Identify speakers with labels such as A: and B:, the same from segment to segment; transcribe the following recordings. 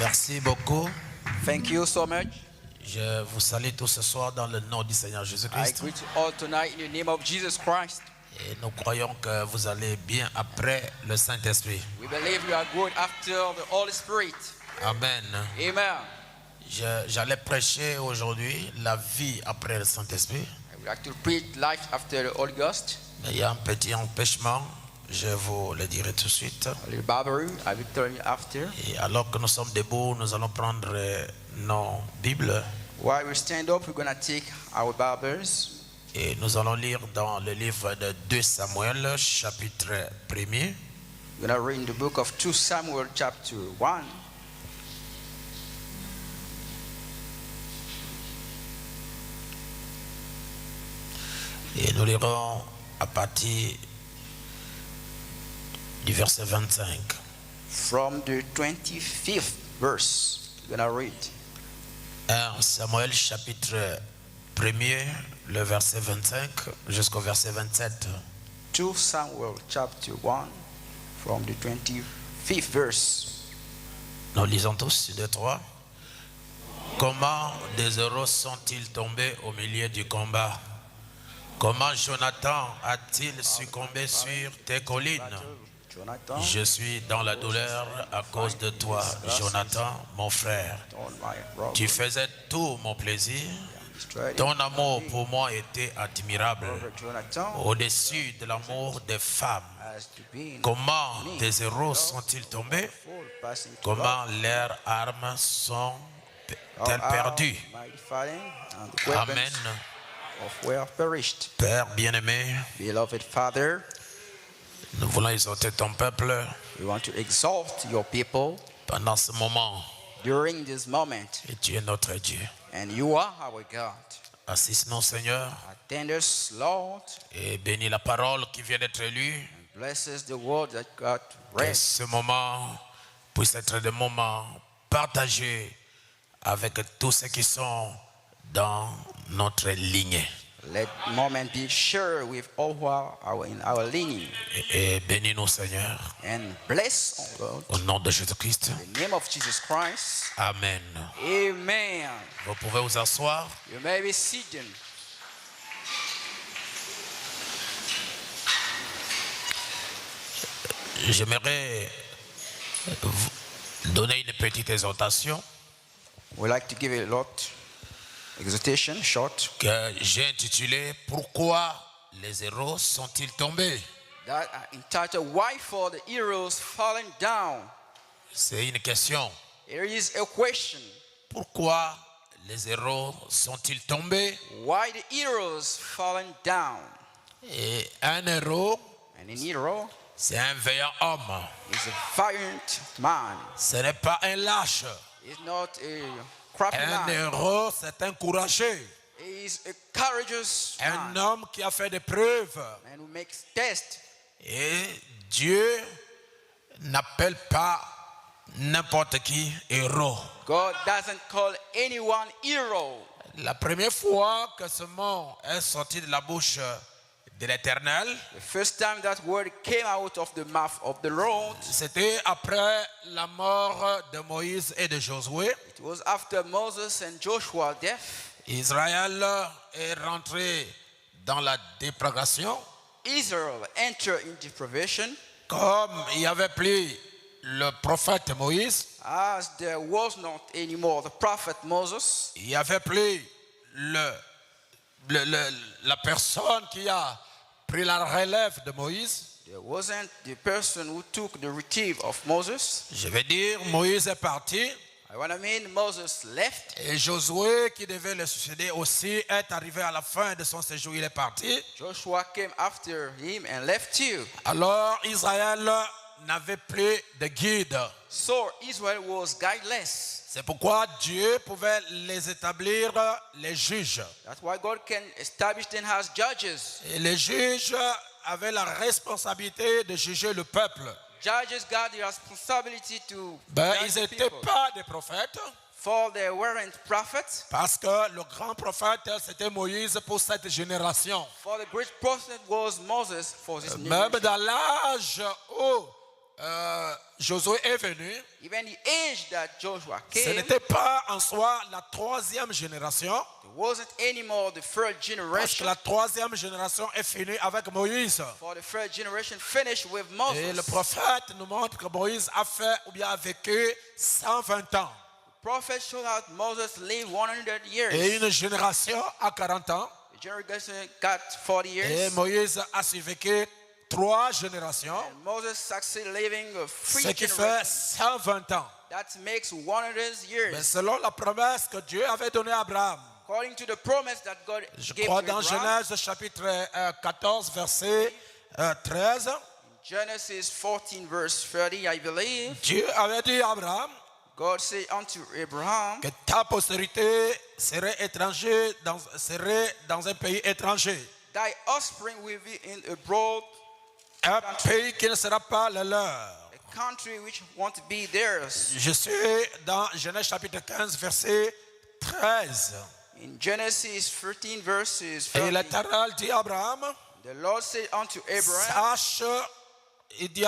A: Merci beaucoup.
B: Thank you so much.
A: Je vous salue tous ce soir dans le nom du Seigneur
B: I
A: Jésus-Christ.
B: greet you all tonight in the name of Jesus Christ.
A: Et nous croyons que vous allez bien après le Saint-Esprit.
B: We believe you are good after the Holy Spirit.
A: Amen.
B: Amen.
A: J'allais prêcher aujourd'hui la vie après le Saint-Esprit.
B: I would like to preach life after the Holy Ghost.
A: Mais il y a un petit empêchement, je vous le dirai tout de suite.
B: A little Barbary, I will tell you after.
A: Et alors que nous sommes debout, nous allons prendre nos Bibles
B: While we stand up, we're going to take our Bibles.
A: et nous allons lire dans le livre de 2 Samuel, chapitre 1er.
B: We're going to read in the book of 2 Samuel chapter 1.
A: Et nous lirons à partir du verset 25.
B: From the 25th verse, we're going to read.
A: 1 Samuel chapitre 1er, le verset 25 jusqu'au verset 27.
B: 2 Samuel chapter 1, from the 25th verse.
A: Nous lisons tous, 2, 3. Comment des héros sont-ils tombés au milieu du combat? Comment Jonathan a-t-il succombé sur tes collines?
B: Jonathan,
A: Je suis dans la douleur à cause de toi, Jonathan, mon frère. Tu faisais tout mon plaisir. Ton amour pour moi était admirable, au-dessus de l'amour des femmes. Comment des héros sont-ils tombés? Comment leurs armes sont-elles perdues? Amen. Père bien-aimé,
B: Beloved Father,
A: nous voulons exhorter ton peuple
B: we want to exalt your people
A: pendant ce moment.
B: during this moment,
A: Et tu es notre Dieu.
B: and you are our God.
A: Assiste-nous, Seigneur,
B: Attend us, Lord,
A: et bénis la parole qui vient d'être lue.
B: bless us the word that God
A: Que
B: read.
A: ce moment puisse être des moments partagés avec tous ceux qui sont dans notre lignée.
B: Let the moment be shared with all who are in our lineage.
A: Et bénis-nous, Seigneur,
B: And bless, oh God,
A: au nom de Jésus-Christ.
B: in the name of Jesus Christ.
A: Amen.
B: Amen.
A: Vous pouvez vous asseoir.
B: You may be seated.
A: J'aimerais vous donner une petite exhortation
B: We like to give a lot exhortation, short,
A: que j'ai intitulée « Pourquoi les héros sont-ils tombés ?»
B: that are entitled "Why for the Heroes Falling Down?"
A: C'est une question.
B: Here is a question:
A: Pourquoi les héros sont-ils tombés?
B: why the heroes falling down?
A: Et un héros,
B: And an hero
A: c'est un vaillant homme.
B: is a valiant man.
A: Ce n'est pas un lâche.
B: He's not a crafty
A: Un
B: man.
A: héros, c'est un courageux.
B: He is a courageous
A: Un
B: man,
A: homme qui a fait des preuves.
B: man who makes tests.
A: Et Dieu n'appelle pas n'importe qui héros.
B: God doesn't call anyone hero.
A: La première fois que ce mot est sorti de la bouche de l'Éternel,
B: The first time that word came out of the mouth of the Lord,
A: c'était après la mort de Moïse et de Josué.
B: it was after Moses and Joshua's death.
A: Israël est rentré dans la dépravation.
B: Israel entered into deprivation.
A: Comme il n'y avait plus le prophète Moïse,
B: As there was not anymore the prophet Moses,
A: il n'y avait plus la personne qui a pris la relève de Moïse.
B: there wasn't the person who took the retrieve of Moses.
A: Je vais dire, Moïse est parti
B: I want to mean Moses left.
A: et Josué, qui devait le succéder aussi, est arrivé à la fin de son séjour, il est parti.
B: Joshua came after him and left too.
A: Alors Israël n'avait plus de guide.
B: So Israel was guideless.
A: C'est pourquoi Dieu pouvait les établir les juges.
B: That's why God can establish them as judges.
A: Et les juges avaient la responsabilité de juger le peuple.
B: Judges got the responsibility to
A: Ils
B: judge the
A: n'étaient
B: people.
A: pas des prophètes.
B: For they weren't prophets.
A: Parce que le grand prophète, c'était Moïse pour cette génération.
B: For the great prophet was Moses for this
A: Même
B: generation.
A: dans l'âge où Josué est venu,
B: even the age that Joshua
A: ce
B: came,
A: n'était pas en soi la troisième génération,
B: it wasn't anymore the first
A: parce que
B: generation.
A: la troisième génération est finie avec Moïse.
B: For the first generation finished with
A: Et le
B: Moses.
A: prophète nous montre que Moïse a fait ou bien a vécu 120 ans.
B: The prophet showed how Moses lived 100 years.
A: Et une génération à 40 ans.
B: The generation got 40
A: Et
B: years.
A: Moïse a survécu 3 générations,
B: And Moses succeeded living a
A: ce
B: free
A: qui fait
B: generation.
A: 120 ans.
B: That makes 100
A: Mais
B: years.
A: selon la promesse que Dieu avait donnée à Abraham,
B: According to the promise that God
A: je
B: gave
A: crois
B: to
A: dans
B: Abraham,
A: Genèse chapitre 14, verset 13,
B: Genesis 14 verse 30, I believe,
A: Dieu avait dit à Abraham
B: God said unto Abraham,
A: que ta postérité serait dans un pays étranger,
B: thy offspring will be in a broad
A: un pays qui ne sera pas le leur.
B: a country which want to be theirs.
A: Je suis dans Genèse chapitre 15, verset 13.
B: In Genesis 13 verses
A: Et
B: 30,
A: l'Éternel dit à Abraham,
B: the Lord said unto Abraham,
A: il dit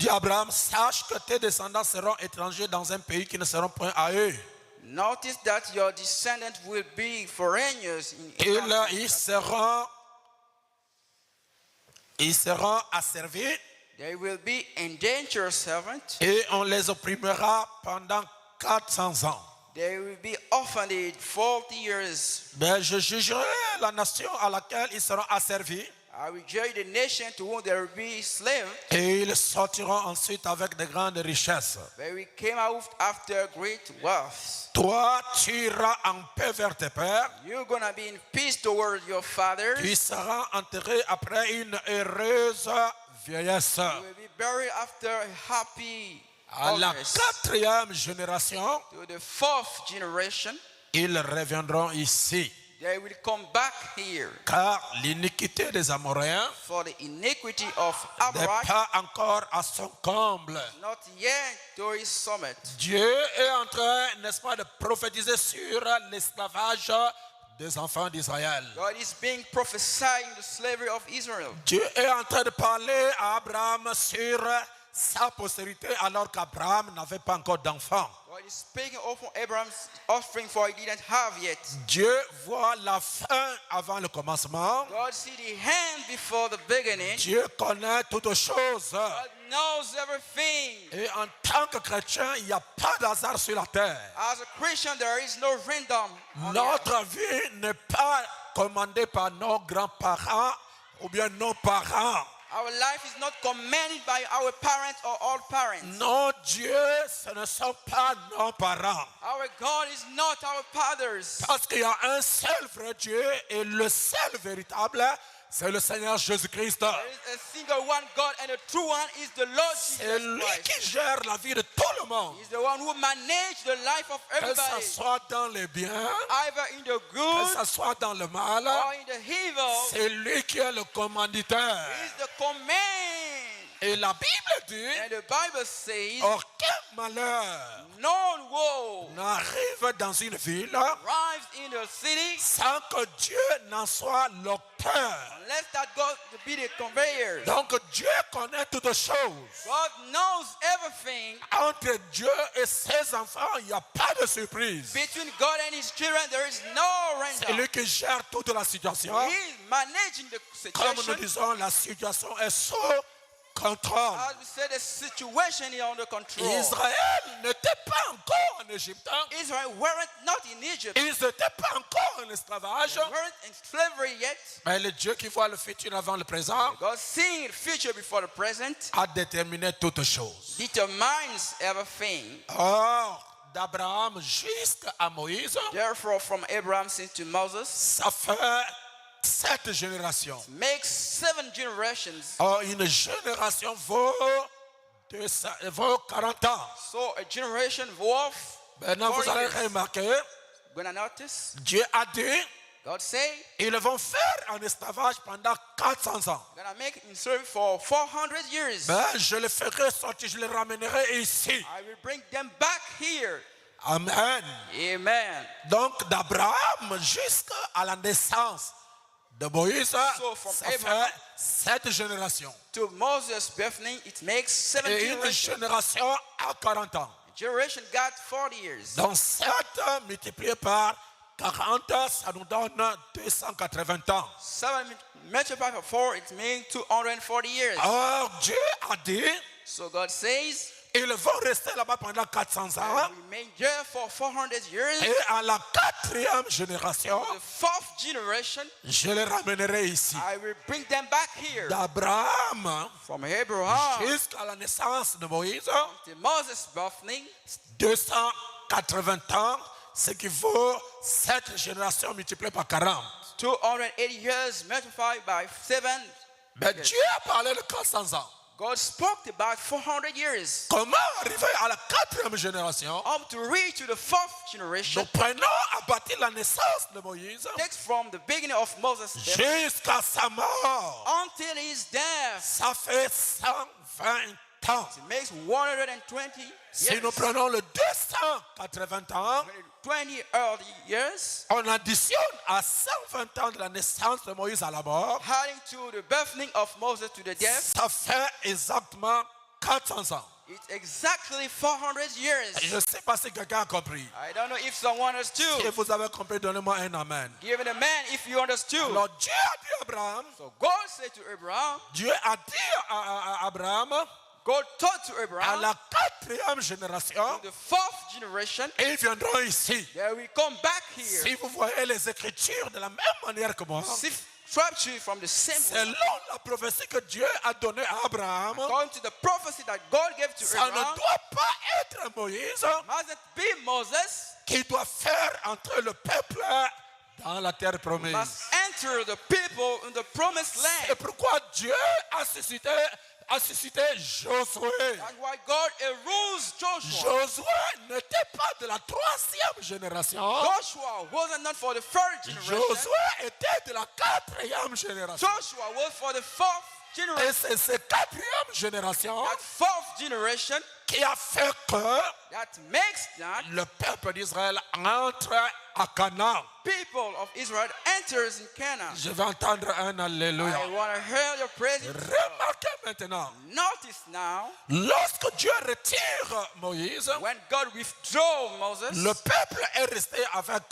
A: à Abraham, sache que tes descendants seront étrangers dans un pays qui ne seront point à eux.
B: notice that your descendants will be foreigners in a country.
A: Ils seront asservis
B: They will be indentured servants.
A: et on les opprimera pendant 400 ans.
B: They will be orphaned 40 years.
A: Mais je jugerai la nation à laquelle ils seront asservis
B: I will judge the nation to whom there will be slaves.
A: et ils sortiront ensuite avec de grandes richesses.
B: But we came out after great wealth.
A: Toi, tu iras en paix vers tes pères.
B: You're going to be in peace toward your fathers.
A: Tu seras enterré après une heureuse vieillesse.
B: You will be buried after a happy
A: À la
B: oldness.
A: 4e génération,
B: To the 4th generation,
A: ils reviendront ici.
B: they will come back here.
A: Car l'iniquité des Amoréens
B: For the iniquity of
A: n'est
B: Amalek,
A: pas encore à son comble.
B: not yet to his summit.
A: Dieu est en train, n'est-ce pas, de prophétiser sur l'esclavage des enfants d'Israël.
B: God is being prophesying the slavery of Israel.
A: Dieu est en train de parler à Abraham sur sa postérité alors qu'Abraham n'avait pas encore d'enfant.
B: God is speaking of Abraham's offspring, for he didn't have yet.
A: Dieu voit la fin avant le commencement.
B: God see the hand before the beginning.
A: Dieu connaît toutes choses.
B: God knows everything.
A: Et en tant que chrétien, il n'y a pas d'hasard sur la terre.
B: As a Christian, there is no random. On the earth.
A: Notre vie n'est pas commandée par nos grands-parents ou bien nos parents.
B: Our life is not commanded by our parents or all parents.
A: Nos dieux, ce ne sont pas nos parents.
B: Our God is not our fathers.
A: Parce qu'il y a un seul vrai Dieu et le seul véritable, c'est le Seigneur Jésus-Christ.
B: There is a single one God, and the true one is the Lord
A: C'est
B: Jesus
A: lui
B: Christ.
A: qui gère la vie de tout le monde.
B: He's the one who manages the life of
A: Que
B: everybody,
A: ce soit dans les biens,
B: either in the
A: que
B: good
A: ce soit dans le mal,
B: or in the evil.
A: c'est lui qui est le commanditaire.
B: He's the command.
A: Et la Bible dit,
B: And the Bible says,
A: aucun malheur
B: no woe
A: n'arrive dans une ville
B: arrives in the city
A: sans que Dieu n'en soit l'auteur.
B: unless that God be the conveyor.
A: Donc Dieu connaît toutes choses.
B: God knows everything.
A: Entre Dieu et ses enfants, il n'y a pas de surprise.
B: Between God and his children, there is no
A: C'est
B: random.
A: lui qui gère toute la situation.
B: He is managing the
A: Comme nous
B: situation.
A: disons, la situation est sous contrôle.
B: As we say, the situation is under control.
A: Israël n'était pas encore en Égypte.
B: Israel weren't not in Egypt.
A: Ils n'étaient pas encore en esclavage.
B: They weren't in slavery yet.
A: Mais le Dieu qui voit le futur avant le présent
B: God, seeing the future before the present,
A: a déterminé toutes choses.
B: determines everything.
A: Or, d'Abraham jusqu'à Moïse,
B: Therefore, from Abraham since to Moses,
A: ça fait 7 générations.
B: makes 7 generations.
A: Or, une génération vaut 40 ans.
B: So a generation worth
A: Maintenant, vous
B: 40
A: allez
B: years.
A: remarquer,
B: Gonna notice,
A: Dieu a dit,
B: God say,
A: ils vont faire en esclavage pendant 400 ans.
B: gonna make in service for 400 years.
A: Mais je les ferai sortir, je les ramènerai ici.
B: I will bring them back here.
A: Amen.
B: Amen.
A: Donc d'Abraham jusqu'à la naissance de Moïse,
B: So from
A: ça
B: Abraham
A: fait 7 générations.
B: to Moses' birthing, it makes 7
A: Et une
B: generations.
A: génération à 40 ans.
B: Generation got 40 years.
A: Donc 7 multiplié par 40, ça nous donne 280 ans.
B: 7 multiplied by 4, it means 240 years.
A: Or, Dieu a dit,
B: So God says,
A: ils vont rester là-bas pendant 400 ans.
B: remain there for 400 years.
A: Et à la 4e génération,
B: The 4th generation,
A: je les ramènerai ici.
B: I will bring them back here.
A: D'Abraham
B: From Abraham
A: jusqu'à la naissance de Moïse,
B: to Moses' birthing,
A: 280 ans, ce qui vaut 7 générations multipliées par 40.
B: 280 years multiplied by 7.
A: Mais Dieu a parlé de 400 ans.
B: God spoke about 400 years.
A: Comment arriver à la 4e génération?
B: Up to reach to the 4th generation,
A: Nous prenons à partir de la naissance de Moïse
B: takes from the beginning of Moses' death
A: jusqu'à sa mort.
B: until his death.
A: Ça fait 120 ans.
B: It makes 120
A: Si nous
B: years.
A: prenons le 280 ans,
B: 20 early years,
A: on additionne à 120 ans de la naissance de Moïse à la mort,
B: adding to the birthing of Moses to the death,
A: ça fait exactement 400 ans.
B: it's exactly 400 years.
A: Je ne sais pas si quelqu'un a compris.
B: I don't know if someone
A: Si
B: understood.
A: vous avez compris, donnez-moi un amen.
B: Give it a man if you understood.
A: Alors Dieu a dit à Abraham,
B: So God said to Abraham,
A: Dieu a dit à Abraham,
B: God taught to
A: à
B: Abraham,
A: la 4e génération,
B: the 4th generation,
A: ils viendront ici.
B: they will come back here.
A: Si vous voyez les Écritures de la même manière que moi,
B: Scripture from the same way.
A: selon la prophétie que Dieu a donnée à Abraham,
B: According to the prophecy that God gave to
A: ça ne
B: Abraham,
A: doit pas être Moïse
B: mustn't be Moses,
A: qui doit faire entrer le peuple dans la terre promise.
B: must enter the people in the promised
A: C'est
B: land.
A: pourquoi Dieu a suscité Josué.
B: That's why God arose Joshua.
A: Josué n'était pas de la 3e génération.
B: Joshua wasn't not for the 3rd generation.
A: Josué était de la 4e génération.
B: Joshua was for the 4th
A: Et
B: generation.
A: c'est cette 4e génération
B: That 4th generation
A: qui a fait que
B: that makes that
A: le peuple d'Israël entre à Canaan.
B: people of Israel enters in Canaan.
A: Je vais entendre un Alléluia.
B: I want to hear your praise.
A: Remarquez maintenant,
B: Notice now,
A: lorsque Dieu retire Moïse,
B: when God withdrew Moses,
A: le peuple est resté avec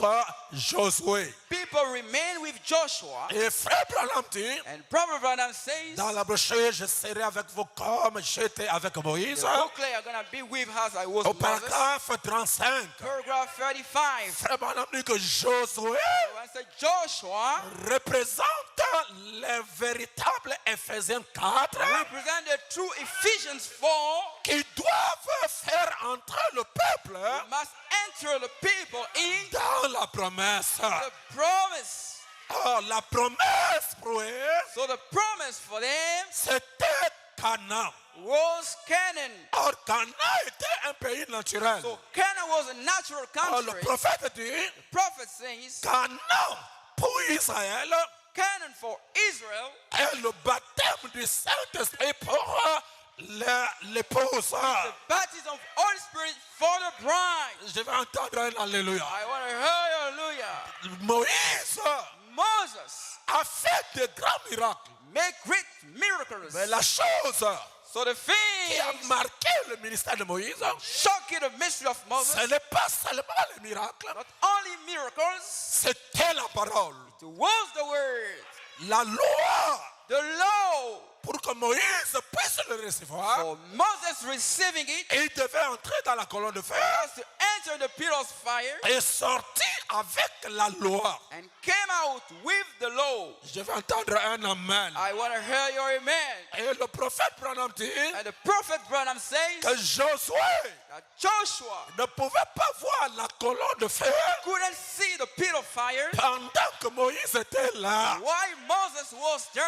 A: Josué.
B: people remain with Joshua.
A: Et frère Branham dit,
B: And Prophet Branham says,
A: dans la brochure, je serai avec vous comme j'étais avec Moïse.
B: the booklet are going to be with us as I was
A: Au
B: with Moses.
A: paragraphe 35,
B: Paragraph 35.
A: frère Branham dit que Josué
B: When said Joshua
A: représente les véritables Éphésiens 4
B: represent the true Ephesians 4
A: qui doivent faire entrer le peuple
B: must enter the people in
A: dans la promesse.
B: the promise.
A: Or, la promesse pour eux,
B: So the promise for them
A: c'était Canaan.
B: was Canaan.
A: Or, Canaan était un pays naturel.
B: So Canaan was a natural
A: Or, le
B: country.
A: prophète dit,
B: The prophet says
A: Canaan pour Israël
B: Canaan for Israel
A: est le baptême du Saint-Esprit pour l'épouse.
B: the baptism of Holy Spirit for the bride.
A: Je vais entendre un Alléluia.
B: I want to hear hallelujah.
A: Moïse
B: Moses
A: a fait de grands miracles.
B: make great miracles.
A: Mais la chose
B: So the
A: qui a
B: thing
A: marqué le ministère de Moïse,
B: shocking the mystery of Moses,
A: ce n'est pas seulement les miracles,
B: not only miracles,
A: c'était la parole.
B: it was the word,
A: La loi,
B: the law.
A: pour que Moïse puisse le recevoir,
B: For Moses receiving it,
A: il devait entrer dans la colonne de
B: he
A: fer
B: has to enter the pillar's fire
A: et sortir avec la loi.
B: and came out with the law.
A: Je vais entendre un amen.
B: I want to hear your amen.
A: Et le prophète Branham dit
B: And the prophet Branham says
A: que Josué
B: that Joshua
A: ne pouvait pas voir la colonne de fer
B: couldn't see the pillar of fire
A: pendant que Moïse était là.
B: while Moses was there.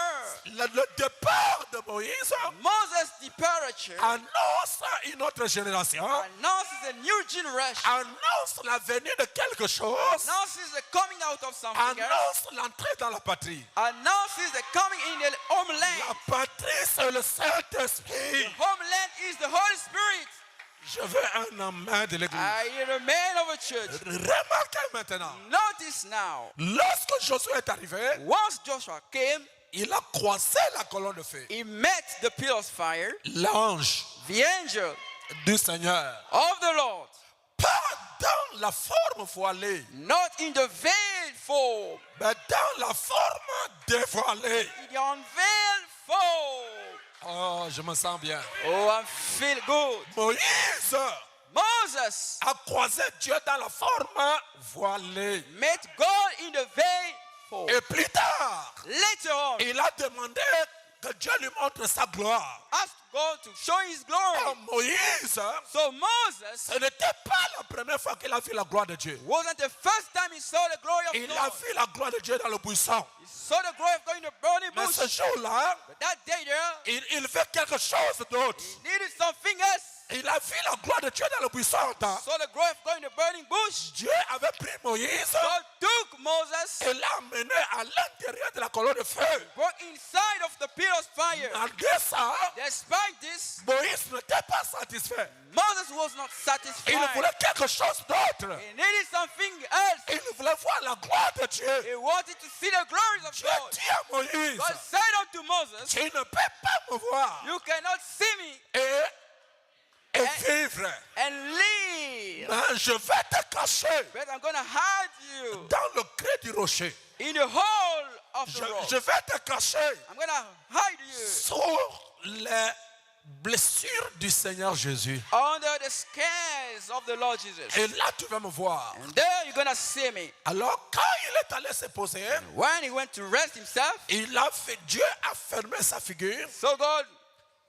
A: Le départ de Moïse
B: Moses' departure
A: annonce une autre génération,
B: announces a new generation,
A: annonce la venue de quelque chose,
B: announces the coming out of something else,
A: annonce l'entrée dans la patrie.
B: announces the coming in the homeland.
A: La patrie, c'est le Saint-Esprit.
B: The homeland is the Holy Spirit.
C: Je veux un amen de l'église.
B: I hear the man of a church.
C: Remarquez maintenant.
B: Notice now,
C: Lorsque Josué est arrivé,
B: once Joshua came,
C: il a croisé la colonne de feu.
B: he met the pillar of fire,
C: L'ange
B: the angel
C: du Seigneur.
B: of the Lord,
C: Pas dans la forme voilée,
B: not in the veiled form,
C: mais dans la forme dévoilée.
B: in the unveiled form.
C: Oh, je me sens bien.
B: Oh, I feel good.
C: Moïse
B: Moses
C: a croisé Dieu dans la forme voilée.
B: met God in the veiled form.
C: Et plus tard,
B: Later on,
C: il a demandé que Dieu lui montre sa gloire.
B: asked God to show his glory.
C: Oh, Moïse,
B: So Moses,
C: ce n'était pas la première fois qu'il a vu la gloire de Dieu.
B: wasn't the first time he saw the glory of
C: Il a
B: God.
C: vu la gloire de Dieu dans le buisson.
B: He saw the glory of God in the burning
C: Mais
B: bush.
C: ce jour-là,
B: But that day there,
C: il veut quelque chose d'autre.
B: he needed something else.
C: Il a vu la gloire de Dieu dans le buisson.
B: Saw the glory of God in the burning bush.
C: Dieu avait pris Moïse
B: God took Moses,
C: et l'a amené à l'intérieur de la colonne de feu.
B: brought inside of the pillar of fire.
C: Malgré ça,
B: Despite this,
C: Moïse n'était pas satisfait.
B: Moses was not
C: Il
B: satisfied.
C: voulait quelque chose d'autre.
B: He needed something else.
C: Il voulait voir la gloire de Dieu.
B: He wanted to see the glories of
C: Dieu
B: God.
C: dit à Moïse,
B: God said unto Moses,
C: tu ne peux pas me voir
B: you cannot see me
C: et vivre.
B: and live,
C: Mais je vais te cacher
B: but I'm going to hide you
C: dans le creux du rocher.
B: in the hole of the rock.
C: Je vais te cacher
B: I'm going to hide you
C: sur les blessures du Seigneur Jésus.
B: under the scales of the Lord Jesus.
C: Et là, tu vas me voir.
B: And there you're going to see me.
C: Alors, quand il est allé se poser,
B: When he went to rest himself,
C: Dieu a fermé sa figure.
B: so God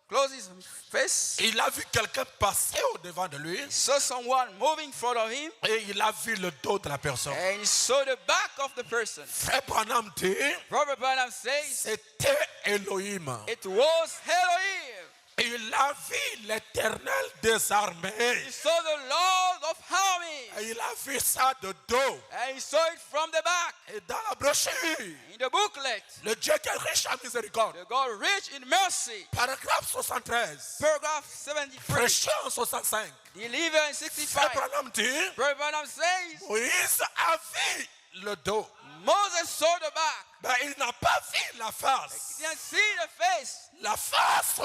B: closed his face.
C: Il a vu quelqu'un passer au devant de lui.
B: He saw someone moving in front of him,
C: Et il a vu le dos de la personne.
B: and he saw the back of the person.
C: Frère Branham dit,
B: Robert Branham says
C: c'était Elohim.
B: it was Elohim.
C: Il a vu l'Éternel des armées.
B: He saw the Lord of armies,
C: Et il a vu ça de dos.
B: and he saw it from the back.
C: Et dans la brochure,
B: In the booklet,
C: le Dieu qui est riche en miséricorde.
B: the God rich in mercy,
C: Paragraphe 73.
B: paragraph 73,
C: Prêché en 65.
B: deliver in
C: Frère
B: 65.
C: Branham dit,
B: Robert Branham says
C: Moïse a vu le dos.
B: Moses saw the back.
C: Mais il n'a pas vu la
B: He
C: face.
B: didn't see the face.
C: La face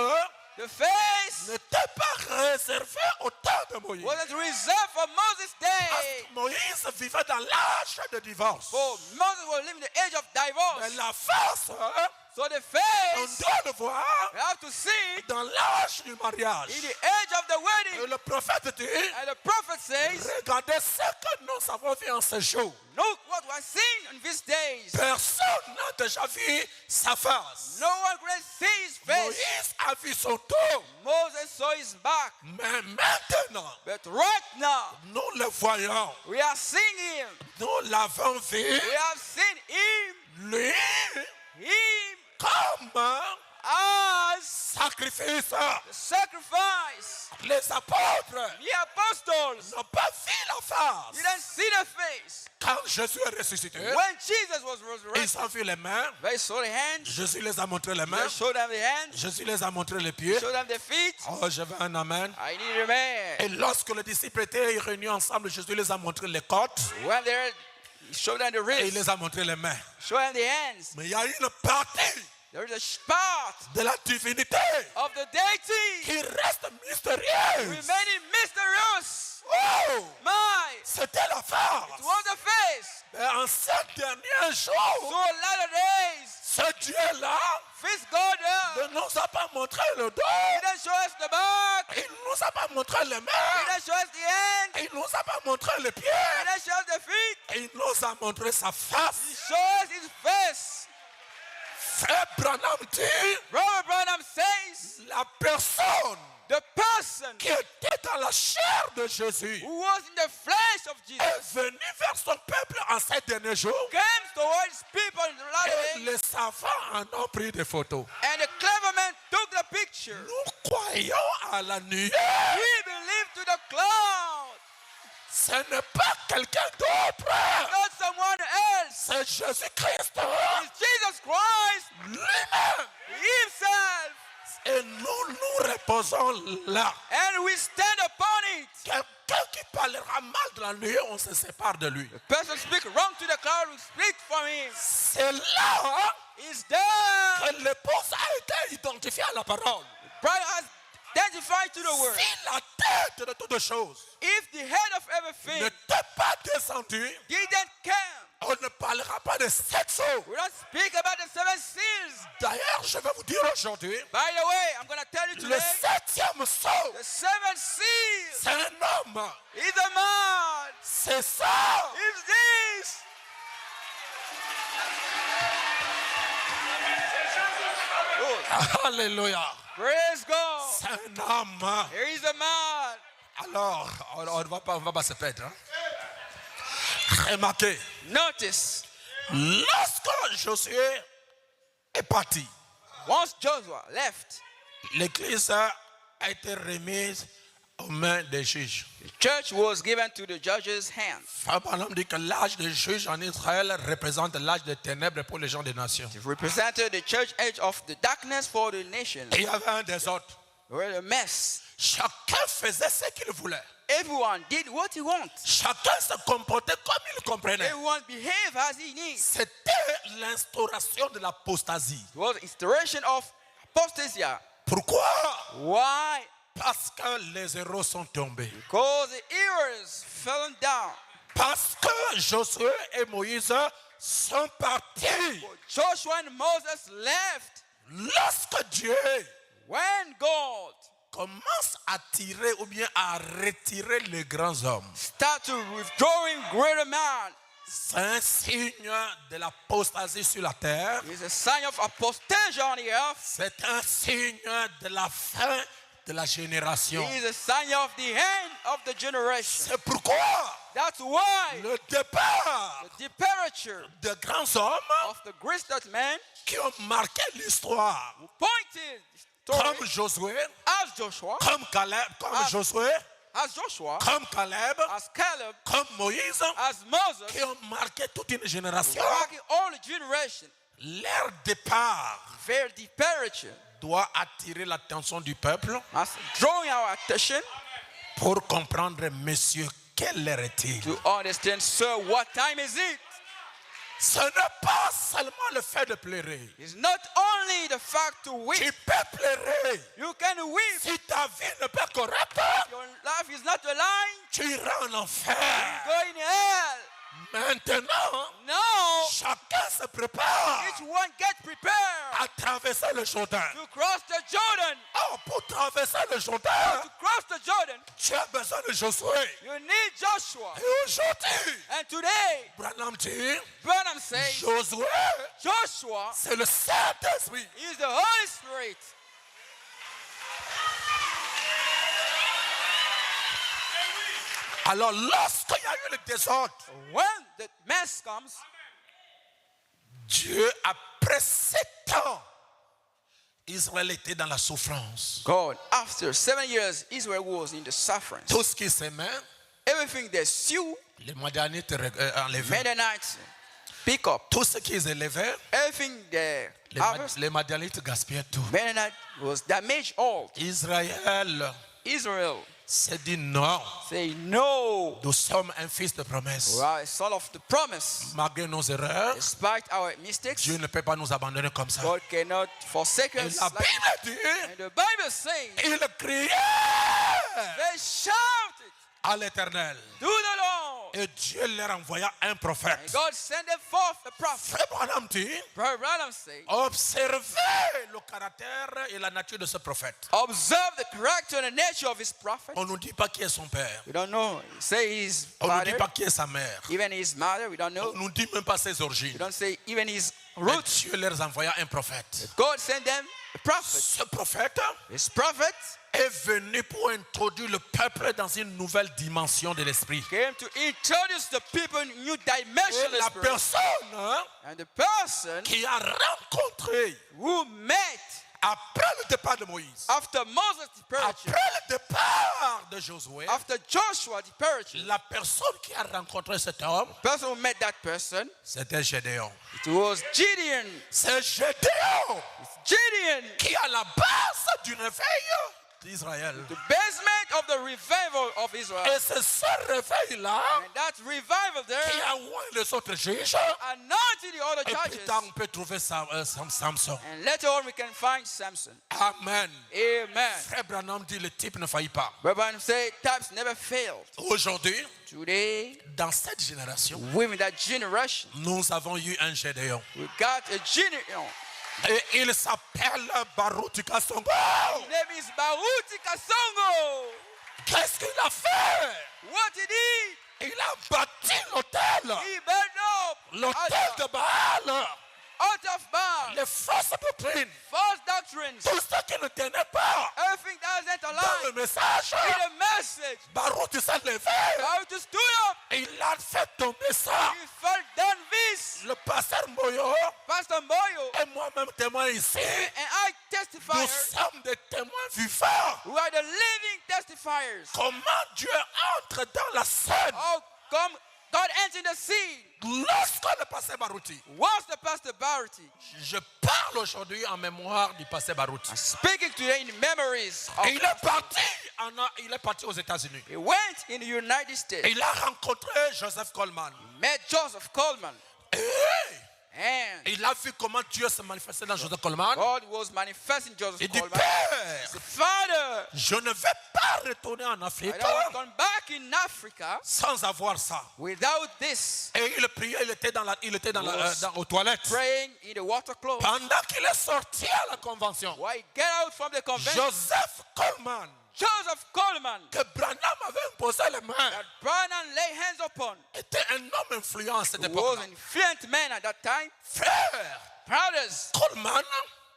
B: The face
C: n'était pas réservée au temps de Moïse.
B: wasn't reserved for Moses'
C: Parce
B: day.
C: que Moïse vivait dans l'âge de divorce.
B: For Moses was living the age of
C: Mais
B: divorce.
C: la face,
B: So the
C: on
B: face,
C: doit le voir
B: you have to see it
C: dans l'âge du mariage.
B: in the age of the
C: Et
B: wedding.
C: le prophète dit,
B: And the prophet says,
C: regardez ce que nous avons vu en ce jour.
B: look what was seen in these days.
C: Personne n'a déjà vu sa face.
B: No one could see his face.
C: Moïse a vu son dos.
B: Moses saw his back.
C: Mais maintenant,
B: But right now,
C: nous le voyons.
B: we are seeing him.
C: Nous l'avons vu,
B: We have seen him.
C: lui,
B: Him
C: comme
B: as
C: sacrifice.
B: the sacrifice.
C: Les apôtres
B: The apostles
C: n'ont pas vu la face.
B: didn't see the face.
C: Quand Jésus est ressuscité,
B: When Jesus was
C: ils
B: resurrected,
C: ont vu les mains.
B: they saw the hands.
C: Jésus les a montré les mains.
B: They showed them the hands.
C: Jésus les a montré les pieds.
B: Showed them the feet.
C: Oh, je veux un amen.
B: I need a man.
C: Et lorsque les disciples étaient réunis ensemble, Jésus les a montré les côtes
B: When they showed them the
C: et il
B: wrists,
C: les a montré les mains.
B: showed them the hands.
C: Mais il y a une partie
B: There is a part
C: de la divinité
B: of the deity
C: qui reste mystérieuse.
B: remaining mysterious.
C: Oh,
B: My,
C: c'était la
B: it
C: face.
B: was the face.
C: Et en ces derniers
B: So
C: jours,
B: latter days,
C: ce Dieu-là
B: this God
C: ne nous a pas montré le
B: He
C: dos.
B: didn't show us the back.
C: Il ne nous a pas montré les
B: He
C: mains.
B: didn't show us the hand.
C: Il ne nous a pas montré les
B: He
C: pieds.
B: didn't show us the feet.
C: Il nous a montré sa
B: He
C: face.
B: showed us His face.
C: Frère Branham dit,
B: Robert Branham says
C: la personne
B: the person
C: qui était dans la chair de Jésus
B: who was in the flesh of Jesus
C: est venu vers son peuple en ces derniers jours.
B: came towards people in the latter
C: Et
B: days,
C: les savants en ont pris des photos.
B: and the clever man took the picture.
C: Nous croyons à la nuée.
B: We believe to the cloud,
C: Ce n'est pas quelqu'un d'autre.
B: not someone else.
C: C'est Jésus-Christ
B: It's Jesus Christ
C: lui-même.
B: Himself,
C: Et nous nous reposons là.
B: and we stand upon
D: it.
C: Quelqu'un qui parlera mal de la nuée, on se sépare de lui.
D: The person speak wrong to the cloud will speak from him.
C: C'est là
D: It's there.
C: que l'épouse a été identifiée à la parole.
D: Bride has identified to the word.
C: Si la tête de toutes choses
D: If the head of everything
C: n'était pas descendue,
D: didn't come,
C: on ne parlera pas de sexe.
D: we don't speak about the 7 seals.
C: D'ailleurs, je vais vous dire aujourd'hui,
D: By the way, I'm going to tell you
C: le
D: today,
C: 7e sceau,
D: the 7 seals
C: c'est un homme.
D: is a man.
C: C'est ça.
D: Is this?
C: Alléluia.
D: Praise God.
C: C'est un homme.
D: Here is a man.
C: Alors, on va pas se perdre. Hein? Remarquez,
D: Notice,
C: lorsque Josué est parti,
D: once Joshua left,
C: l'église a été remise aux mains des juges.
D: the church was given to the judge's hands.
C: Abraham dit que l'âge des juges en Israël représente l'âge des ténèbres pour les gens des nations.
D: It represented the church age of the darkness for the nation.
C: Et il y avait un désordre.
D: We're a mess.
C: Chacun faisait ce qu'il voulait.
D: Everyone did what he wants.
C: Chacun se comportait comme il comprenait.
D: Everyone behaved as he needs.
C: C'était l'instauration de l'apostasie.
D: It was instauration of apostasia.
C: Pourquoi?
D: Why?
C: Parce que les héros sont tombés.
D: Because the heroes fell down.
C: Parce que Josué et Moïse sont partis.
D: Joshua and Moses left.
C: Lorsque Dieu
D: When God
C: commence à tirer ou bien à retirer les grands hommes,
D: started withdrawing greater man,
C: c'est un signe de l'apostasie sur la terre.
D: it's a sign of apostasy on the earth.
C: C'est un signe de la fin de la génération.
D: It is a sign of the end of the generation.
C: C'est pourquoi
D: That's why
C: le départ
D: the departure
C: de grands hommes
D: of the greatest men
C: qui ont marqué l'histoire,
D: who pointed story
C: comme Josué,
D: as Joshua,
C: comme Caleb, comme Josué,
D: as Joshua,
C: comme Caleb,
D: as Caleb,
C: comme Moïse,
D: as Moses,
C: qui ont marqué toute une génération.
D: marking all the generation.
C: Leur départ
D: Their departure
C: doit attirer l'attention du peuple
D: as drawing our attention
C: pour comprendre, messieurs, quelle heure est-il?
D: to understand, sir, what time is it?
C: Ce n'est pas seulement le fait de pleurer.
D: It's not only the fact to weep.
C: Tu peux pleurer.
D: You can weep.
C: Si ta vie ne peut correcte,
D: Your life is not a line.
C: tu iras en enfer.
D: Go in hell.
C: Maintenant,
D: No.
C: chacun se prépare
D: Each one get prepared
C: à traverser le Jourdain.
D: to cross the Jordan.
C: Oh, pour traverser le Jourdain,
D: To cross the Jordan,
C: tu as besoin de Josué.
D: you need Joshua.
C: Et aujourd'hui,
D: And today,
C: Branham dit,
D: Branham says,
C: Josué,
D: Joshua
C: c'est le Saint-Esprit.
D: is the Holy Spirit.
C: Alors, lorsqu'il y a eu le désordre,
D: When the mess comes,
C: Dieu, après 7 ans, Israël était dans la souffrance.
D: God, after 7 years, Israel was in the suffering.
C: Tout ce qui s'aimait,
D: Everything they sue,
C: les Madianites enlevaient.
D: Mennonites pick up.
C: Tout ce qu'ils élevaient,
D: Everything they harvest,
C: les Madianites gaspillaient tout.
D: Mennonite was damaged all.
C: Israël
D: Israel
C: s'est dit non,
D: say no.
C: nous sommes un fils de promesse.
D: We are a son of the promise.
C: Malgré nos erreurs,
D: Despite our mistakes,
C: Dieu ne peut pas nous abandonner comme ça.
D: God cannot forsake
C: Et
D: us.
C: la
D: Like,
C: Bible dit,
D: and the Bible says,
C: il criait
D: they shouted
C: à l'Éternel.
D: to the Lord.
C: Et Dieu leur envoya un prophète.
D: And God sent them forth a prophet.
C: Frère Branham dit,
D: Brother Branham said,
C: observez le caractère et la nature de ce prophète.
D: observe the character and the nature of his prophet.
C: On ne nous dit pas qui est son père.
D: We don't know. Say his
C: On ne nous dit
D: father,
C: pas qui est sa mère.
D: even his mother, we don't
C: On
D: know.
C: ne nous dit même pas ses
D: We
C: origines.
D: don't say even his
C: Mais
D: roots.
C: Dieu leur envoya un prophète.
D: God sent them a prophet.
C: Ce prophète
D: His prophet
C: est venu pour introduire le peuple dans une nouvelle dimension de l'esprit.
D: came to introduce the people in new dimension
C: Et
D: of the
C: la
D: spirit.
C: personne
D: And the person
C: qui a rencontré
D: who met
C: après le départ de Moïse,
D: after Moses' departure,
C: après le départ de Josué,
D: after Joshua departure,
C: la personne qui a rencontré cet homme,
D: the person who met that person,
C: c'était Gédéon.
D: it was Gideon.
C: C'est Gédéon
D: Gideon
C: qui, à la base du réveil, d'Israël.
D: The basement of the revival of Israel.
C: Et c'est ce réveil-là
D: And that revival
C: qui
D: there
C: a oint les autres juges.
D: anointed the other
C: Et plus
D: churches.
C: tard, on peut trouver Samson.
D: And later on we can find Samson.
C: Amen.
D: Amen.
C: Frère Branham dit le type ne faillit pas.
D: Brother say types never failed.
C: Aujourd'hui,
D: Today,
C: dans cette génération,
D: women that generation,
C: nous avons eu un Gédéon.
D: we got a generation.
C: Et il s'appelle Baruch Kasongo.
D: His name is Baruti Kasongo.
C: Qu'est-ce qu'il a fait?
D: What he did,
C: Il a bâti l'autel.
D: he burned up
C: L'autel de Baal.
D: out of Baal,
C: Les fausses doctrines.
D: false doctrines,
C: Tout ce qui ne tenait pas
D: everything that isn't
C: dans
D: aligned
C: le message.
D: in the message.
C: Baruch s'est levé.
D: Baruti stood up,
C: Et il a fait tomber ça.
D: he fell down this.
C: Le pasteur Moyo
D: Pastor Moyo
C: et moi-même témoin ici.
D: and I testify,
C: Nous sommes des témoins vivants.
D: we are the living testifiers.
C: Comment Dieu entre dans la scène.
D: Oh, come, God entered the scene.
C: Lorsqu'on est passé Baruti.
D: Once the Pastor Baruti,
C: Je parle aujourd'hui en mémoire du passé Baruti.
D: speaking today in memories of,
C: Et il est parti aux États-Unis.
D: he went in the United States,
C: Et il a rencontré Joseph Coleman.
D: met Joseph Coleman,
C: Et
D: and
C: il a vu comment Dieu se manifestait dans Joseph Coleman.
D: God was manifesting Joseph
C: Il dit,
D: Coleman.
C: Père,
D: The Father,
C: je ne vais pas retourner en
D: I
C: Afrique
D: don't want to come back in Africa
C: sans avoir ça.
D: without this.
C: Et il priait, il était aux toilettes.
D: Praying in the water closet.
C: Pendant qu'il est sorti à la convention,
D: Why he get out from the convention?
C: Joseph Coleman,
D: Joseph Coleman,
C: que Branham avait imposé les mains,
D: that Branham lay hands upon,
C: était un homme influent à cette
D: was
C: époque.
D: an influent man at that time.
C: Frère,
D: Brothers,
C: Coleman,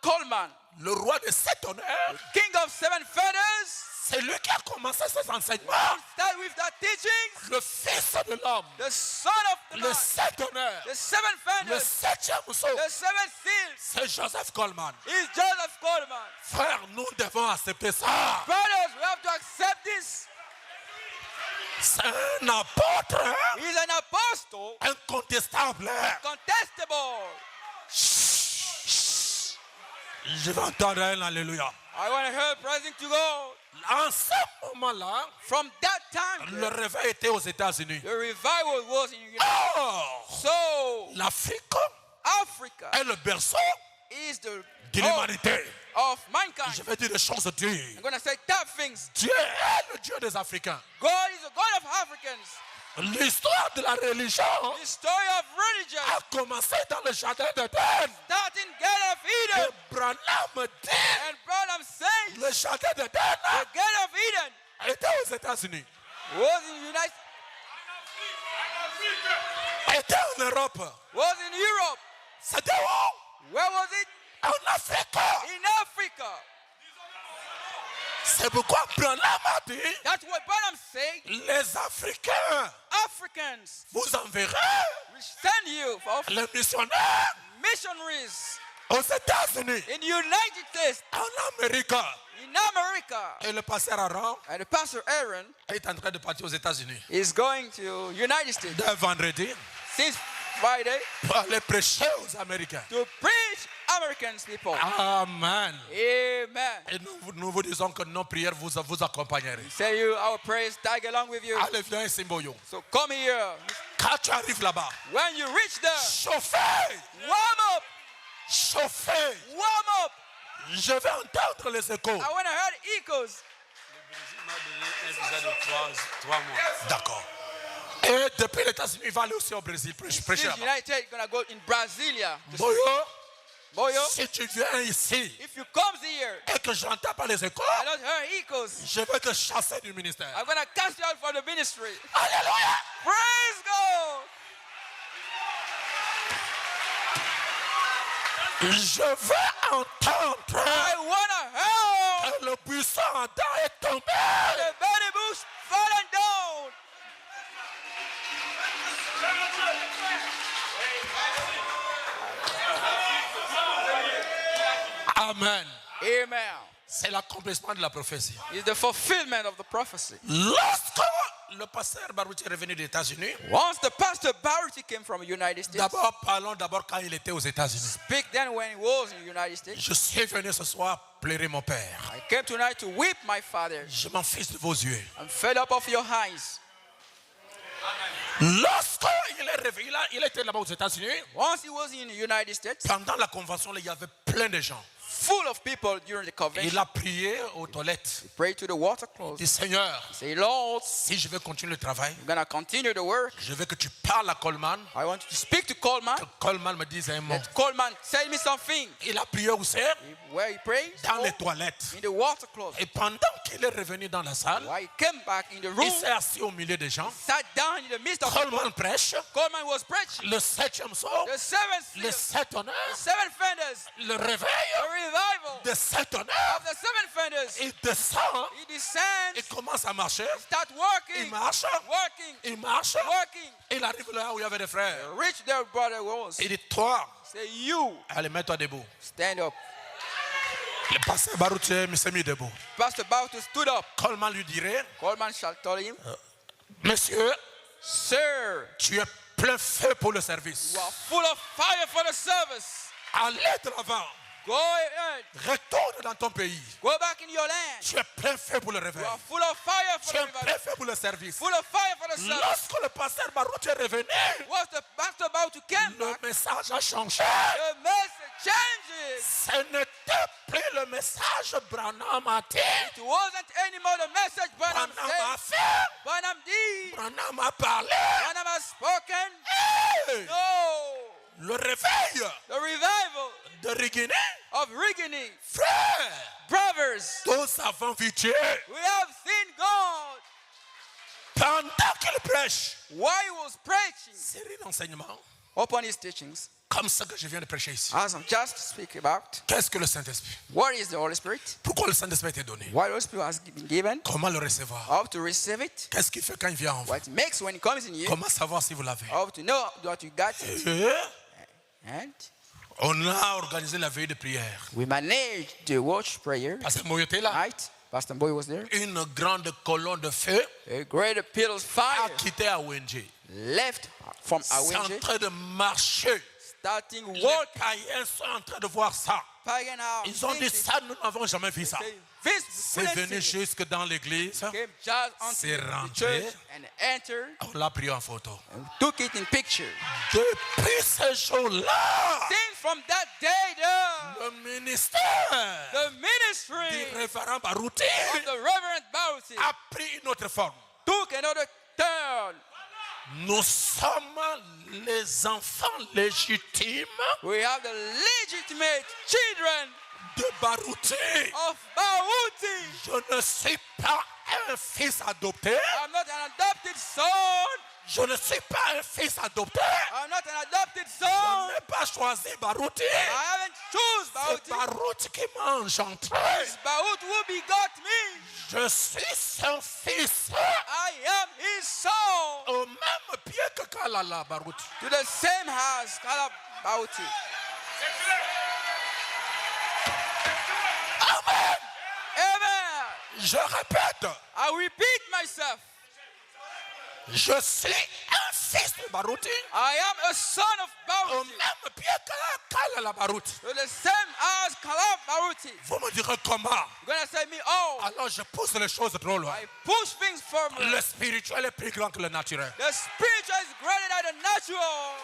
D: Coleman,
C: le roi de 7 honneurs,
D: king of 7 feathers,
C: c'est lui qui a commencé ses enseignements.
D: start with that teaching.
C: Le fils de l'homme,
D: The son of the
C: le
D: man,
C: 7 honneurs,
D: the 7
C: le
D: feathers,
C: 7e sceau,
D: the 7 seals
C: c'est Joseph Coleman.
D: is Joseph Coleman.
C: Frère, nous devons accepter ça.
D: Brothers, we have to accept this.
C: C'est un apôtre
D: He's an apostle,
C: incontestable.
D: contestable.
C: Je vais entendre un alléluia.
D: I want to hear praising to God.
C: En ce moment-là,
D: From that time,
C: le réveil était aux États-Unis.
D: the revival was in United.
C: Or,
D: So,
C: l'Afrique
D: Africa
C: est le berceau
D: is the
C: de
D: home
C: l'humanité.
D: of
C: Je
D: mankind.
C: vais dire des choses dures.
D: I'm going to say tough things.
C: Dieu est le Dieu des Africains.
D: God is the God of Africans.
C: L'histoire de la religion
D: The story of religion,
C: a commencé dans le jardin d'Éden.
D: starting Gate of
C: Et
D: Eden.
C: Branham dit,
D: And Branham says
C: le jardin d'Éden
D: the Gate of Eden
C: était aux États-Unis,
D: was in United,
C: était en Europe.
D: was in Europe.
C: C'était où?
D: Where was it?
C: En Afrique.
D: In Africa.
C: C'est pourquoi Branham a dit,
D: That's what Branham said.
C: les Africains,
D: Africans
C: vous enverrez
D: will send you for
C: les missionnaires
D: missionaries
C: aux États-Unis,
D: in the United States,
C: en Amérique.
D: in America.
C: Et le pasteur Aaron
D: And the Pastor Aaron
C: est en train de partir aux États-Unis
D: is going to United States
C: dès vendredi
D: since Friday
C: pour aller prêcher aux Américains.
D: to preach Americans people.
C: Amen.
D: Amen.
C: Et nous vous disons que nos prières vous accompagneront.
D: Say you, our prayers tag along with you.
C: Allez, viens ici, Mboyo.
D: So come here.
C: Quand tu arrives là-bas,
D: When you reach there,
C: chauffez,
D: warm up,
C: chauffez.
D: warm up.
C: Je vais entendre les échos.
D: I want to hear the echoes.
C: D'accord. Et depuis les États-Unis, il va aller aussi au Brésil prêcher
D: Since
C: là-bas.
D: United gonna go in Brasilia.
C: Mboyo,
D: Boyo,
C: si tu viens ici
D: if you come here,
C: et que je n'entends pas les échos,
D: I don't hear echoes.
C: je vais te chasser du ministère.
D: I'm gonna cast you out from the ministry.
C: Alléluia.
D: Praise God.
C: Je veux entendre
D: I wanna hear
C: que le buisson ardent est tombé.
D: the berry bush falling down.
C: Amen.
D: Amen.
C: C'est l'accomplissement de la prophétie.
D: It's the fulfillment of the prophecy.
C: Lorsque le pasteur Baruch est revenu des États-Unis,
D: Once the Pastor Baruti came from the United States,
C: parlons d'abord quand il était aux États-Unis.
D: speak then when he was in the United States.
C: Je suis venu ce soir pleurer mon père.
D: I came tonight to whip my father.
C: Je m'en fiche de vos yeux.
D: I'm fed up of your eyes.
C: Lorsqu'il est réveillé, il était là-bas aux États-Unis.
D: Once he was in the United States,
C: Pendant la convention, là, il y avait plein de gens.
D: full of people during the convention.
C: Il a prié aux toilettes.
D: Pray to the water
C: Il
D: closet.
C: dit, Seigneur,
D: Say, Lord,
C: si je veux continuer le travail,
D: I'm going to continue the work.
C: je veux que tu parles à Coleman.
D: I want you to speak to Coleman.
C: Que Coleman me dise un mot.
D: Let Coleman tell me something.
C: Il a prié où c'est?
D: Where he prays?
C: Dans les toilettes.
D: In the water closet.
C: Et pendant qu'il est revenu dans la salle,
D: While he came back in the room,
C: il s'est assis au milieu des gens.
D: sat down in the midst of people.
C: Coleman prêche.
D: Coleman was preaching.
C: Le 7e saut,
D: The seventh
C: les
D: seal,
C: 7 honneurs,
D: the seven fenders,
C: le réveil
D: the revival
C: de 7 honneurs.
D: of the seven fenders.
C: Il descend,
D: He descends,
C: il commence à marcher.
D: start
C: Il
D: working,
C: marche,
D: working,
C: il marche.
D: working.
C: Il arrive là où il y avait des frères.
D: Reach their brother was.
C: Il dit, toi,
D: Say, you
C: allez, mets-toi debout.
D: stand up.
C: Le pasteur Baroutier s'est mis debout.
D: Pastor Bautu stood up.
C: Coleman lui dirait,
D: Coleman shall tell him,
C: monsieur,
D: Sir,
C: tu es plein feu pour le service.
D: you are full of fire for the service.
C: Allez de l'avant.
D: Go ahead.
C: Retourne dans ton pays.
D: Go back in your land.
C: Tu es plein feu pour le réveil.
D: You are full of fire for
C: Tu
D: the
C: es
D: revival.
C: plein feu pour le service.
D: Full of fire for the service.
C: Lorsque le pasteur Baroutier est revenu,
D: Once the pastor Bautu came
C: le
D: back,
C: message a changé.
D: the message changes.
C: Ce n'était plus le message Branham a dit.
D: It wasn't anymore the message Branham
C: Branham a
D: said.
C: fait.
D: Branham did.
C: Branham a parlé.
D: Branham has spoken.
C: Hey!
D: No.
C: Le réveil
D: The revival
C: de Rigini.
D: of Rigini.
C: Frère,
D: Brothers,
C: tous avons vu Dieu.
D: we have seen God.
C: Pendant qu'il prêche,
D: While he was preaching
C: série d'enseignements
D: upon his teachings,
C: comme ce que je viens de prêcher ici.
D: as I'm just speaking about,
C: Qu'est-ce que le Saint-Esprit?
D: what is the Holy Spirit?
C: Pourquoi le Saint-Esprit a été donné?
D: Why the Holy Spirit has been given,
C: Comment le recevoir?
D: how to receive it,
C: Qu'est-ce qu'il fait quand il vient en vous?
D: what it makes when it comes in you,
C: Comment savoir si vous l'avez?
D: how to know that you got it.
C: Et
D: And
C: on a organisé la veille de prière.
D: we managed the watch prayer
C: Pasteur Moyo était là.
D: night. Pastor Boy was there.
C: Une grande colonne de feu
D: A great pillar of
C: a
D: fire
C: quitté Awenje.
D: left from
C: C'est en
D: Awenje,
C: train de marcher.
D: starting
C: Les
D: walking.
C: païens sont en train de voir ça.
D: Pagan house.
C: Ils ont dit ça, nous n'avons jamais vu ça. C'est venu
D: Vince
C: jusque dans l'église.
D: came just
C: C'est
D: onto the
C: rentré.
D: church and entered
C: On l'a pris en photo.
D: and took it in picture.
C: Depuis ce jour-là,
D: Since from that day,
C: le ministère
D: the
C: du
D: ministry
C: révérend Barouti
D: of the Reverend Bauti
C: a pris une autre forme.
D: took another turn.
C: Nous sommes les enfants légitimes
D: We have the legitimate children
C: de Barouti.
D: of Bauti.
C: Je ne suis pas un fils adopté.
D: I'm not an adopted son.
C: Je ne suis pas un fils adopté.
D: I'm not an adopted
C: Je
D: son.
C: n'ai pas choisi Barouti.
D: I haven't choose
C: C'est
D: Bauti.
C: Barouti qui m'a engendré.
D: It's Baut who begot me.
C: Je suis son fils.
D: I am his son.
C: Au même pied que Kalala Barouti.
D: To the same house, Caleb Bauti.
C: Amen.
D: Amen.
C: Je répète.
D: I repeat myself.
C: Je suis un fils de Barouti.
D: I am a son of
C: Au
D: Bauti.
C: même pied que Kalala Barouti.
D: To the same house, Caleb Bauti.
C: Vous me direz comment?
D: You're gonna say me, oh,
C: Alors je pousse les choses trop loin.
D: I push things forward.
C: Le spirituel est plus grand que le naturel.
D: The spiritual is greater than the natural.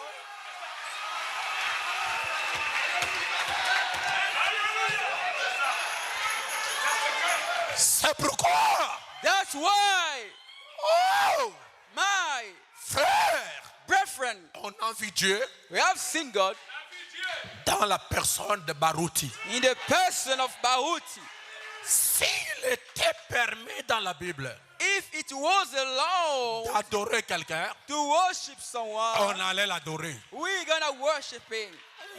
C: C'est pourquoi,
D: That's why
C: oh,
D: my
C: frère,
D: brethren,
C: on a vu Dieu
D: we have seen God
C: dans la personne de Barouti.
D: in the person of Bauti.
C: S'il était permis dans la Bible
D: If it was allowed
C: d'adorer quelqu'un,
D: to worship someone,
C: on allait l'adorer.
D: we're gonna worship him.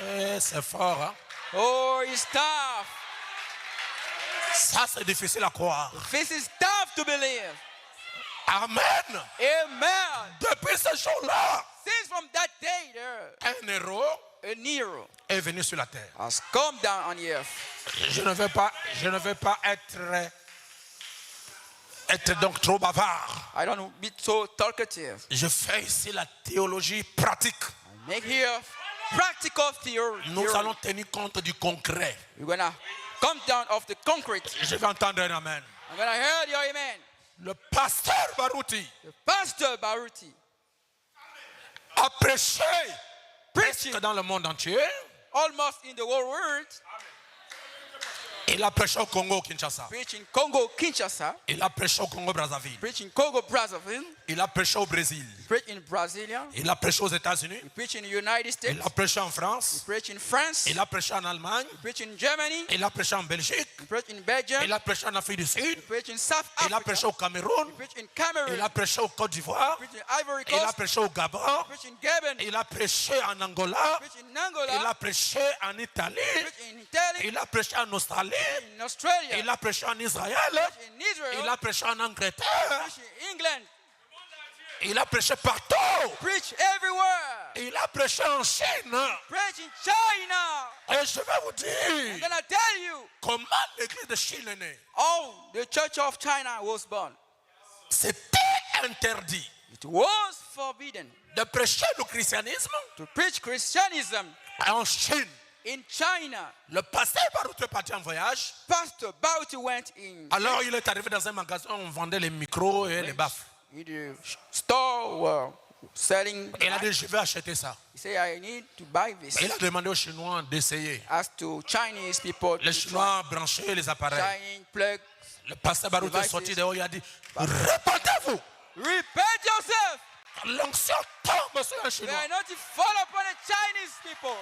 C: Eh, c'est fort, hein?
D: Oh, it's tough.
C: Ça, c'est difficile à croire.
D: This is tough to believe.
C: Amen.
D: Amen.
C: Depuis ce jour-là,
D: Since from that day there,
C: un héros
D: a Nero
C: est venu sur la terre.
D: has come down on the earth.
C: Je ne vais pas être donc trop bavard.
D: I don't be so talkative.
C: Je fais ici la théologie pratique.
D: I make here practical theory.
C: Nous allons tenir compte du concret.
D: We're gonna come down of the concrete.
C: Je vais entendre un amen.
D: I'm going to hear your amen.
C: Le pasteur Baruti
D: The pastor Baruti
C: a prêché
D: preaching
C: presque dans le monde entier.
D: almost in the whole world.
C: Il a prêché au Congo, Kinshasa.
D: Preaching Congo, Kinshasa.
C: Il a prêché au Congo, Brazzaville.
D: Preaching Congo, Brazzaville.
C: Il a prêché au Brésil.
D: Preaching in Brasilia.
C: Il a prêché aux États-Unis.
D: Preaching in the United States.
C: Il a prêché en France.
D: Preaching in France.
C: Il a prêché en Allemagne.
D: Preaching in Germany.
C: Il a prêché en Belgique.
D: Preaching in Belgium.
C: Il a prêché en Afrique du Sud.
D: Preaching in South
C: Il a prêché
D: Africa.
C: au Cameroun.
D: Preaching in Cameroon.
C: Il a prêché au Côte d'Ivoire.
D: Preaching in Ivory
C: Il a
D: Coast.
C: prêché au Gabon.
D: Preaching in Gabon.
C: Il a prêché en Angola.
D: Preaching in Angola.
C: Il a prêché en Italie.
D: Preaching in Italy.
C: Il a prêché en Australie.
D: In Australia.
C: Il a prêché en Israël.
D: Preaching in Israel.
C: Il a prêché en Angleterre.
D: Preaching in England.
C: Il a prêché partout.
D: Preach everywhere.
C: Il a prêché en Chine.
D: Preach in China.
C: Et je vais vous
D: I'm
C: dire
D: gonna tell you
C: comment l'église de Chine est née.
D: how the Church of China was born.
C: C'était interdit
D: It was forbidden
C: de prêcher le christianisme
D: to preach Christianism
C: en Chine.
D: in China.
C: Le pasteur Baruti est parti en voyage.
D: Pastor Bauti went in
C: Alors il est arrivé dans un magasin où on vendait les micros et les baffes.
D: the store were selling.
C: Il a dit je vais acheter ça.
D: He said, I need to buy this.
C: Et il a demandé aux Chinois d'essayer.
D: As to Chinese people,
C: Les
D: to
C: Chinois branchaient les
D: try
C: appareils.
D: Chinese plugs.
C: Le pasteur Baruti est sorti dehors, il a dit répandez-vous.
D: Repent yourself.
C: L'onction tombe sur un
D: May
C: Chinois.
D: I not fall upon the Chinese people.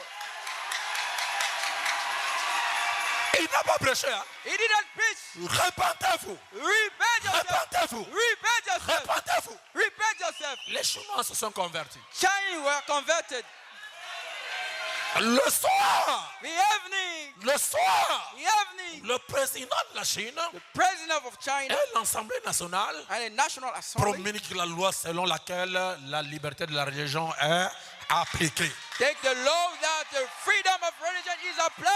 C: Il n'a pas prêché. Hein?
D: He didn't preach.
C: Répandez-vous.
D: Repent yourself.
C: Répandez-vous.
D: Repent yourself.
C: Répandez-vous.
D: Repent yourself.
C: Les Chinois se sont convertis.
D: Chinese were converted.
C: Le soir,
D: The evening,
C: le soir,
D: the evening,
C: le président de la Chine
D: the president of China
C: et l'Assemblée nationale
D: and the National Assembly
C: promulguent la loi selon laquelle la liberté de la religion est appliquée.
D: take the law that the freedom of religion is applied.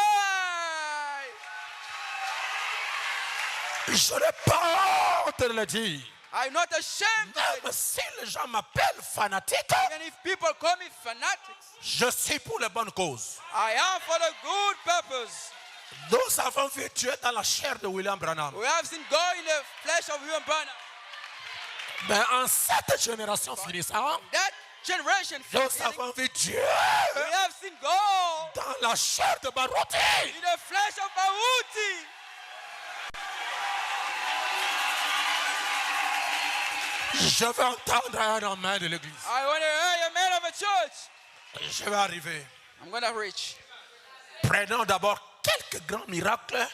C: Je n'ai pas honte de le dire.
D: I'm not ashamed to say
C: Même
D: this.
C: si les gens m'appellent fanatique,
D: Even if people call me fanatics,
C: je suis pour les bonnes causes.
D: I am for the good purpose.
C: Nous avons vu Dieu dans la chair de William Branham.
D: We have seen God in the flesh of William Branham.
C: Mais en cette génération finissante,
D: That generation,
C: nous avons vu Dieu
D: we have seen God
C: dans la chair de Baruti.
D: in the flesh of Bahuti.
C: Je vais entendre un amen de l'église.
D: I want to hear a man of a church.
C: Je vais arriver.
D: I'm going to reach.
C: Prenons d'abord quelques grands miracles,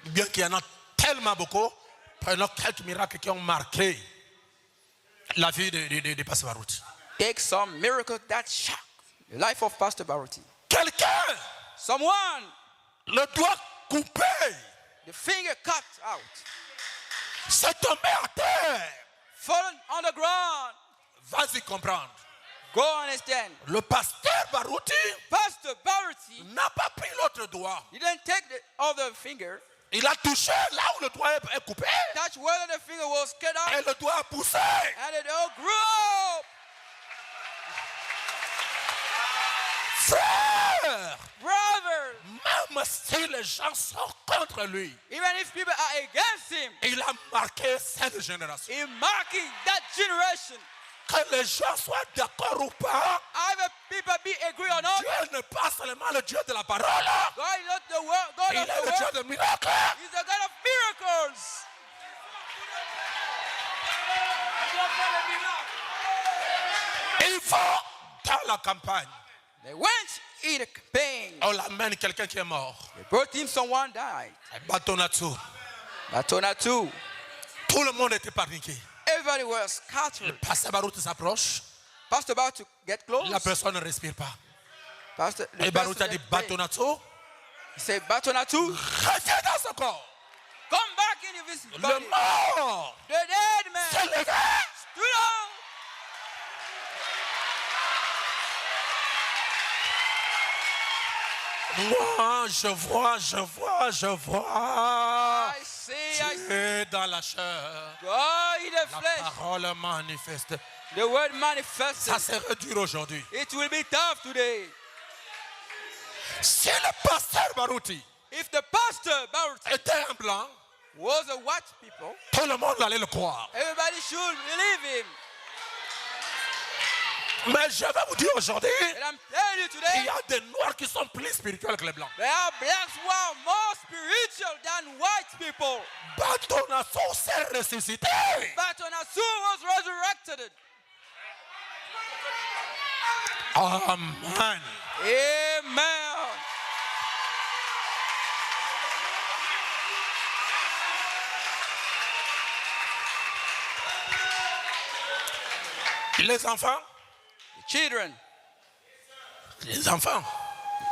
C: bien qu'il y en a tellement beaucoup. Prenons quelques miracles qui ont marqué la vie de Pasteur Baruti.
D: Take some miracle that shocked the life of Pastor Baruti.
C: Quelqu'un,
D: Someone,
C: le doigt coupé,
D: the finger cut out,
C: s'est tombé à terre.
D: fallen on the ground.
C: Vas-y comprendre.
D: Go understand.
C: Le pasteur Baruti
D: Pastor Baruti
C: n'a pas pris l'autre doigt.
D: didn't take the other finger,
C: Il a touché là où le doigt est coupé
D: touch whether the finger was cut out,
C: et le doigt a poussé.
D: and it all grew up.
C: Frère,
D: Brothers,
C: même si les gens sont contre lui,
D: even if people are against him,
C: il a marqué cette génération.
D: in marking that generation,
C: Que les gens soient d'accord ou pas,
D: either people be agree or not,
C: Dieu n'est pas seulement le Dieu de la parole,
D: God is not the word, God
C: il
D: of
C: est
D: the
C: le Dieu
D: word,
C: des miracles.
D: He's the God of miracles.
C: Il va dans la campagne.
D: They went in a campaign.
C: On l'amène quelqu'un qui est mort.
D: They brought him, someone died.
C: Batonatu.
D: Batona too.
C: Tout le monde était paniqué.
D: Everybody was scattered.
C: Pasteur Baruti s'approche.
D: Pastor about to get close.
C: La personne ne respire pas.
D: Pastor, the
C: Et Baruti a dit
D: person that prayed,
C: Batonatu,
D: he said, Batona too.
C: reviens dans son corps.
D: Come back in his
C: Le
D: body.
C: mort
D: The dead man
C: s'est levé.
D: stood up.
C: Moi, je vois.
D: I see
C: Dieu dans la chair.
D: God in the
C: La
D: flesh.
C: parole manifeste.
D: The word manifested.
C: Ça serait dur aujourd'hui.
D: It will be tough today.
C: Si le pasteur Baruti
D: If the pastor Baruti
C: était un blanc,
D: was a white people,
C: tout le monde allait le croire.
D: everybody should believe him.
C: Mais je vais vous dire aujourd'hui,
D: And I'm telling you
C: il
D: today,
C: y a des noirs qui sont plus spirituels que les blancs.
D: there are blacks who are more spiritual than white people.
C: Batonasso s'est ressuscité.
D: But Onasu was resurrected.
C: Amen.
D: Amen.
C: Les enfants,
D: Children,
C: les enfants,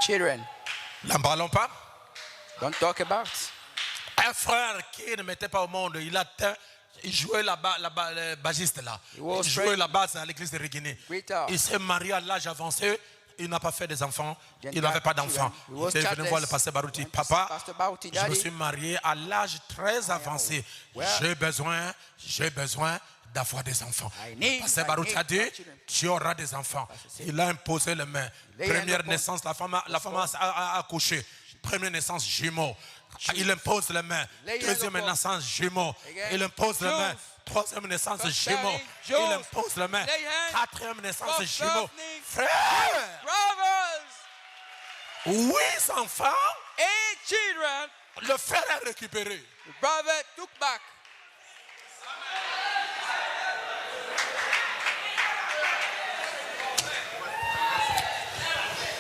D: children,
C: n'en parlons pas.
D: don't talk about.
C: Un frère qui ne mettait pas au monde, il jouait le bassiste là.
D: was
C: Il jouait
D: praying.
C: la basse à l'église de Riguiné.
D: Guitar.
C: Il s'est marié à l'âge avancé. Il n'a pas fait des enfants.
D: Then
C: Il n'avait pas
D: God,
C: d'enfants.
D: he was
C: Il est venu voir le
D: childless.
C: pasteur Baruti.
D: Went to
C: Papa,
D: Pastor Baruti,
C: je me
D: Daddy.
C: suis marié à l'âge très avancé.
D: Well,
C: J'ai besoin d'avoir des enfants.
D: I
C: Pasteur Baruti a dit,
D: need children.
C: tu auras des enfants. Il a imposé les mains.
D: Lay
C: Première
D: hand upon-
C: naissance, la femme a accouché. Première naissance, jumeaux. Il impose les mains.
D: Lay hand
C: Deuxième
D: upon-
C: naissance, jumeaux.
D: Again.
C: Il impose les mains.
D: Jules.
C: Troisième naissance,
D: First
C: jumeaux.
D: marriage,
C: Il
D: Jules.
C: impose les mains.
D: Lay hand.
C: Quatrième naissance,
D: First
C: jumeaux.
D: birthday.
C: Frère,
D: Brothers,
C: 8 enfants,
D: 8 children,
C: le frère est récupéré.
D: the brother took back.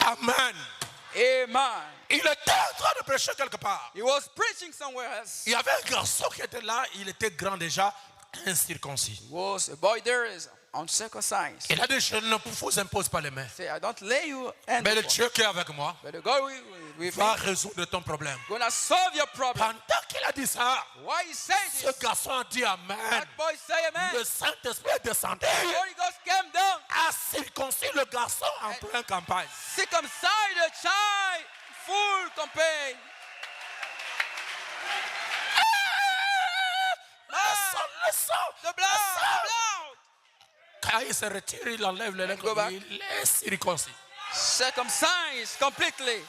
C: Amen.
D: Amen.
C: Il était en train de prêcher quelque part.
D: He was preaching somewhere else.
C: Il y avait un garçon qui était là, il était grand déjà, incirconcis.
D: Was a boy there is uncircumcised.
C: Il a dit, je ne vous impose pas les mains.
D: Say, I don't lay you hand
C: Mais le
D: upon,
C: Dieu qui est avec moi
D: but the God with me
C: va résoudre ton problème.
D: gonna solve your problem.
C: Pendant qu'il a dit ça,
D: Why he said
C: ce
D: this?
C: garçon a dit Amen.
D: That boy say amen.
C: Le Saint-Esprit est descendu,
D: The Holy Ghost came down,
C: a circoncis le garçon en pleine campagne.
D: circumcised the child, full campaign.
C: Le sang,
D: The blood, the blood.
C: Quand il se retire, il enlève le
D: Go back.
C: linge, il est circoncis.
D: Circumcised completely.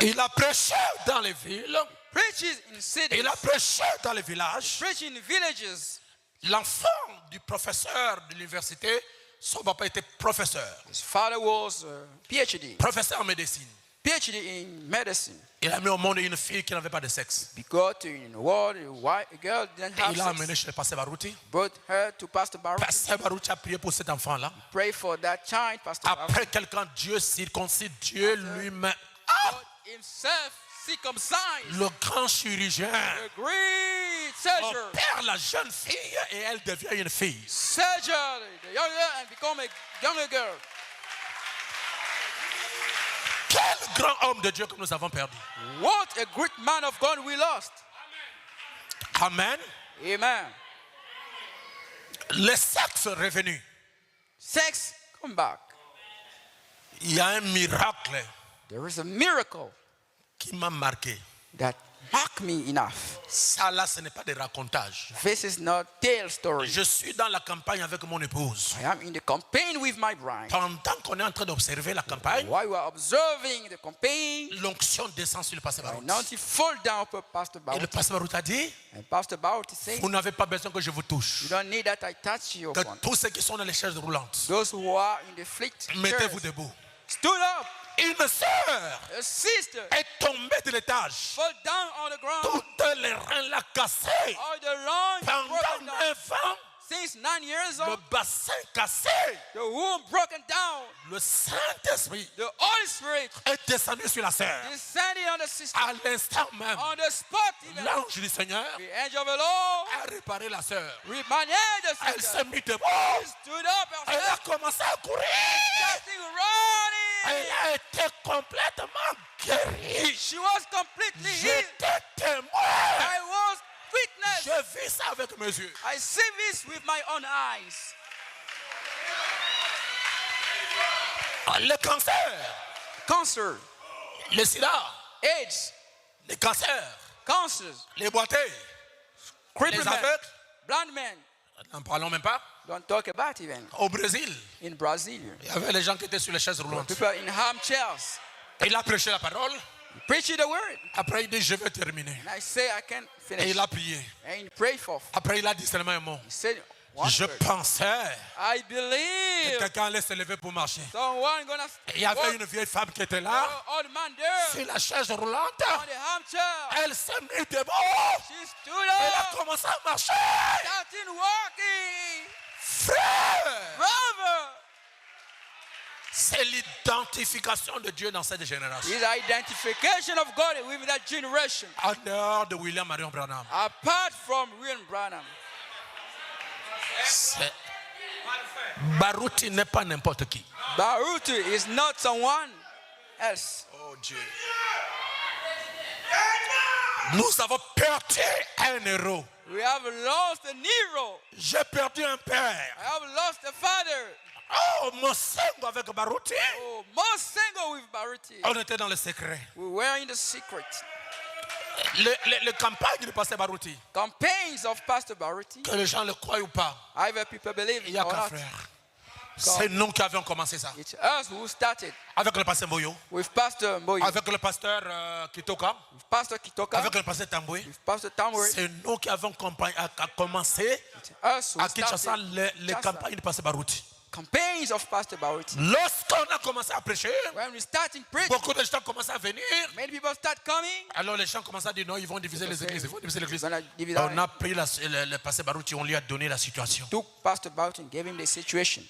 C: Il a prêché dans les villes,
D: Preaches in cities.
C: il a prêché dans les villages.
D: Preach in villages.
C: L'enfant du professeur de l'université, son papa était professeur,
D: His father was a PhD.
C: professeur en médecine.
D: PhD in medicine.
C: Il a mis au monde une fille qui n'avait pas de sexe.
D: Because in the world, a girl didn't have
C: Il l'a
D: sex.
C: amené chez le pasteur Baruti.
D: Brought her to Pastor Baruch.
C: Pasteur Baruti a prié pour cet enfant-là.
D: Pray for that child, Pastor Baruch.
C: Après quelqu'un, Dieu circoncis, Dieu lui-même.
D: God himself circumcised.
C: Le grand chirurgien
D: A great surgeon.
C: opère la jeune fille et elle devient une fille.
D: Surgeon, the younger and become a younger girl.
C: Quel grand homme de Dieu que nous avons perdu.
D: What a great man of God we lost.
C: Amen.
D: Amen.
C: Le sexe revenu.
D: Sex, come back.
C: Il y a un miracle
D: There is a miracle
C: qui m'a marqué.
D: that marked me enough.
C: Ça là, ce n'est pas des racontages.
D: This is not tale story.
C: Je suis dans la campagne avec mon épouse.
D: I am in the campaign with my bride.
C: Pendant qu'on est en train d'observer la campagne,
D: While we are observing the campaign,
C: l'onction descend sur le pasteur Baruti.
D: anointing fall down upon Pastor
C: Et le
D: Baruch.
C: pasteur Baruti a dit,
D: And Pastor Baruch said,
C: vous n'avez pas besoin que je vous touche.
D: you don't need that I touch you
C: Que
D: upon.
C: tous ceux qui sont dans les chaises roulantes,
D: Those who are in the fleet
C: mettez-vous
D: chairs,
C: debout.
D: stood up.
C: Une sœur
D: A sister
C: est tombée de l'étage.
D: fall down on the ground.
C: Toutes les reins l'ont cassé.
D: All the lungs broken
C: Pendant
D: down.
C: 9 ans,
D: Since 9 years
C: le
D: old,
C: bassin cassé.
D: the womb broken down.
C: Le Saint-Esprit
D: The Holy Spirit
C: est descendu sur la sœur.
D: descended on the sister.
C: À l'instant même,
D: On the spot, even
C: l'ange du Seigneur
D: the angel of the Lord
C: a réparé la sœur.
D: reminded the
C: Elle
D: sister.
C: s'est mise debout.
D: Stood up
C: Elle a
D: herself,
C: commencé à courir.
D: starting running.
C: Elle a été complètement guérie.
D: She was completely healed.
C: J'étais témoin.
D: I was witness.
C: Je vis ça avec mes yeux.
D: I see this with my own eyes.
C: Le cancer,
D: Cancer,
C: le sida,
D: AIDS,
C: les cancers,
D: cancers,
C: les boiteux,
D: crippled
C: les
D: men,
C: aveugles,
D: blind men,
C: N'en parlons même pas.
B: Don't talk about even.
C: Au Brésil,
B: In Brazil,
C: il y avait les gens qui étaient sur les chaises roulantes.
B: people in armchairs
C: Il a prêché la parole.
B: preaching the word.
C: Après, il dit, je vais terminer.
B: And I say I can't
C: Et
B: finish.
C: il a prié.
B: And he prayed for.
C: Après, il a dit seulement un mot.
B: He said one
C: Je
B: word.
C: pensais
B: I
C: que
B: believe
C: quelqu'un allait se lever pour marcher.
B: someone gonna.
C: Et il y avait une vieille femme qui était là,
B: Old man there
C: sur la chaise roulante.
B: on the armchair.
C: Elle s'est mise debout.
B: She stood
C: Elle a
B: up,
C: commencé à marcher.
B: started walking.
C: Frère,
B: Brother,
C: c'est l'identification de Dieu dans cette génération.
B: is identification of God with that generation.
C: En dehors de William Marion Branham.
B: Apart from William Branham,
C: C'est- Baruti n'est pas n'importe qui.
B: Baruti is not someone else.
C: Oh Dieu. Nous avons perdu un héros.
B: We have lost a Nero.
C: J'ai perdu un père.
B: I have lost a father.
C: Oh, mon sangue avec Baruti.
B: Oh, more single with Baruti.
C: On était dans le secret.
B: We were in the secret.
C: Les campagnes de Pasteur Baruti,
B: Campaigns of Pastor Baruti.
C: que les gens le croient ou pas,
B: Either people believe
C: il
B: it
C: n'y a
B: or
C: qu'un
B: not.
C: frère. C'est nous qui avions commencé ça.
B: It's us who started
C: Avec le pasteur Moyo,
B: with Pastor Mboyo,
C: avec le pasteur Kitoka,
B: with Pastor Kitoka,
C: avec le pasteur Tamboué.
B: with Pastor Tamwe.
C: C'est nous qui avons commencé
B: It's us who
C: à Kinshasa
B: started
C: les campagnes de Pasteur Baruti.
B: campaigns of Pastor Baruti.
C: Lorsqu'on a commencé à prêcher,
B: When we started preaching,
C: beaucoup de gens commençaient à venir.
B: many people start coming.
C: Alors les gens commençaient à dire non, ils vont diviser les églises. Ils vont diviser l'église.
B: Gonna divide
C: On a pris le pasteur Baruti, on lui a donné la situation.
B: Took Pastor Baruti and gave him the situation.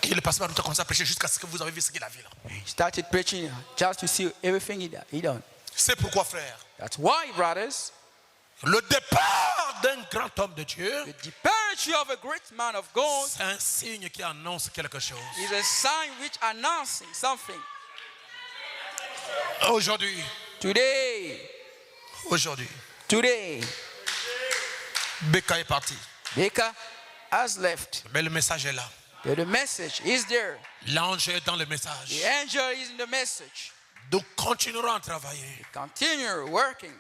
C: Et le pasteur Baruti a commencé à prêcher jusqu'à ce que vous avez vu ce qu'il a vu là.
B: He started preaching just to see everything he done.
C: C'est pourquoi, frère,
B: That's why, brothers,
C: le départ d'un grand homme de Dieu,
B: the departure of a great man of God
C: c'est un signe qui annonce quelque chose.
B: is a sign which announcing something.
C: Aujourd'hui,
B: Today,
C: Becca est parti.
B: Baker has left.
C: Mais le message est là.
B: But the message is there.
C: L'ange est dans le message.
B: The angel is in the message.
C: Nous continuerons à travailler
B: Continue working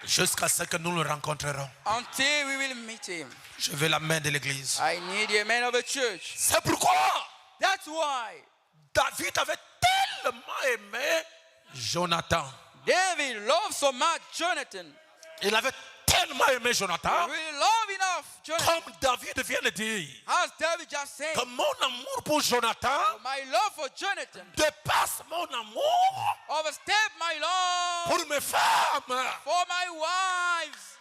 C: jusqu'à ce que nous le rencontrerons.
B: until we will meet him.
C: Je veux la main de l'église.
B: I need a man of a church.
C: C'est pourquoi
B: That's why
C: David avait tellement aimé Jonathan.
B: David loved so much Jonathan.
C: Il avait tellement aimé Jonathan,
B: He really loved enough Jonathan.
C: comme David vient de dire,
B: As David just said,
C: que mon amour pour Jonathan
B: my love for Jonathan
C: dépasse mon amour
B: overstep my love
C: pour mes femmes.
B: for my wives.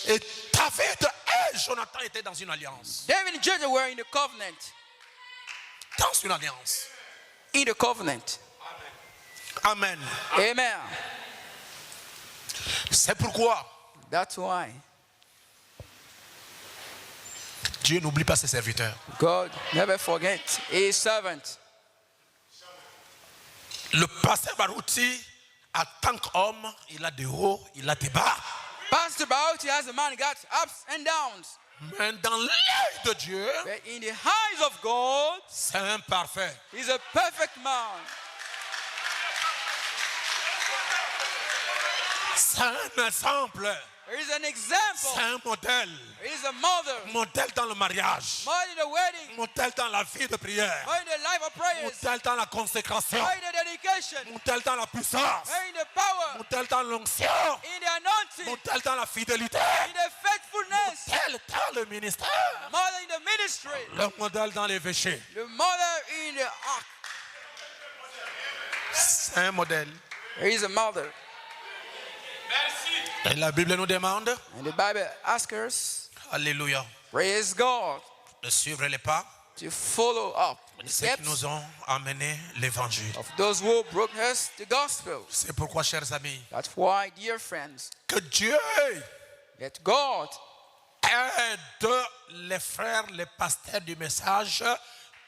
C: Et David et Jonathan étaient dans une alliance.
B: David and Jonathan were in the covenant.
C: Dans une alliance.
B: In the covenant.
C: Amen.
B: Amen.
C: C'est pourquoi
B: That's why
C: Dieu n'oublie pas ses serviteurs.
B: God never forgets his servant.
C: Le pasteur Baruti, en tant qu'homme, il a des hauts, il a des bas.
B: Pastor Baruti as a man got ups and downs.
C: Mais dans l'œil de Dieu,
B: But in the eyes of God,
C: c'est imparfait.
B: he's a perfect man.
C: C'est un exemple.
B: There is an example.
C: C'est un modèle.
B: He is a mother.
C: Modèle dans le mariage.
B: Mother in the wedding.
C: Modèle dans la vie de prière.
B: Mother in the life of prayers.
C: Modèle dans la consécration.
B: Mother in the dedication.
C: Modèle dans la puissance.
B: Mother in the power.
C: Modèle dans l'onction.
B: In the anointing.
C: Modèle dans la fidélité.
B: In the faithfulness.
C: Modèle dans le ministère.
B: Mother in the ministry.
C: Le modèle dans l'évêché.
B: The mother in the ark.
C: C'est un modèle.
B: There is a mother.
C: Et la Bible nous demande,
B: And the Bible asks us,
C: alléluia,
B: praise God,
C: de suivre les pas
B: to follow up
C: de
B: the
C: ceux qui
B: steps
C: nous ont amené l'évangile.
B: of those who brought us the gospel.
C: C'est pourquoi, chers amis,
B: That's why, dear friends,
C: que Dieu
B: let God
C: aide les frères, les pasteurs du message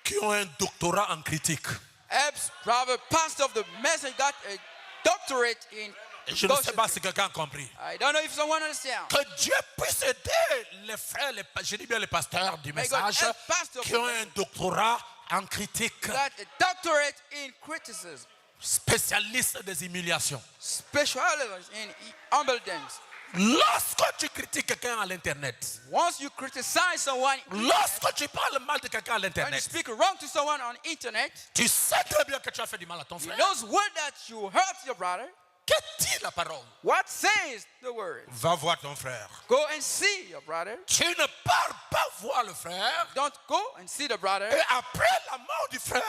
C: qui ont un doctorat en critique.
B: helps brother pastor of the message got a doctorate in
C: Je ne sais
B: gossip.
C: pas si quelqu'un a compris.
B: I don't know if someone understands.
C: Que Dieu puisse aider les frères, je dis bien les pasteurs du
B: May God
C: message
B: help pastors
C: qui ont un doctorat en critique,
B: Got a doctorate in criticism,
C: spécialiste des humiliations.
B: specialists in humbleness.
C: Lorsque tu critiques quelqu'un à l'internet,
B: Once you criticize someone,
C: lorsque tu parles mal de quelqu'un à
B: when you
C: l'internet,
B: speak wrong to someone on internet,
C: tu sais très bien que tu as fait du mal à ton
B: he
C: frère.
B: knows well that you hurt your brother.
C: Que dit la parole?
B: What says the word?
C: Va voir ton frère.
B: Go and see your brother.
C: Tu ne pars pas voir le frère.
B: Don't go and see the brother.
C: Et après la mort du frère,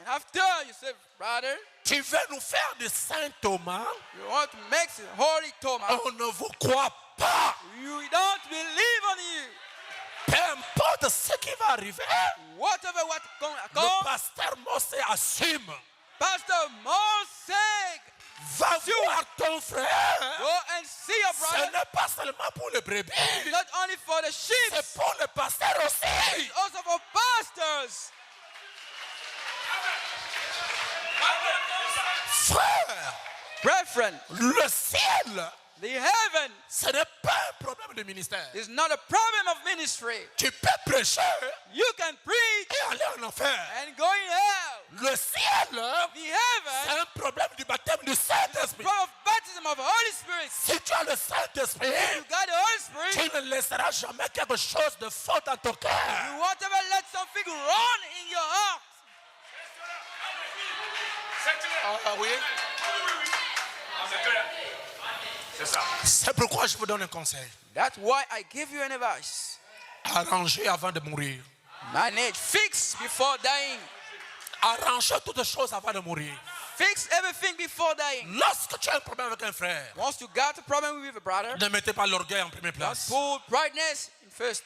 B: And after you say, brother,
C: tu veux nous faire de Saint Thomas.
B: you want to make it holy Thomas.
C: On ne vous croit pas.
B: You don't believe on you.
C: Peu importe ce qui va arriver,
B: Whatever what come,
C: le pasteur Mosé assume.
B: Pastor Mosek,
C: Va voir ton frère.
B: go and see your
C: Ce
B: brother.
C: n'est pas seulement pour les brebis,
B: Not only for the sheep,
C: c'est pour le pasteur aussi.
B: it's also for pastors.
C: Frère,
B: Brethren,
C: le ciel,
B: the heaven
C: ce n'est pas un problème de ministère.
B: is not a problem of ministry.
C: Tu peux prêcher
B: You can preach
C: et aller en enfer.
B: and go in hell.
C: Le ciel,
B: The
C: c'est
B: heaven
C: un problème du baptême du Saint-Esprit.
B: from of baptism of Holy Spirit.
C: Si tu as le Saint-Esprit,
B: You got the Holy Spirit.
C: tu ne laisseras jamais quelque chose de faux dans ton cœur.
B: You won't ever let something run in your heart.
C: Ah oui. C'est pourquoi je vous donne un conseil.
B: That's why I give you an advice.
C: Arrangez avant de mourir.
B: Manage, fix before dying.
C: Arrangez toutes les choses avant de mourir.
B: Fix everything before dying.
C: Lorsque tu as un problème avec un frère,
B: Once you got a problem with a brother,
C: ne mettez pas l'orgueil en première
B: don't
C: place.
B: put brightness in first.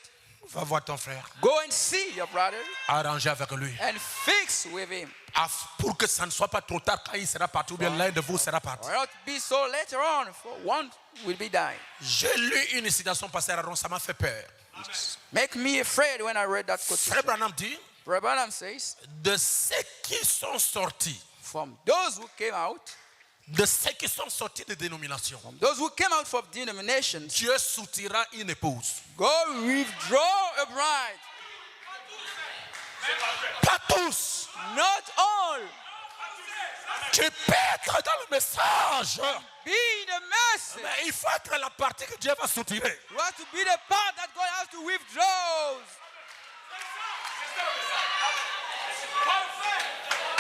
C: Va voir ton frère.
B: Go and see your brother
C: Arrangez avec lui.
B: and fix with him.
C: Pour que ça ne soit pas trop tard quand il sera parti ou bien l'un de vous sera parti.
B: Or not be so later on, for one will be dying.
C: J'ai lu une citation pasteur Aaron, ça m'a fait peur.
B: Make me afraid when I read that
C: Frère
B: quotation.
C: Branham dit,
B: Brother Branham says,
C: de ceux qui sont sortis,
B: from those who came out,
C: de ceux qui sont sortis des dénominations,
B: from those who came out from denominations,
C: Dieu soutira une épouse.
B: go withdraw a bride.
C: Pas tous.
B: Not all.
C: Tu peux être dans le message,
B: Be the message.
C: mais il faut être la partie que Dieu va soutirer.
B: You have to be the part that God has to withdraw.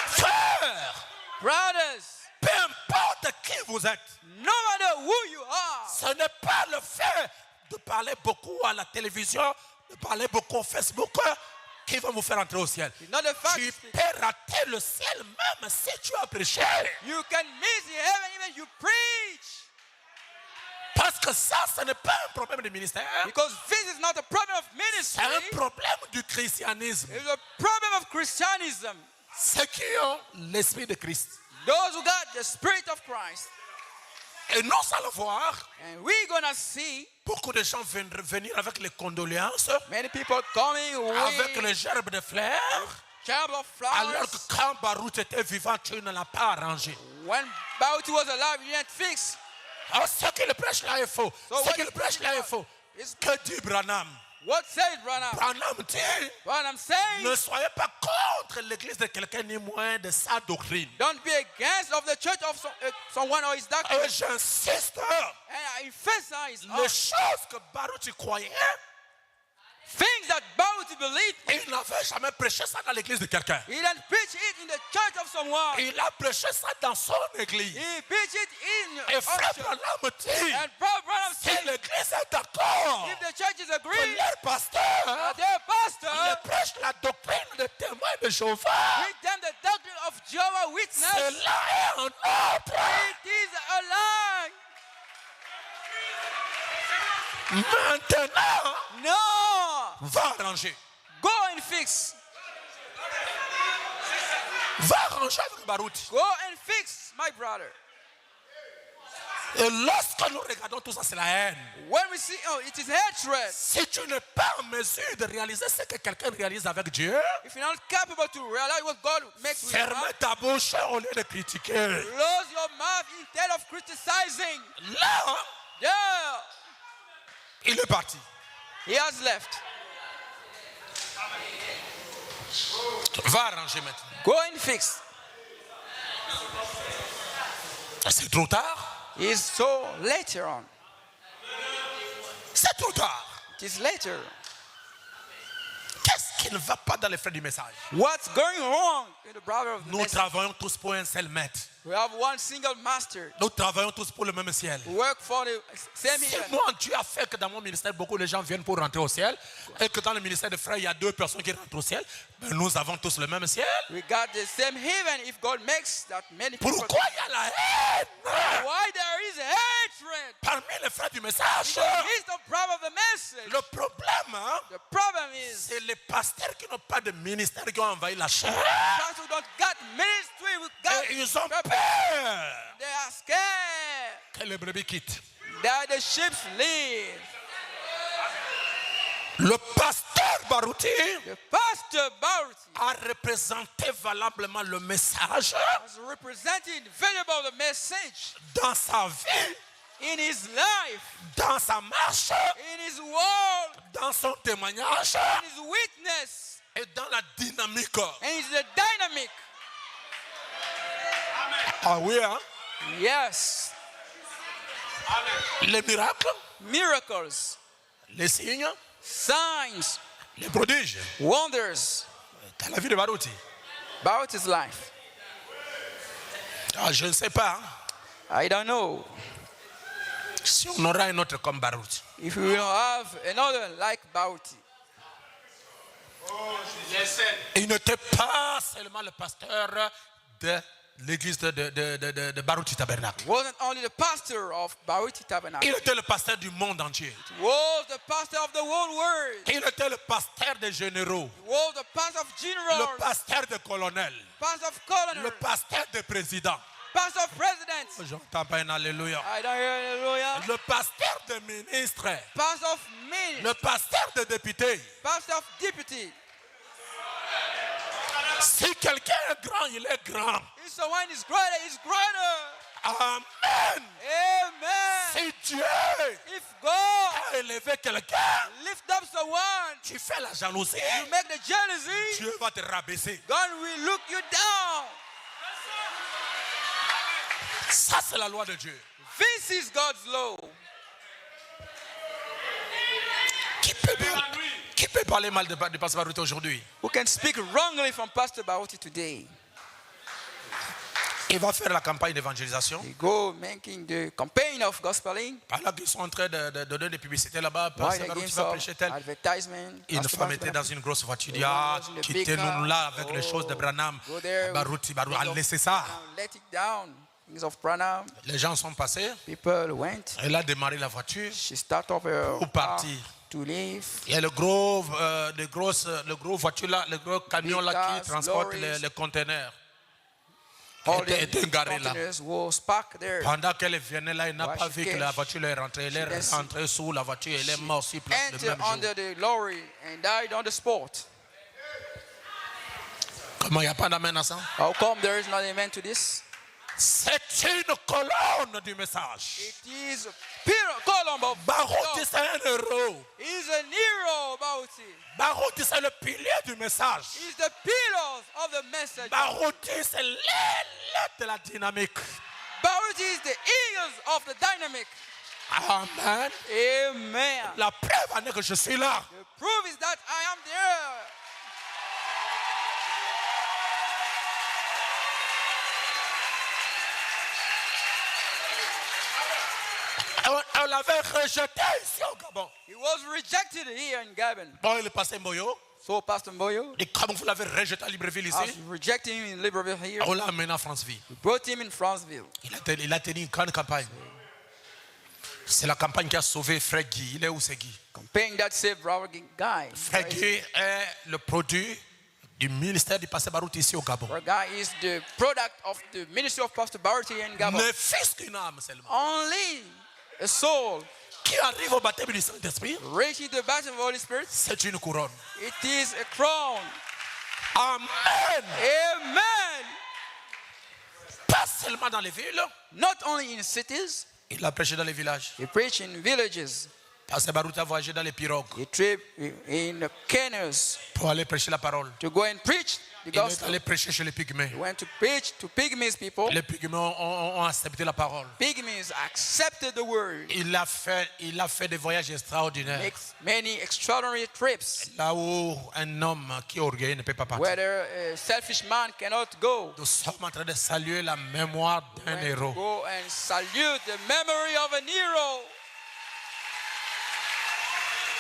C: Frère,
B: Brothers,
C: peu importe qui vous êtes,
B: no matter who you are,
C: ce n'est pas le fait de parler beaucoup à la télévision, de parler beaucoup au Facebook qui va vous faire entrer au ciel.
B: it's not the fact
C: Tu peux rater le ciel même si tu as prêché.
B: you can miss the heaven even you preach.
C: Parce que ça, ce n'est pas un problème de ministère.
B: Because this is not a problem of
C: C'est un
B: ministry,
C: problème du christianisme.
B: it's a problem of Christianism.
C: Ceux qui ont l'esprit de Christ.
B: Those who got the Spirit of Christ.
C: Et nous allons voir
B: And we're going to see
C: beaucoup de gens venir avec les condoléances,
B: many people coming
C: avec
B: with
C: les gerbes de fleurs,
B: germ of
C: alors que
B: flowers.
C: quand Baruch était vivant, tu ne l'as pas arrangé.
B: When Bauti was alive, you didn't fix.
C: Alors, ce qu'il prêche là est faux.
B: So
C: Ce
B: what
C: qu'il
B: is
C: prêche là est faux.
B: It's-
C: Que dit Branham?
B: What says Branham?
C: Branham dit,
B: Branham saying,
C: ne soyez pas contre l'église de quelqu'un ni moins de sa doctrine.
B: don't be against of the church of someone or his doctrine.
C: Et j'insiste,
B: And I emphasize
C: les
B: on
C: choses que Baruch croyait,
B: things that Bauti believed.
C: il n'avait jamais prêché ça dans l'église de quelqu'un.
B: He didn't preach it in the church of someone.
C: Il a prêché ça dans son église.
B: He preached it in
C: Et
B: your
C: frère
B: church.
C: Branham dit,
B: And Branham
C: si
B: said,
C: l'église est d'accord,
B: if the churches
C: que
B: agree,
C: leur pasteur
B: their
C: il
B: pastor
C: prêche la doctrine des témoins de Jéhovah,
B: bring them the doctrine of Jehovah's Witness.
C: cela est un autre.
B: It is a lie.
C: Maintenant,
B: No.
C: va arranger.
B: Go and fix.
C: Va arranger avec Baruch.
B: Go and fix, my brother.
C: Et lorsque nous regardons tout ça, c'est la haine.
B: When we see, oh, it is hatred.
C: Si tu n'es pas en mesure de réaliser ce que quelqu'un réalise avec Dieu,
B: If you're not capable to realize what God makes with you,
C: ferme ta bouche au lieu de critiquer.
B: close your mouth instead of criticizing.
C: Là,
B: Yeah.
C: il est parti.
B: He has left.
C: Va arranger maintenant.
B: Go and fix.
C: C'est trop tard.
B: It's so later on.
C: C'est trop tard.
B: It is later.
C: Qu'est-ce qui ne va pas dans les frères du message?
B: What's going wrong in the brother of the
C: Nous
B: message?
C: travaillons tous pour un seul maître.
B: We have one single master.
C: Nous travaillons tous pour le même ciel.
B: We work for the same
C: Si
B: heaven.
C: moi, Dieu a fait que dans mon ministère, beaucoup de gens viennent pour rentrer au ciel, et que dans le ministère de frères, il y a 2 personnes qui rentrent au ciel, ben nous avons tous le même ciel.
B: We got the same heaven if God makes that many people.
C: Pourquoi il y a la haine
B: Why there is hatred
C: parmi les frères du message?
B: in the midst of problem of the message?
C: Le problème, hein,
B: The problem is
C: c'est les pasteurs qui n'ont pas de ministère qui ont envahi la chair.
B: pastors who don't got ministry, we got
C: Et ils ont
B: purpose.
C: peur
B: They are scared
C: que les brebis quittent.
B: that the sheep leave.
C: Le pasteur Barouti
B: The pastor Baruti
C: a représenté valablement le message
B: has represented valuable the message
C: dans sa vie,
B: in his life,
C: dans sa marche,
B: in his word,
C: dans son témoignage
B: in his witness,
C: et dans la dynamique.
B: and in the dynamic.
C: Ah oui, hein?
B: Yes,
C: Les miracles,
B: miracles,
C: les signes,
B: signs,
C: les prodiges
B: wonders
C: dans la vie de Barouti.
B: about his life.
C: Ah, je ne sais pas
B: I don't know
C: si on aura un autre comme Barouti.
B: if we will have another like Bauti.
C: Il n'était pas seulement le pasteur de l'église de Barouti Tabernacle.
B: Wasn't only the pastor of Bauti Tabernacle.
C: Il était le pasteur du monde entier.
B: Was the pastor of the whole world.
C: Il était le pasteur des généraux,
B: Was the pastor of generals.
C: le pasteur des colonels,
B: Pastor of
C: le
B: colonels.
C: pasteur des présidents.
B: Pastor of presidents.
C: J'entends pas un alléluia.
B: I don't hear hallelujah.
C: Le pasteur des ministres,
B: Pastor of ministers.
C: le pasteur des députés.
B: Pastor of deputy.
C: Si quelqu'un est grand, il est grand.
B: If someone is greater, he's greater.
C: Amen.
B: Amen.
C: Si Dieu
B: If God
C: a élevé quelqu'un,
B: lift up someone,
C: tu fais la jalousie,
B: you make the jealousy,
C: Dieu va te rabaisser.
B: God will look you down.
C: Ça, c'est la loi de Dieu.
B: This is God's law.
C: Qui peut parler mal de Pasteur Barouti aujourd'hui?
B: Who can speak wrongly from Pastor Bauti today?
C: Il va faire la campagne d'évangélisation.
B: They go making the campaign of gospeling.
C: Pendant qu'ils sont en train de donner des publicités là-bas,
B: Why
C: Pasteur
B: they
C: Barouti
B: give
C: va
B: some
C: prêcher tel.
B: advertisement?
C: Une
B: Pastor
C: femme
B: Bauti
C: était dans une grosse voiture. Il dit,
B: was
C: ah,
B: in a big
C: quittez-nous là
B: car.
C: avec les choses de Branham.
B: Go there.
C: Barouti,
B: Things of
C: laissez ça.
B: Branham, let it down. Things of Branham.
C: Les gens sont passés.
B: People went.
C: Elle a démarré la voiture.
B: She started up her
C: Pour
B: car
C: partir.
B: to leave.
C: Il y a le gros voiture là, le gros camion
B: Big
C: là
B: cars,
C: qui transporte
B: lorries.
C: les conteneurs.
B: All
C: était
B: the
C: garé là.
B: containers was parked there.
C: Pendant qu'elle venait là, il n'a
B: Why
C: pas
B: she
C: vu que
B: came,
C: la voiture est rentrée. Elle est
B: she
C: rentrée sous la voiture. Elle est morte sur place le
B: Entered
C: même jour.
B: under the lorry and died on the spot.
C: Comment il n'y a pas d'amen à ça?
B: How come there is not an amen to this?
C: C'est une colonne du message.
B: It is a column of
C: Barouti,
B: God.
C: c'est un héros.
B: He's a hero about it.
C: Barouti, c'est le pilier du message.
B: He's the pillars of the message.
C: Barouti, c'est l'aile de la dynamique.
B: Baruti is the ears of the dynamic.
C: Amen.
B: Amen.
C: La preuve en est que je suis là.
B: The proof is that I am there.
C: On l'avait rejeté ici au Gabon.
B: He was rejected here in Gabon.
C: Bon, il est passé Moyo.
B: So Pastor Mboyo,
C: Et comme vous l'avez rejeté à Libreville
B: as
C: ici,
B: rejected him in Libreville here.
C: on l'a amené à Franceville.
B: We brought him in Franceville.
C: Il a tenu une grande campagne. C'est la campagne qui a sauvé Frère Guy. Il est où c'est Guy?
B: Campaign that saved Brother Guy.
C: Frère Guy est le produit du ministère du Pasteur Barouti ici au Gabon.
B: Brother Guy is the product of the ministry of Pastor Baruti in Gabon.
C: Ne fût-ce qu'une âme seulement.
B: Only a soul
C: Qui arrive au baptême du Saint-Esprit,
B: reaching the baptism of the Holy Spirit.
C: c'est une couronne.
B: It is a crown.
C: Amen.
B: Amen.
C: Pas seulement dans les villes,
B: Not only in cities,
C: il a prêché dans les villages.
B: he preached in villages.
C: Pasteur Baruti a voyagé dans les pirogues
B: He tripped in canoes
C: pour aller prêcher la parole.
B: to go and preach the
C: Il est
B: gospel.
C: allé prêcher chez les pygmées.
B: He went to preach to Pygmies people.
C: Les pygmées ont accepté la parole.
B: Pygmies accepted the word.
C: Il a fait des voyages extraordinaires.
B: Makes many extraordinary trips.
C: Là où un homme qui est orgueilleux ne peut pas partir.
B: Whether a selfish man cannot go.
C: Nous sommes en train de saluer la mémoire d'un
B: Went to
C: héros.
B: go and salute the memory of an hero.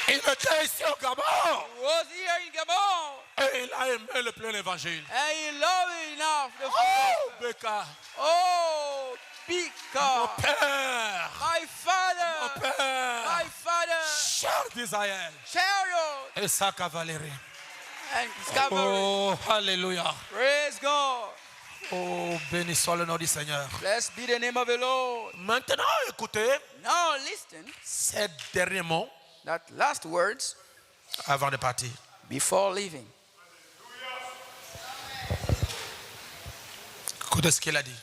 C: Il était ici au Gabon.
B: He was here in Gabon.
C: Et il a aimé le plein évangile.
B: And he loved enough the
C: Oh, Becca,
B: Oh,
C: mon
B: Pika,
C: père,
B: my
C: mon
B: father,
C: père,
B: my father,
C: cher d'Israël,
B: chariot,
C: et sa cavalerie.
B: and his cavalry.
C: Oh, alléluia.
B: Praise God.
C: Oh, béni soit le nom du Seigneur.
B: Blessed be the name of the Lord.
C: Maintenant, écoutez
B: Now listen,
C: ces derniers mots
B: that last words
C: avant de partir.
B: before leaving.
C: Écoutez ce qu'il a dit.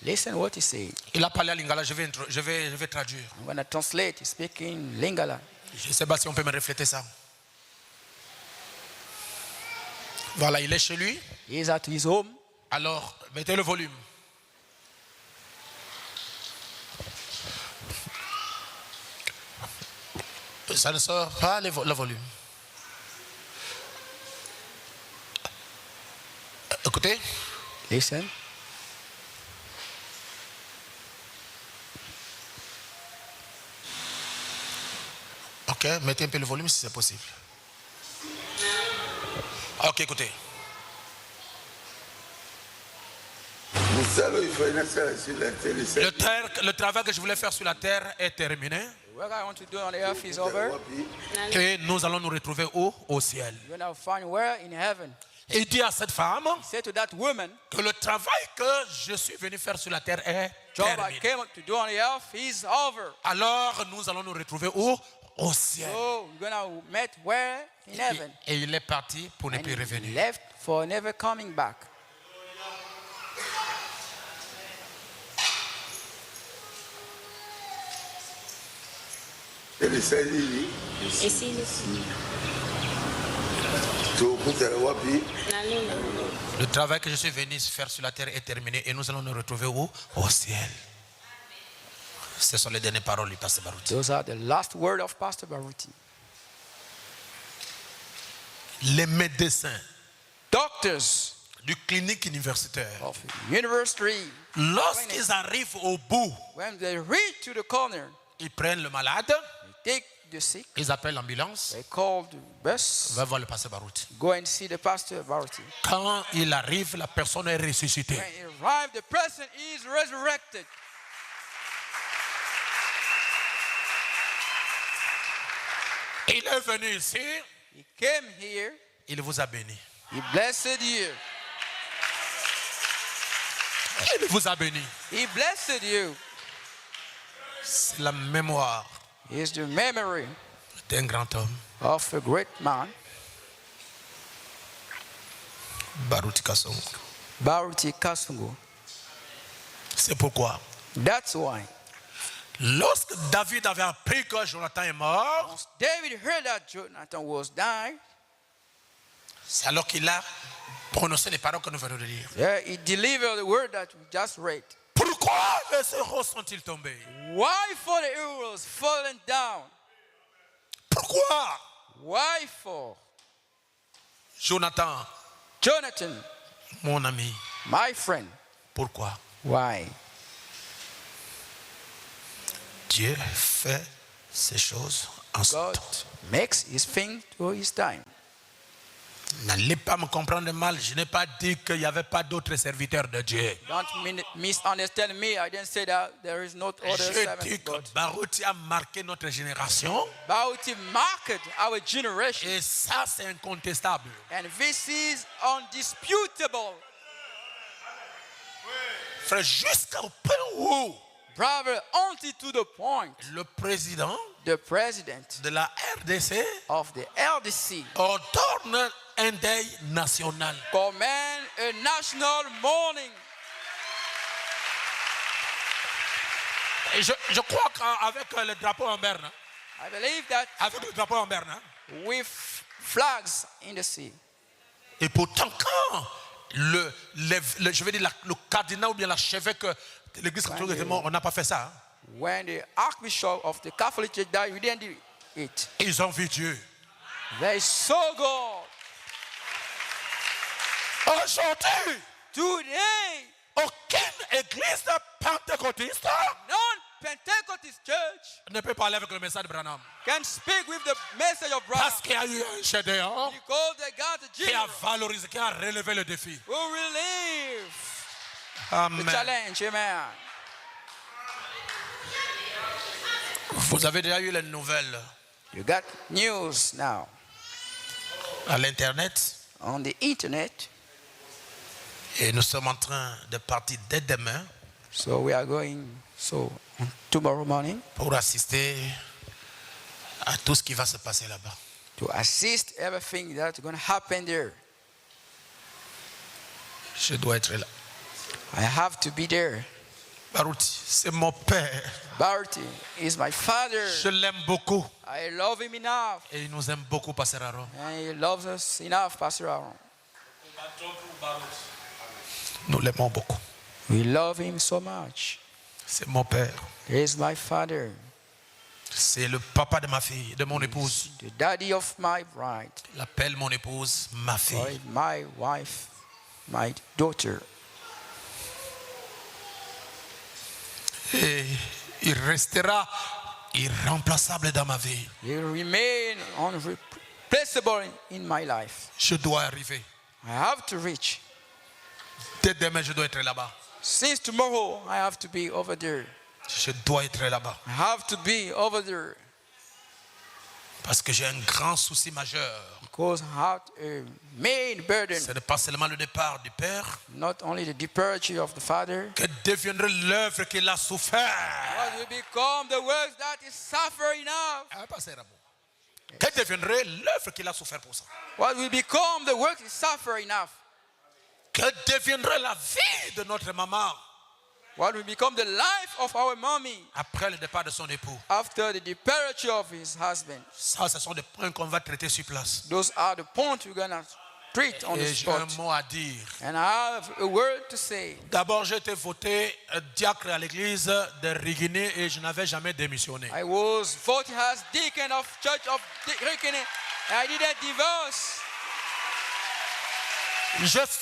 B: Listen what he said.
C: Il a parlé à Lingala, je vais traduire.
B: I'm going to translate. He speak in Lingala.
C: Je ne sais pas si on peut me refléter ça. Voilà, il est chez lui.
B: He is at his home.
C: Alors, mettez le volume. Ça ne sort pas le volume. Écoutez.
B: Listen.
C: Ok, mettez un peu le volume si c'est possible. Ok, écoutez. Le travail que je voulais faire sur la terre est terminé.
B: The work I want to do on the earth is over.
C: Et nous allons nous retrouver où? Au ciel.
B: You're going to find where? In heaven.
C: Et il dit à cette femme
B: He said to that woman,
C: que le travail que je suis venu faire sur la terre est
B: job I
C: terminé.
B: came to do on the earth is over.
C: Alors nous allons nous retrouver où? Au ciel.
B: So we're going to meet where? In heaven.
C: Et il est parti pour ne
B: And
C: plus
B: he
C: revenir.
B: left for never coming back.
C: Le travail que je suis venu faire sur la terre est terminé et nous allons nous retrouver où? Au ciel. Ce sont les dernières paroles du pasteur Baruti.
B: Those are the last words of Pastor Baruti.
C: Les médecins
B: Doctors
C: du clinique universitaire,
B: of university,
C: lorsqu'ils arrivent au bout,
B: when they reach to the corner,
C: ils prennent le malade,
B: they take the sick,
C: ils appellent l'ambulance,
B: they call the bus,
C: va voir le pasteur Baruti.
B: go and see the Pastor Baruti.
C: Quand il arrive, la personne est ressuscitée.
B: When he arrives, the person is resurrected.
C: Il est venu ici,
B: He came here,
C: il vous a béni.
B: he blessed you.
C: Il vous a béni.
B: He blessed you.
C: C'est la mémoire
B: He is the memory
C: d'un grand homme,
B: of a great man,
C: Baruti Kasongo.
B: Baruti Kasungu.
C: C'est pourquoi,
B: That's why.
C: lorsque David avait appris que Jonathan est mort,
B: Once David heard that Jonathan was dying,
C: c'est alors qu'il a prononcé les paroles que nous venons de lire.
B: yeah, he delivered the word that we just read.
C: Pourquoi les héros sont-ils tombés?
B: Why for the heroes fallen down?
C: Pourquoi
B: Why for
C: Jonathan,
B: Jonathan,
C: mon ami?
B: my friend?
C: Pourquoi?
B: Why?
C: Dieu fait ces choses en son
B: God
C: temps.
B: makes his thing to his time.
C: N'allez pas me comprendre mal, je n'ai pas dit qu'il n'y avait pas d'autres serviteurs de Dieu.
B: Don't misunderstand me. I didn't say that there is not other
C: J'ai
B: servant
C: dit
B: of
C: que
B: God.
C: Baruti a marqué notre génération
B: Baruti marked our generation,
C: et ça c'est incontestable.
B: and this is undisputable.
C: Frère, jusqu'au point où
B: Brother, until to the point,
C: le président
B: the president
C: de la RDC
B: of the LDC
C: ordonne un deuil national.
B: command a national mourning.
C: Et je crois qu'avec le drapeau en berne,
D: I believe that
C: avec le drapeau en berne. Hein.
B: with flags in the sea.
C: Et pourtant, quand je vais dire le cardinal ou bien l'archevêque de l'église catholique était mort, on n'a pas fait ça. Hein.
B: When the archbishop of the Catholic Church died, we didn't do it.
C: Ils ont vu Dieu.
B: They saw God.
C: Aujourd'hui,
D: today,
C: aucune église pentecôtiste
D: non-Pentecostal church
C: ne peut parler avec le message de Branham.
D: can speak with the message of Branham
C: Parce qu'il y a eu un Gédéon
D: because they got
C: qui
D: Jesus
C: a valorisé, qui a relevé le défi.
D: who relieve the
C: Amen.
B: Challenge, amen.
C: Vous avez déjà eu les nouvelles
B: You got news now
C: à l'internet
B: on the internet.
C: et nous sommes en train de partir dès demain
B: So we are going tomorrow morning
C: pour assister à tout ce qui va se passer là-bas.
B: to assist everything that's going to happen there.
C: Je dois être là.
B: I have to be there.
C: Barouti, c'est mon père.
B: Barty is my father.
C: Je l'aime beaucoup
B: I love him enough.
C: et il nous aime beaucoup, Pasteur Aaron.
B: And he loves us enough, Pastor Aaron.
C: Nous l'aimons beaucoup.
B: We love him so much.
C: C'est mon père.
B: He is my father,
C: C'est le papa de ma fille, de mon épouse.
B: the daddy of my bride,
C: Il appelle mon épouse ma
B: or
C: fille.
B: my wife, my daughter.
C: Et il restera irremplaçable dans ma vie.
B: He will remain unreplaceable in my life.
C: Je dois arriver.
B: I have to reach.
C: Dès demain, je dois être là-bas.
B: Since tomorrow, I have to be over there.
C: Je dois être là-bas.
B: I have to be over there
C: Parce que j'ai un grand souci majeur.
B: because I have a main burden,
C: Ce n'est pas seulement le départ du Père.
B: not only the departure of the Father,
C: Que deviendrait l'œuvre qu'il a souffert?
D: what will become the works that is suffering enough.
C: Ah, Pasteur Aaron. Que deviendrait l'œuvre qu'il a souffert pour ça?
D: What will become the works is suffering enough.
C: Que deviendrait la vie de notre maman
D: What will become the life of our mommy
C: après le départ de son époux?
D: after the departure of his husband.
C: Ça, ce sont des points qu'on va traiter sur place.
D: Those are the points we're going to treat on the
C: Et j'ai un
D: spot.
C: mot à dire.
D: And I have a word to say.
C: D'abord, j'ai été voté diacre à l'église de Rigini et je n'avais jamais démissionné.
D: I was voted as deacon of Church of Rikini, and I didn't divorce.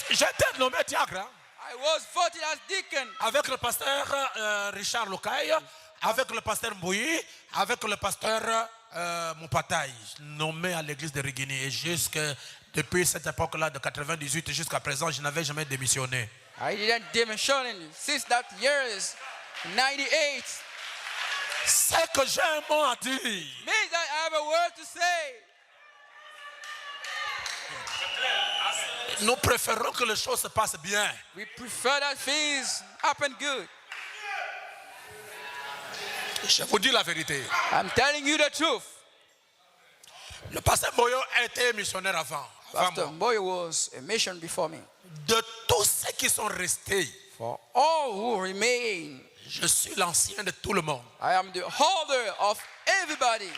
C: J'étais nommé diacre hein,
D: I was voted as deacon
C: avec le pasteur Richard Locaille, avec le pasteur Mbouyi, avec le pasteur Moupataï, nommé à l'église de Rigini. Et depuis cette époque-là, de 98 jusqu'à présent, je n'avais jamais démissionné.
D: I didn't demission since that years, 98.
C: C'est que j'ai un mot à dire.
D: Means that I have a word to say.
C: Nous préférons que les choses se passent bien.
D: We prefer that things happen good.
C: Je vous dis la vérité.
D: I'm telling you the truth.
C: Le pasteur Boyo a été missionnaire avant
B: Pastor
C: moi.
B: Mboyo was a mission before me.
C: De tous ceux qui sont restés,
B: For all who remain,
C: je suis l'ancien de tout le monde.
D: I am the holder of everybody.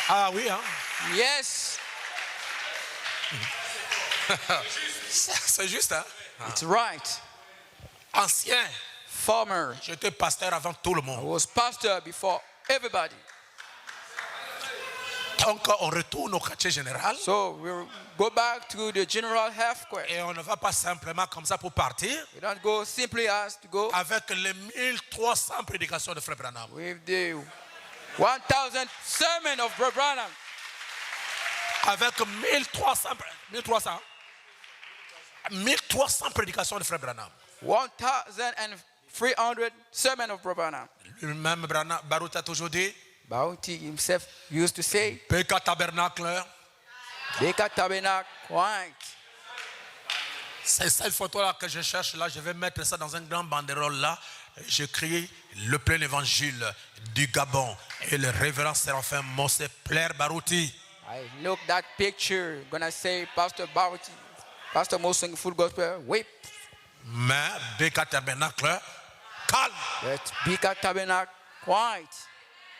C: Ah oui, hein?
D: Yes,
C: C'est juste, hein?
B: it's right.
C: Ancien.
B: Former,
C: J'étais pasteur avant tout le
B: I
C: monde.
B: was pastor before everybody.
C: Donc on retourne au quartier général
B: So we'll go back to the general headquarters.
C: et on ne va pas simplement comme ça pour partir
B: We don't go simply as to go
C: avec les 1300 prédications de Frère Branham.
B: with the 1,000 sermon of Brother Branham.
C: Avec 1300 prédications de Frère Branham.
B: 1,300 sermon of Brother Branham.
C: Lui-même, Baruch a toujours dit,
B: Bauti himself used to say,
C: Péka Tabernacle,
B: Beka Tabernacle, right.
C: c'est cette photo-là que je cherche là, je vais mettre ça dans un grand banderole là. J'écris le plein évangile du Gabon et le révérend Séraphin Mose Plaire Barouti.
B: I look that picture, gonna say Pastor Bauti, Pastor Mosing Full Gospel, whip.
C: Mais Béka Tabernacle, calme.
B: But Beka Tabernacle,
D: quiet.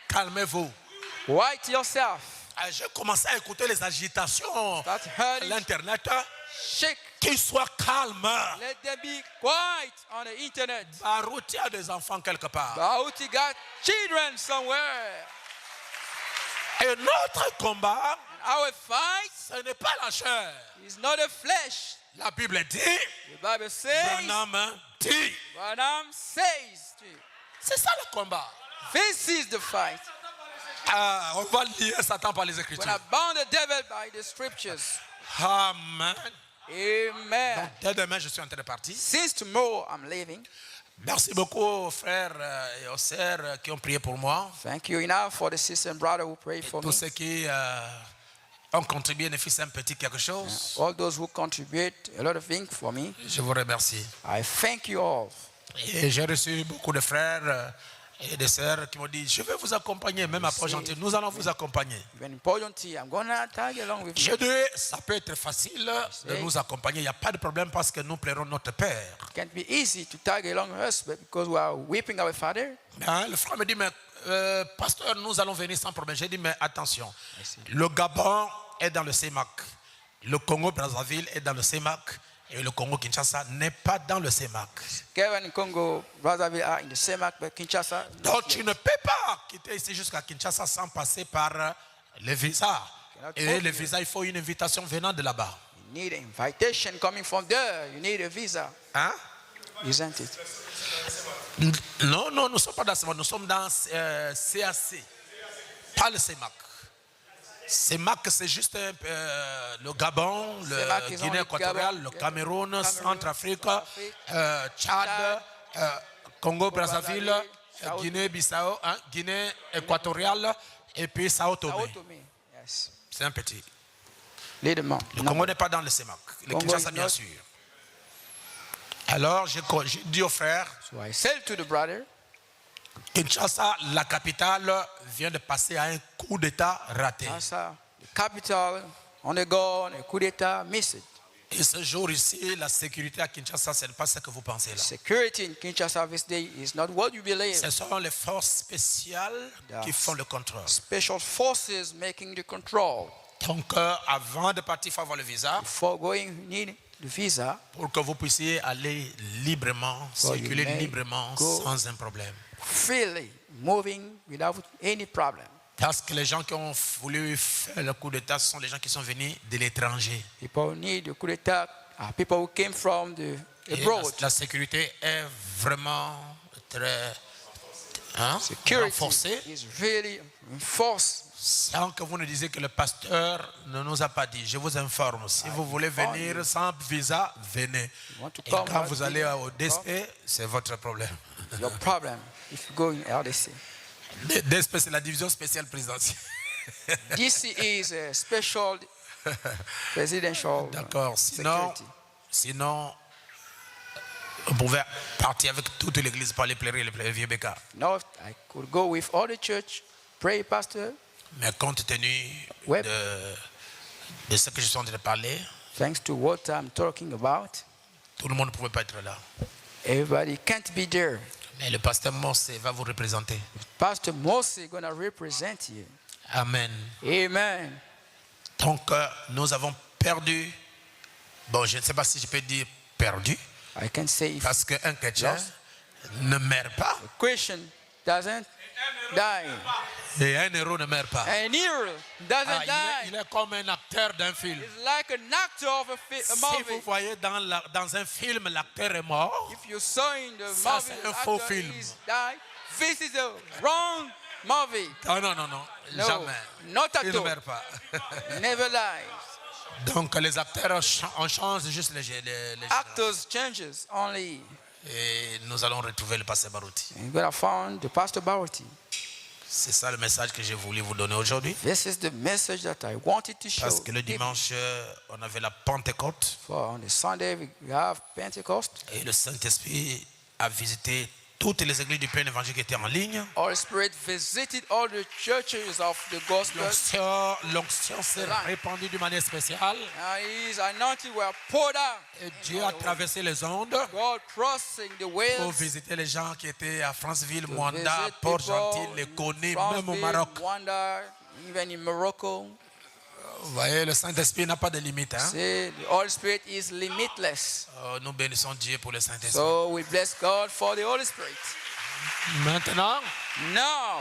C: Calmez-vous.
D: Quiet yourself.
C: J'ai commencé à écouter les agitations
D: Start
C: à
D: hurting.
C: l'internet.
D: Shake.
C: Qu'ils soient calmes.
D: Let them be quiet on the internet.
C: Barouti a des enfants quelque part.
D: Bauti got children somewhere.
C: Et notre combat,
D: Our fight
C: ce n'est pas la chair.
D: is not the flesh.
C: La Bible dit,
D: The Bible says,
C: Branham dit.
D: Branham says,
C: C'est ça le combat.
D: this is the fight.
C: Ah, on va lier Satan par les
D: When I
C: Écritures.
D: bound the devil by the scriptures.
C: Amen.
D: Amen.
C: Dès demain, je suis en train de partir.
D: Since tomorrow I'm leaving.
C: Merci beaucoup aux frères et aux sœurs qui ont prié pour moi.
D: Thank you enough for the sister and brother who prayed for me.
C: Tous ceux qui ont contribué, ne fût-ce un petit quelque chose.
D: All those who contribute a lot of things for me.
C: Je vous remercie.
D: I thank you all.
C: Et j'ai reçu beaucoup de frères et de sœurs qui m'ont dit, je vais vous accompagner, même à Port-Gentil, nous allons vous accompagner.
D: Even important, I'm gonna tag along with
C: Je
D: you.
C: dis, ça peut être facile de nous accompagner, il n'y a pas de problème parce que nous plairons notre Père.
D: It can't be easy to tag along us, but because we are weeping our Father.
C: Hein, le frère me dit, mais pasteur, nous allons venir sans problème. J'ai dit, mais attention, le Gabon est dans le CEMAC, le Congo-Brazzaville est dans le CEMAC, et le Congo-Kinshasa n'est pas dans le CEMAC.
D: Kevin and Congo, Brazzaville are in the CEMAC, but Kinshasa.
C: Donc tu ne peux pas quitter ici jusqu'à Kinshasa sans passer par le visa. Et le visa, il faut une invitation venant de là-bas.
D: You need an invitation coming from there. You need a visa,
C: Hein?
D: isn't it?
C: Non, non, nous ne sommes pas dans CEMAC, nous sommes dans CAC, pas le CEMAC. CEMAC, c'est juste le Gabon,
D: CEMAC,
C: le
D: ils ont
C: Guinée
D: le
C: équatoriale,
D: Gabon,
C: le Cameroun, Centrafrique,
D: Centrafrique,
C: Tchad, Congo-Brazzaville,
D: Brazzaville,
C: Guinée-Bissau, Guinée équatoriale et puis Sao Tomé.
D: Sao Tome. Yes.
C: C'est un petit.
D: Little
C: Le Congo n'est pas dans le CEMAC. Le
D: Congo
C: Kinshasa,
D: is
C: bien
D: not-
C: sûr. Alors, j'ai dit aux frères,
D: So I said to the brother,
C: Kinshasa, la capitale, vient de passer à un coup d'État raté.
D: Kinshasa, the capital, undergone a coup d'etat, missed it.
C: Et ce jour ici, la sécurité à Kinshasa, ce n'est pas ce que vous pensez là.
D: Security in Kinshasa this day is not what you believe.
C: Ce sont les forces spéciales qui font le contrôle.
D: Special forces making the control.
C: Donc, avant de partir, il faut avoir le visa
D: Before going, you need the visa.
C: pour que vous puissiez aller librement,
D: So you
C: circuler
D: may
C: librement
D: go.
C: sans un problème.
D: Freely moving without any problem.
C: Parce que les gens qui ont voulu faire le coup d'État, ce sont les gens qui sont venus de l'étranger.
D: People who need the coup d'etat are people who came from the
C: Et
D: abroad.
C: la sécurité est vraiment très
D: Security
C: renforcée.
D: is really enforced.
C: Sans que vous ne disiez que le pasteur ne nous a pas dit. Je vous informe. Si vous voulez venir sans visa, venez.
D: want to
C: Et
D: come
C: quand
D: back,
C: vous allez au DSP, c'est votre problème.
D: Your problem if you go in LDC.
C: DSP, c'est la division spéciale présidentielle.
D: DC is a special presidential
C: D'accord. Sinon,
D: security.
C: sinon, on pouvait partir avec toute l'église pour aller pleurer le vieux bécard.
D: Now I could go with all the church, pray, pastor.
C: Mais compte tenu
D: Ouais.
C: de ce que je suis en train de parler,
D: Thanks to what I'm talking about,
C: tout le monde ne pouvait pas être là.
D: everybody can't be there.
C: Mais le pasteur Mose va vous représenter.
D: Pastor Mose is going to represent you.
C: Amen.
D: Amen.
C: Donc, nous avons perdu. Bon, je ne sais pas si je peux dire perdu.
D: I can say if
C: Parce qu'un chrétien
D: Lost.
C: ne meurt pas.
D: a Christian doesn't die,
C: Et un héros ne meurt pas.
D: an hero doesn't
C: Il
D: die.
C: est comme un acteur d'un film.
D: It's like an actor of a
C: Si
D: movie.
C: vous voyez dans un film, l'acteur est mort,
D: If you saw in the
C: Ça,
D: movie,
C: c'est un
D: the
C: faux
D: actor
C: film.
D: is died, this is a wrong movie.
C: non, non, non, non,
D: No,
C: jamais.
D: not at
C: Il ne
D: all.
C: meurt pas.
D: Never lies.
C: Donc, les acteurs, on change juste les
D: Actors changes only.
C: Et nous allons retrouver le pasteur Barouti.
D: And you're gonna find the Pastor Barouti.
C: C'est ça le message que j'ai voulu vous donner aujourd'hui.
D: This is the message that I wanted to show.
C: Parce que le dimanche, on avait la Pentecôte.
D: For on the Sunday we have Pentecost.
C: Et le Saint-Esprit a visité toutes les églises du plein évangile qui étaient en ligne.
B: Holy Spirit visited all the churches of the gospel.
C: L'onction s'est répandue d'une manière spéciale.
B: His anointing were poured out.
C: Et Dieu a traversé les ondes
B: God crossing the
C: pour
B: waves.
C: visiter les gens qui étaient à Franceville,
B: To
C: Mwanda,
B: visit
C: Port-Gentil,
B: people
C: les Coney,
B: in
C: même au
B: Franceville,
C: Maroc.
B: Rwanda, even in Morocco.
C: Vous voyez, le Saint-Esprit n'a pas de limite. Hein?
B: See, the Holy Spirit is limitless.
C: Nous bénissons Dieu pour le Saint-Esprit.
B: So we bless God for the Holy Spirit.
C: Maintenant,
B: Now,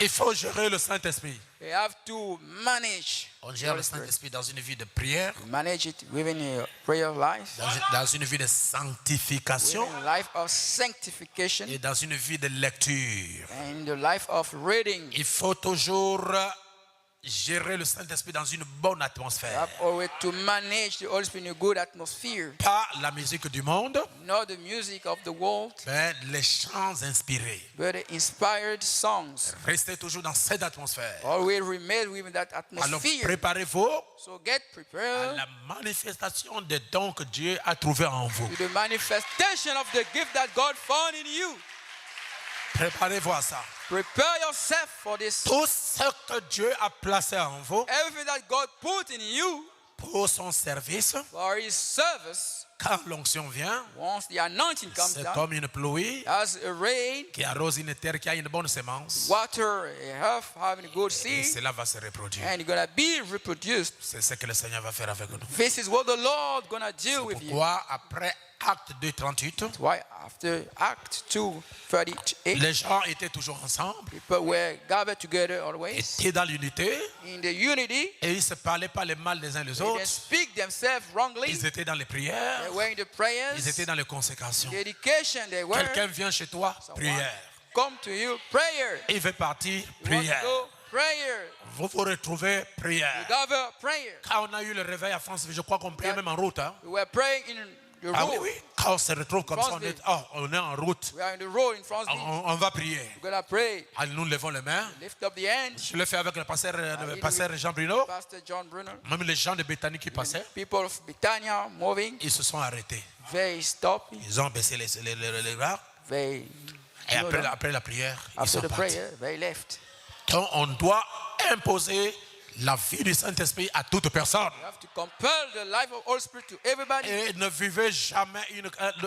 C: il faut gérer le Saint-Esprit.
B: we have to manage
C: On
B: the
C: gère le
B: Holy Spirit.
C: Saint-Esprit dans une vie de prière,
B: Manage it within your prayer life,
C: dans une vie de sanctification
B: within a life of sanctification,
C: et dans une vie de lecture.
B: and the life of reading.
C: Il faut toujours gérer le Saint-Esprit dans une bonne
B: You
C: atmosphère.
B: have always to manage the Holy Spirit in a good atmosphere.
C: Pas la musique du monde,
B: Not the music of the world,
C: mais les chants inspirés.
B: but the inspired songs.
C: Restez toujours dans cette atmosphère.
B: Always remain within that
C: Alors
B: atmosphere.
C: préparez-vous
B: So get
C: à
B: prepared
C: la manifestation des dons que Dieu a trouvés en vous.
B: to the manifestation of the gift that God found in you.
C: Préparez-vous à ça.
B: Prepare yourself for this.
C: Tout ce que Dieu a placé en vous
B: Everything that God put in you
C: pour son service,
B: for His service,
C: quand l'onction vient,
B: once the anointing comes
C: c'est
B: down,
C: comme une pluie
B: as a rain,
C: qui arrose une terre qui a une bonne semence.
B: water, a earth having a good
C: Et
B: seed,
C: cela va se reproduire.
B: and you're gonna be reproduced.
C: C'est ce que le Seigneur va faire avec nous.
B: This is what the Lord gonna do with you.
C: Pourquoi, après Acte 2:38,
B: Why after Act 2:38,
C: les gens étaient toujours ensemble,
B: people were gathered together always
C: étaient dans l'unité,
B: in the unity.
C: et ils ne se parlaient pas les mal les uns les
B: They didn't
C: autres.
B: speak themselves wrongly.
C: Ils étaient dans les prières,
B: They were in the prayers,
C: ils étaient dans les consécrations.
B: the education. They were.
C: Quelqu'un vient chez toi,
B: Someone
C: prière.
B: come to you, prayer.
C: Il veut partir,
B: You want to
C: prière.
B: go, prayer.
C: Vous vous retrouvez,
B: You
C: prière.
B: gather, prayer.
C: Quand on a eu le réveil à France, je crois qu'on priait même en route. Hein?
B: We were praying in the
C: Ah
B: road.
C: oui, oui. Quand on se retrouve comme ça,
B: Franceville.
C: on est en route.
B: We are in the road in France.
C: On va prier.
B: We're gonna pray.
C: Alors, nous levons les mains.
B: Lift up the hands.
C: Je le fais avec le pasteur Jean Bruno.
B: Pastor John Brunner.
C: Même les gens de Bethanie qui passaient,
B: People of Britannia moving.
C: ils se sont arrêtés.
B: They stop.
C: Ils ont baissé les bras.
B: They.
C: Et après la prière, ils
B: After
C: sont
B: the
C: partis.
B: prayer, they left.
C: Donc, on doit imposer la vie du Saint-Esprit à toute personne.
B: You have to compel the life of Holy Spirit to everybody.
C: Et ne vivez jamais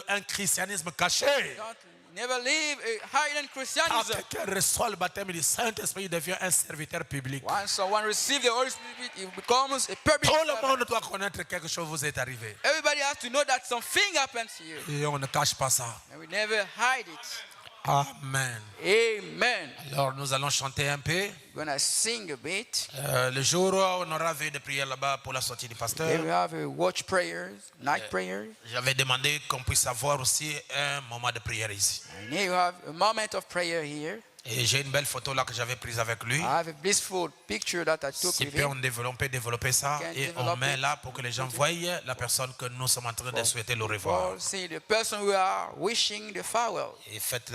C: un christianisme caché.
B: Don't never live a hidden
C: Quand
B: Christianism.
C: quelqu'un reçoit le baptême du Saint-Esprit, il devient un serviteur public.
B: Once someone receives the Holy Spirit, it becomes a public
C: Tout le
B: servant.
C: monde doit connaître quelque chose vous est arrivé.
B: Everybody has to know that something happens to you.
C: Et on ne cache pas ça.
B: And we never hide it.
C: Amen.
B: Amen.
C: Alors nous allons chanter un peu.
B: We're going to sing a bit.
C: Le jour où on aura veille de prière là-bas pour la sortie du pasteur,
B: Then we have a watch prayers, night prayers.
C: j'avais demandé qu'on puisse avoir aussi un moment de prière ici.
B: And here you have a moment of prayer here.
C: Et j'ai une belle photo là que j'avais prise avec lui.
B: I have a blissful picture that I took
C: Si
B: with
C: on
B: him.
C: développer ça
B: Can
C: et on
B: develop
C: met
B: it.
C: là pour que les gens voient la personne que nous sommes en train de souhaiter le revoir.
B: For see the person we are wishing the farewell.
C: Et faites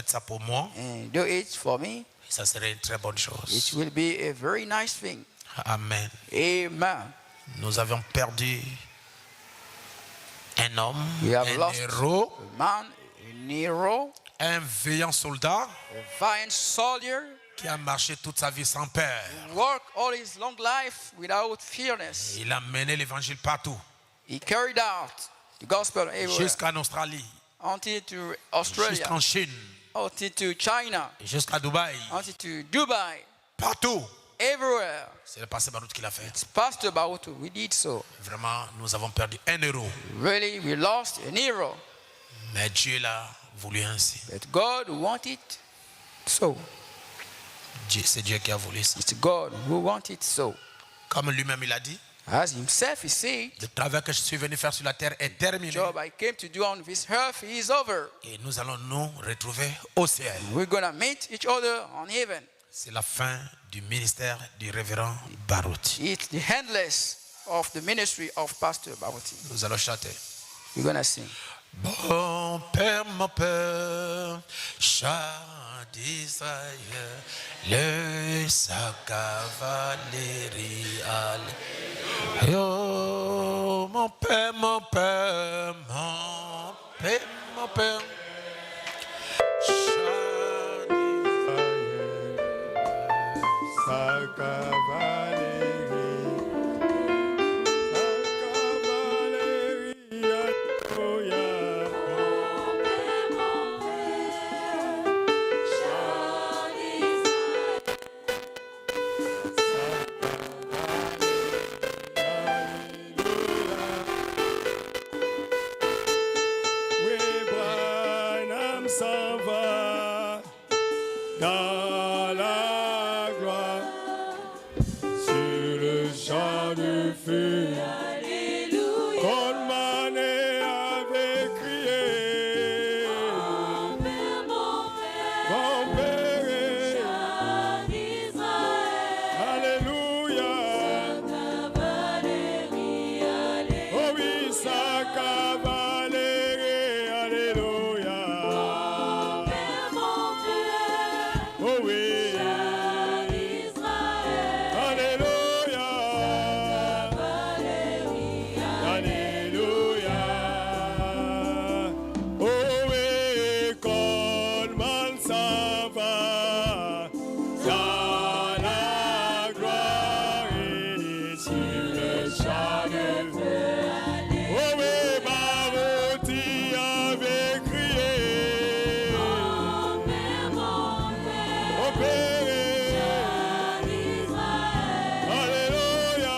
C: ça pour moi.
B: And do it for me.
C: Ça serait une très bonne
B: It
C: chose.
B: will be a very nice thing.
C: Amen.
B: Amen.
C: Nous avions perdu un homme,
B: We have
C: un
B: lost
C: héros,
B: a man, a hero,
C: un vaillant soldat
B: a valiant soldier,
C: qui a marché toute sa vie sans peur.
B: worked all his long life without fearness.
C: Il a mené l'évangile partout,
B: He carried out the gospel everywhere,
C: jusqu'en Australie,
B: until to Australia,
C: jusqu'en Chine,
B: until to China,
C: jusqu'à Dubaï,
B: until to Dubai,
C: partout.
B: everywhere.
C: C'est le pasteur Barout qui l'a fait.
B: It's Pastor Bautu. We did so.
C: Vraiment, nous avons perdu un héros.
B: Really, we lost an hero,
C: Mais Dieu l'a voulu ainsi.
B: but God wanted so.
C: C'est Dieu qui a voulu ça.
B: It's God who wanted so.
C: Comme lui-même il a dit,
B: As himself he said,
C: le travail que je suis venu faire sur la terre est terminé.
B: job I came to do on this earth is over.
C: Et nous allons nous retrouver au ciel.
B: We're gonna meet each other on heaven.
C: C'est la fin du ministère du révérend Barout.
B: It's the endless of the ministry of Pastor Bauti.
C: Nous allons chanter.
B: We're gonna sing.
C: Mon Père, chant d'Israël, le sa cavalerie allait. Oh, mon Père, mon Père, mon Père, mon Père.
E: dans la gloire, sur le champ de feu. Comme Mané avait crié, mon Père, Alléluia. Oh oui, sa cavalerie, Alléluia. Oh oui, Alléluia. Alléluia. Oh oui, Coleman s'en va dans la gloire et sur le champ de feu. Oh oui, Barouti avait crié, mon Père, Alléluia.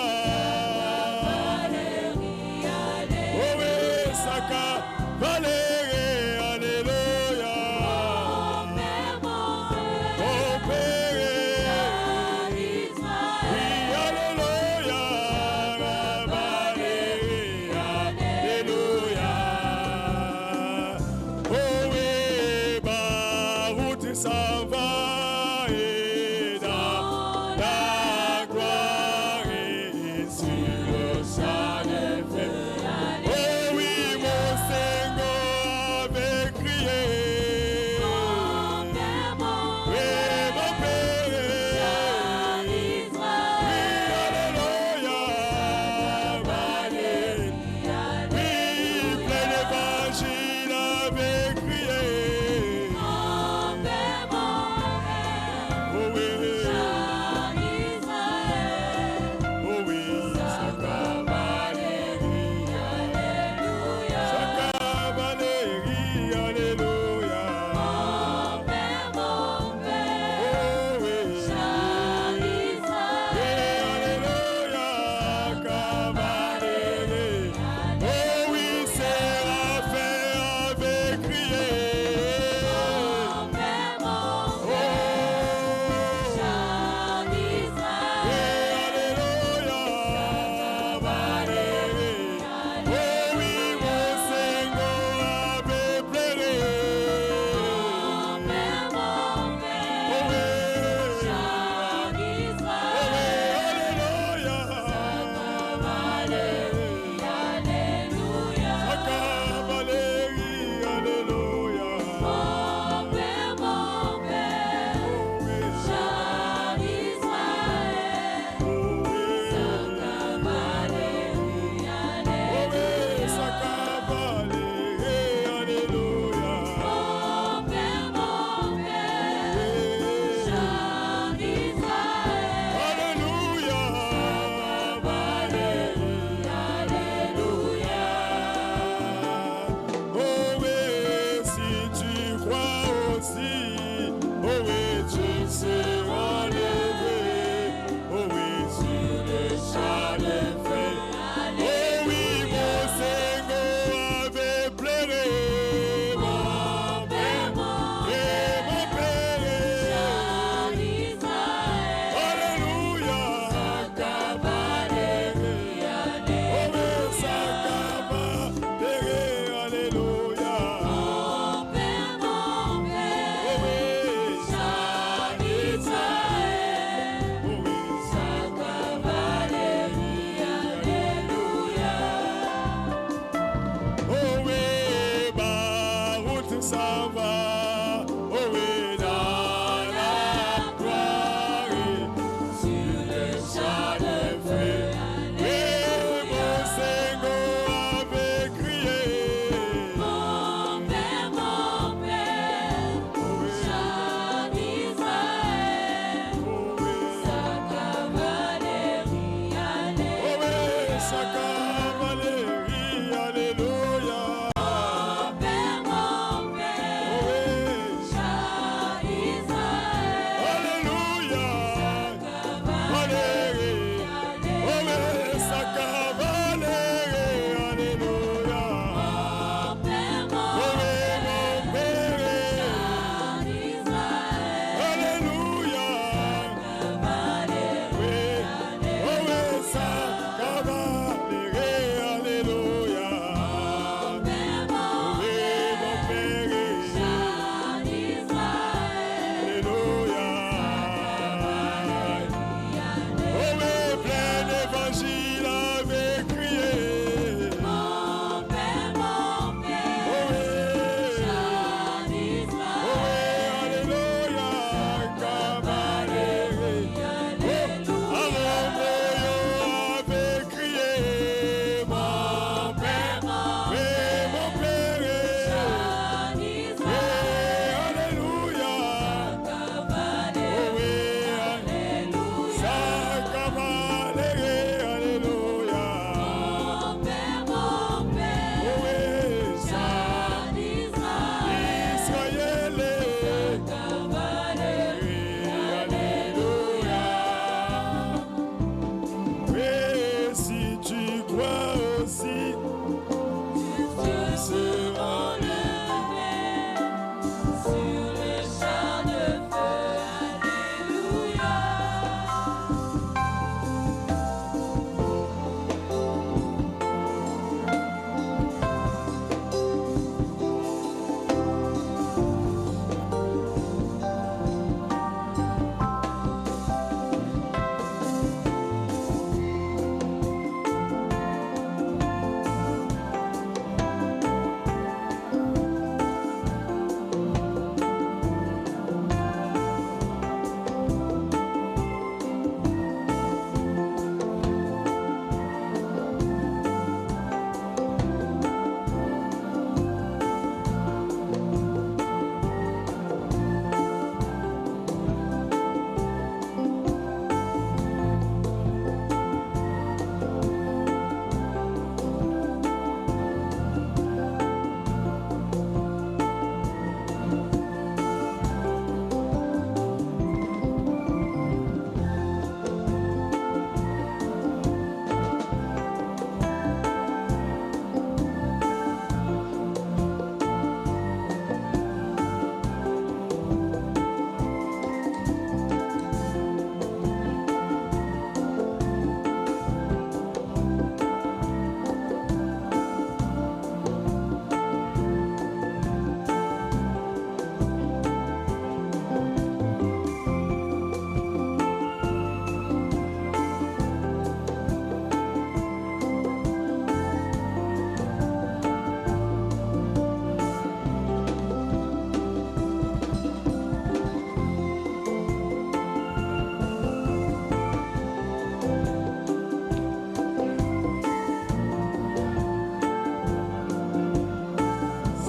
E: Oh oui, Saka, Valérie, Alléluia. Oh Père, oui, Alléluia. Valérie, Alléluia. Oh oui, Barout s'en va et dans la gloire et sur le champ de feu. Oh oui, mon Seigneur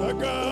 E: Alléluia.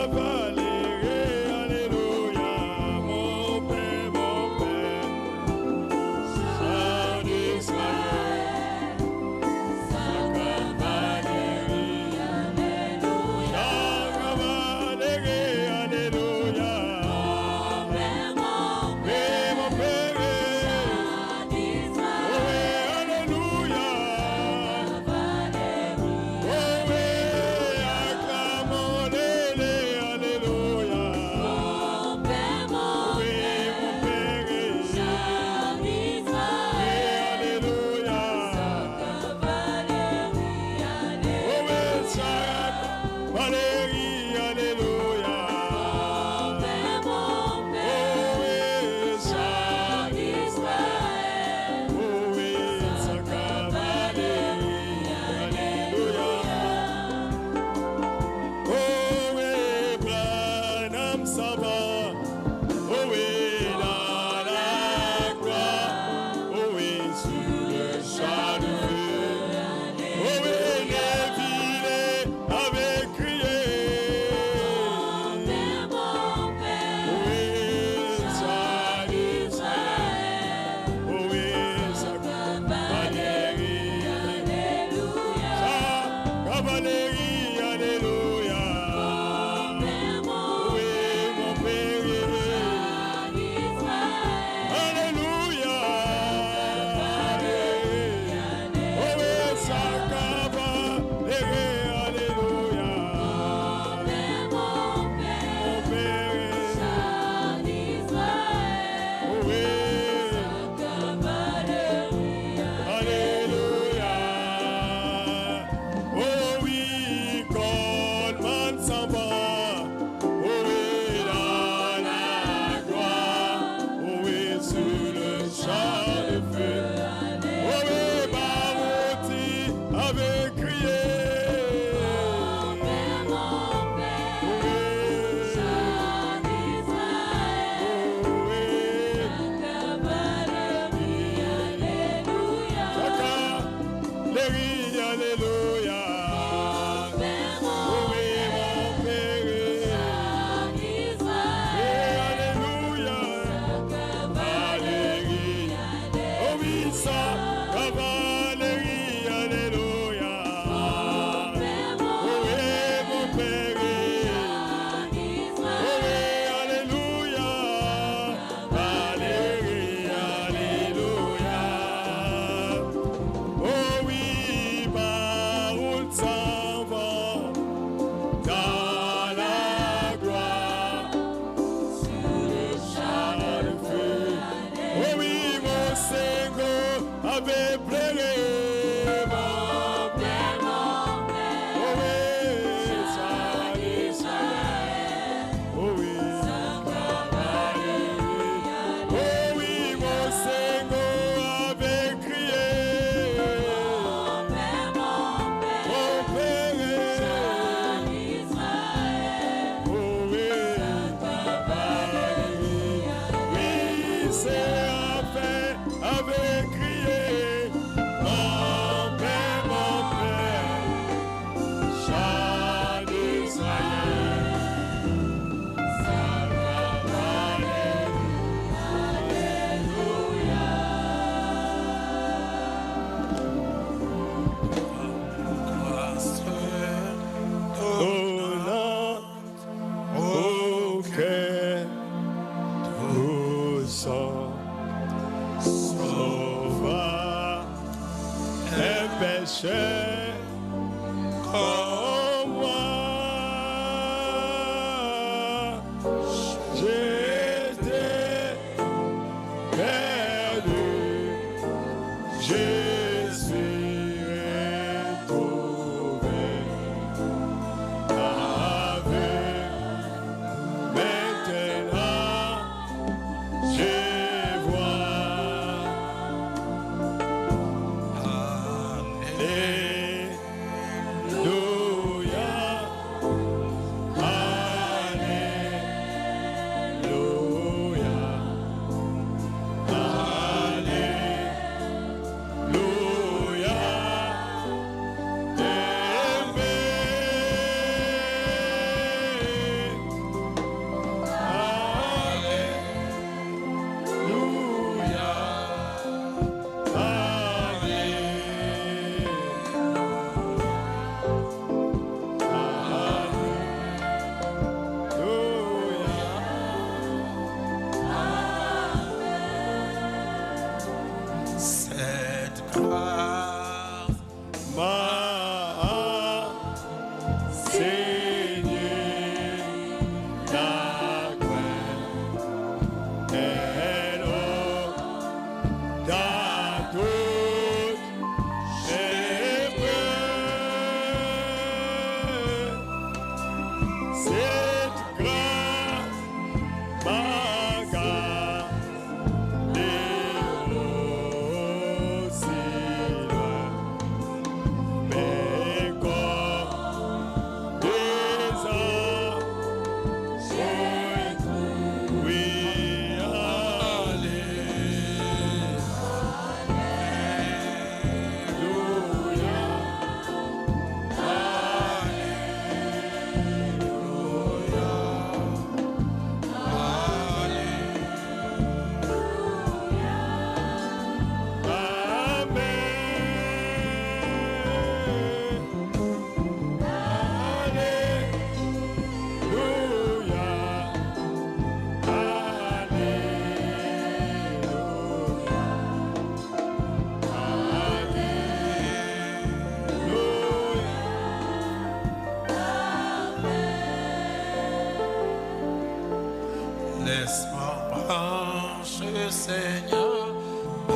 C: Laisse-moi marcher, Seigneur.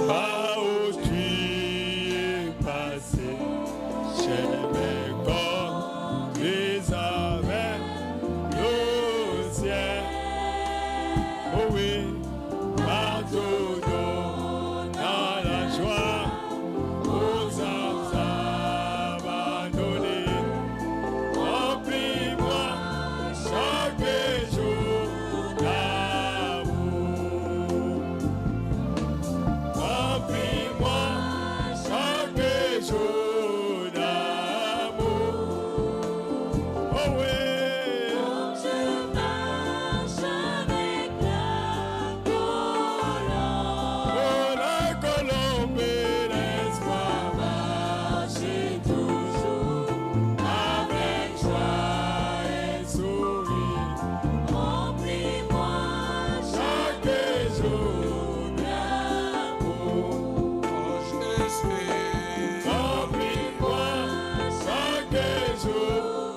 E: Par où tu es passé, chez mes corps, les avec le ciel. Oh oui, partout dans la joie, aux âmes abandonnées. Remplis-moi chaque jour d'amour. Remplis-moi chaque jour d'amour. Oh oui.
F: Je marche avec la colombe.
E: Oh la colombe, laisse-moi marcher toujours avec joie et sourire.
F: Remplis-moi
E: Chaque jour
F: d'amour.
E: remplis-moi chaque jour.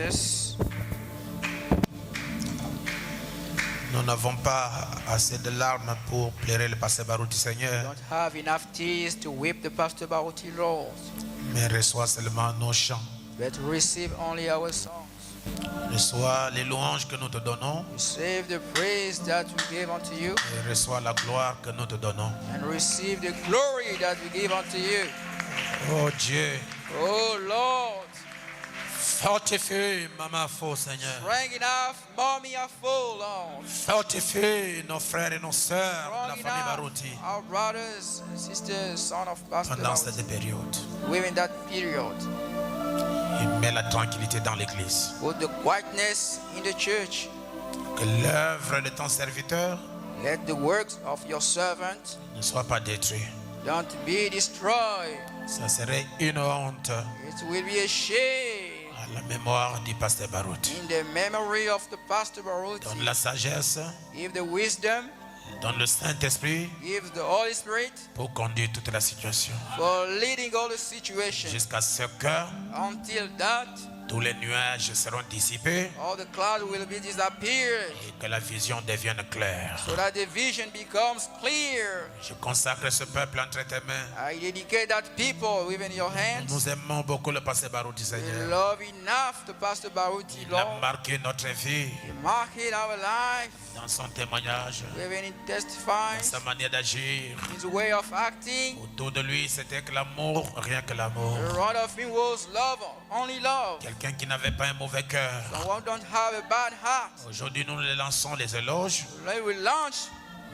B: Jesus.
A: Nous n'avons pas assez de larmes pour pleurer le pasteur Barouti,
B: We
A: Seigneur,
B: don't have enough tears to weep the Pastor Baruti, Lord,
A: mais reçois seulement nos chants.
B: but receive only our songs.
A: Reçois les louanges que nous te donnons
B: Receive the praise that we give unto you,
A: et reçois la gloire que nous te donnons.
B: and receive the glory that we give unto you.
A: Oh Dieu,
B: Oh Lord,
A: fortifie Maman Faux, Seigneur.
B: strong enough, mommy are full, Lord.
A: Fortifie nos frères et nos sœurs de la
B: Strong
A: famille
B: enough,
A: Barouti
B: our brothers and sisters, son of Pastor
A: pendant
B: Baruti,
A: cette période.
B: within that period.
A: Et mets la tranquillité dans l'église.
B: Put the quietness in the church.
A: Que l'œuvre de ton serviteur
B: Let the works of your servant
A: ne soit pas détruite.
B: don't be destroyed.
A: Ça serait une honte
B: It will be a shame
A: à la mémoire du pasteur Barouti.
B: in the memory of the Pastor Baruti.
A: Donne la sagesse,
B: Give the wisdom,
A: donne le Saint-Esprit
B: give the Holy Spirit
A: pour conduire toute la situation.
B: for leading all the situation
A: Jusqu'à ce que
B: until that
A: tous les nuages seront dissipés
B: all the clouds will be disappeared,
A: et que la vision devienne claire.
B: so that the vision becomes clear.
A: Je consacre ce peuple entre tes mains.
B: I dedicate that people within your hands.
A: Nous aimons beaucoup le pasteur Barouti,
B: We
A: Seigneur.
B: love enough the Pastor Baruti,
A: Il a
B: Lord.
A: marqué notre vie
B: He marked our life
A: dans son témoignage,
B: within it
A: dans
B: testifies,
A: sa manière d'agir.
B: his way of acting.
A: Autour de lui, c'était que l'amour, rien que l'amour.
B: Around of him was love, only love.
A: Quelqu'un qui n'avait pas un mauvais cœur.
B: Someone don't have a bad heart.
A: Aujourd'hui, nous les lançons les éloges.
B: They will launch.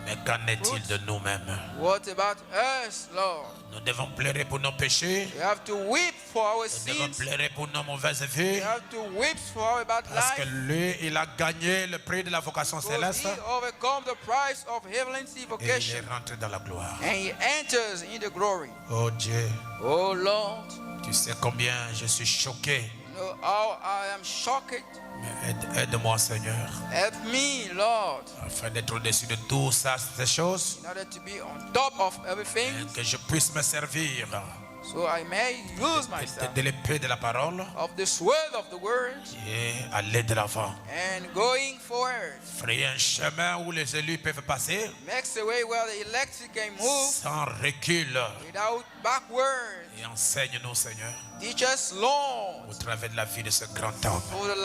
A: Mais qu'en est-il de nous-mêmes?
B: What about us, Lord?
A: Nous devons pleurer pour nos péchés.
B: We have to weep for our
A: Nous devons
B: sins.
A: pleurer pour nos mauvaises
B: We
A: vies.
B: have to weep for our bad
A: Parce que
B: life.
A: lui, il a gagné le prix de la vocation
B: Because
A: céleste.
B: he overcome the price of heavenly
A: Et il
B: vocation.
A: est rentré dans la gloire.
B: And he enters in the glory.
A: Oh Dieu,
B: Oh Lord,
A: tu sais combien je suis choqué.
B: you know how I am shocked.
A: Mais aide-moi, Seigneur,
B: Help me, Lord,
A: afin d'être au-dessus de tout ça, ces choses,
B: in order to be on top of
A: et
B: everything,
A: que je puisse me servir
B: so I may use myself
A: de l'épée de la parole
B: of the sword of the word
A: et aller de l'avant.
B: and going forward.
A: Frayer un chemin où les élus peuvent passer
B: Makes a way where the electric can move
A: sans recul.
B: without backward.
A: Et enseigne-nous, Seigneur,
B: Teach us, Lord,
A: au travers de la vie de ce grand homme.
B: for the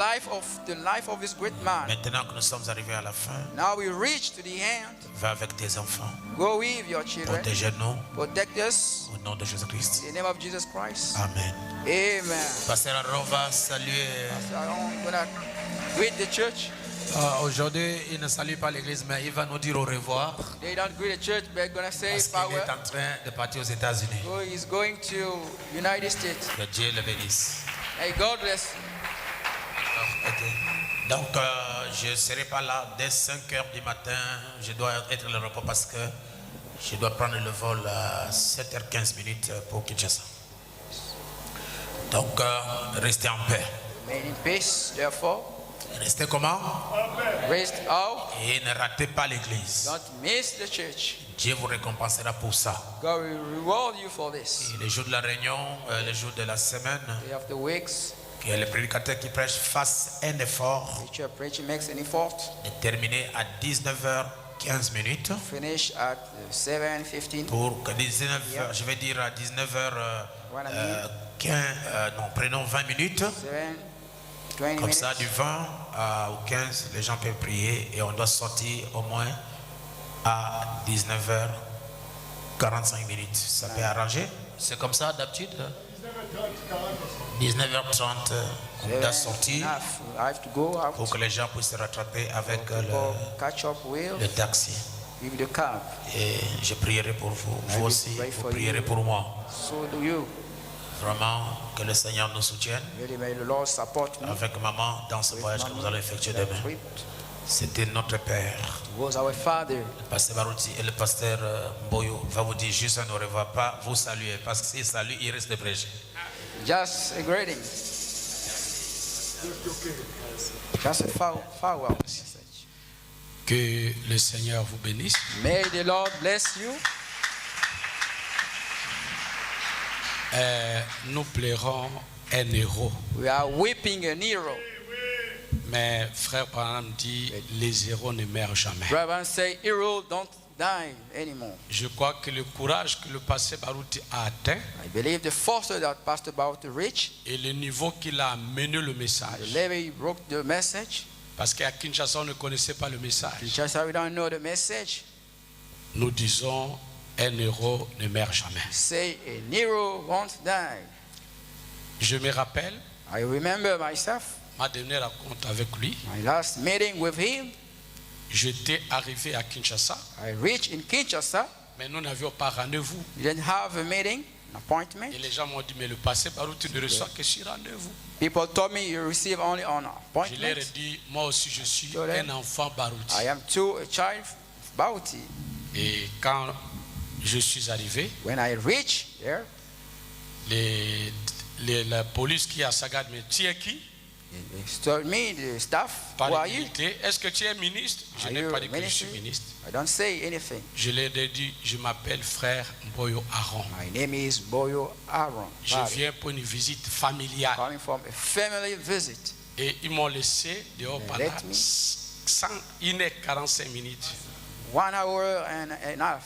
B: life of this great man.
A: Maintenant que nous sommes arrivés à la fin,
B: Now we reach to the end.
A: va avec tes enfants.
B: Go with your children.
A: Protège-nous
B: Protect us
A: au nom de Jésus-Christ.
B: in the name of Jesus Christ.
A: Amen.
B: Amen.
A: Pasteur Aaron va saluer.
B: So I'm gonna greet the church.
C: Aujourd'hui, il ne salue pas l'église, mais il va nous dire au revoir
B: They don't greet the church, but gonna say
C: parce qu'il
B: farewell.
C: est en train de partir aux États-Unis.
B: So he's going to United States.
A: Que Dieu le bénisse.
B: Hey, God bless you.
A: Ok. Donc, je ne serai pas là dès 5 heures du matin. Je dois être le repos parce que je dois prendre le vol à 7h15 pour Kinshasa. Donc, restez en paix.
B: Remain in peace, therefore.
A: Restez comment?
B: Rest out.
A: Et ne ratez pas l'église.
B: Don't miss the church.
A: Dieu vous récompensera pour ça.
B: God will reward you for this.
A: Et les jours de la réunion, les jours de la semaine,
B: Day of the weeks,
A: que le prédicateur qui prêche fasse un effort
B: preacher preaching makes an effort.
A: de terminer à 19h15
B: Finish at 7:15.
A: pour que 19h, je vais dire à 19h15, non, prenons 20 minutes.
B: 20
A: Comme ça,
B: minutes.
A: du 20 au 15, les gens peuvent prier et on doit sortir au moins à 19h45. Ça peut arranger? C'est comme ça d'habitude? 19h30, on doit sortir
B: Enough. I have to go out.
A: pour que les gens puissent se rattraper avec
B: People catch up with
A: le taxi.
B: with the cab.
A: Et je prierai pour vous. Vous
B: will
A: aussi,
B: pray
A: vous
B: for
A: prierez
B: you.
A: pour moi.
B: So do you.
A: Vraiment, que le Seigneur nous soutienne
B: Really may the Lord support me.
A: avec maman dans ce voyage que nous allons effectuer demain. C'était notre Père.
B: It was our Father.
A: Le pasteur Barouti et le pasteur Mboyo va vous dire juste un au revoir, pas vous saluer, parce que s'il salue, il risque de prêcher.
B: Just a greeting. Just a farewell.
C: Que le Seigneur vous bénisse.
B: May the Lord bless you.
C: Nous pleurons un héros.
B: We are weeping a hero.
C: Mais frère Branham dit les héros ne meurent jamais.
B: Reverend say, heroes don't die anymore.
C: Je crois que le courage que le pasteur Baruti a atteint
B: I believe the foster that Pastor Baruti reached,
C: et le niveau qu'il a mené le
B: the
C: message.
B: level he broke the message.
C: Parce qu'à Kinshasa, on ne connaissait pas le message.
B: Just we don't know the message.
C: Nous disons un héros ne meurt jamais.
B: Say a hero won't die.
C: Je me rappelle
B: I remember myself,
C: ma dernière rencontre avec lui.
B: my last meeting with him.
C: J'étais arrivé à Kinshasa,
B: I reached in Kinshasa.
C: mais nous n'avions pas rendez-vous.
B: We didn't have a meeting, an appointment.
C: Et les gens m'ont dit, mais le pasteur Baruti ne reçoit que sur rendez-vous.
B: People told me you receive only on
C: Je leur
B: appointment.
C: ai dit, moi aussi je suis
B: So then,
C: un enfant Baruti.
B: I am too a child of Baruti.
C: Et quand je suis arrivé,
B: When I reached there,
C: la police qui est à Sagad me dit, tu es qui?
B: they told me, the staff,
C: Par
B: who are you?
C: l'humilité, est-ce que tu es ministre? Je
B: Are
C: n'ai
B: you
C: pas dit que je
B: minister?
C: suis ministre.
B: I don't say anything.
C: Je leur ai dit, je m'appelle frère Mboyo Aaron.
B: My name is Boyo Aaron.
C: Je viens pour une visite familiale.
B: Coming from a family visit.
C: Et ils m'ont laissé dehors
B: They
C: pendant
B: let me.
C: 1h45 minutes.
B: 1 hour and a half.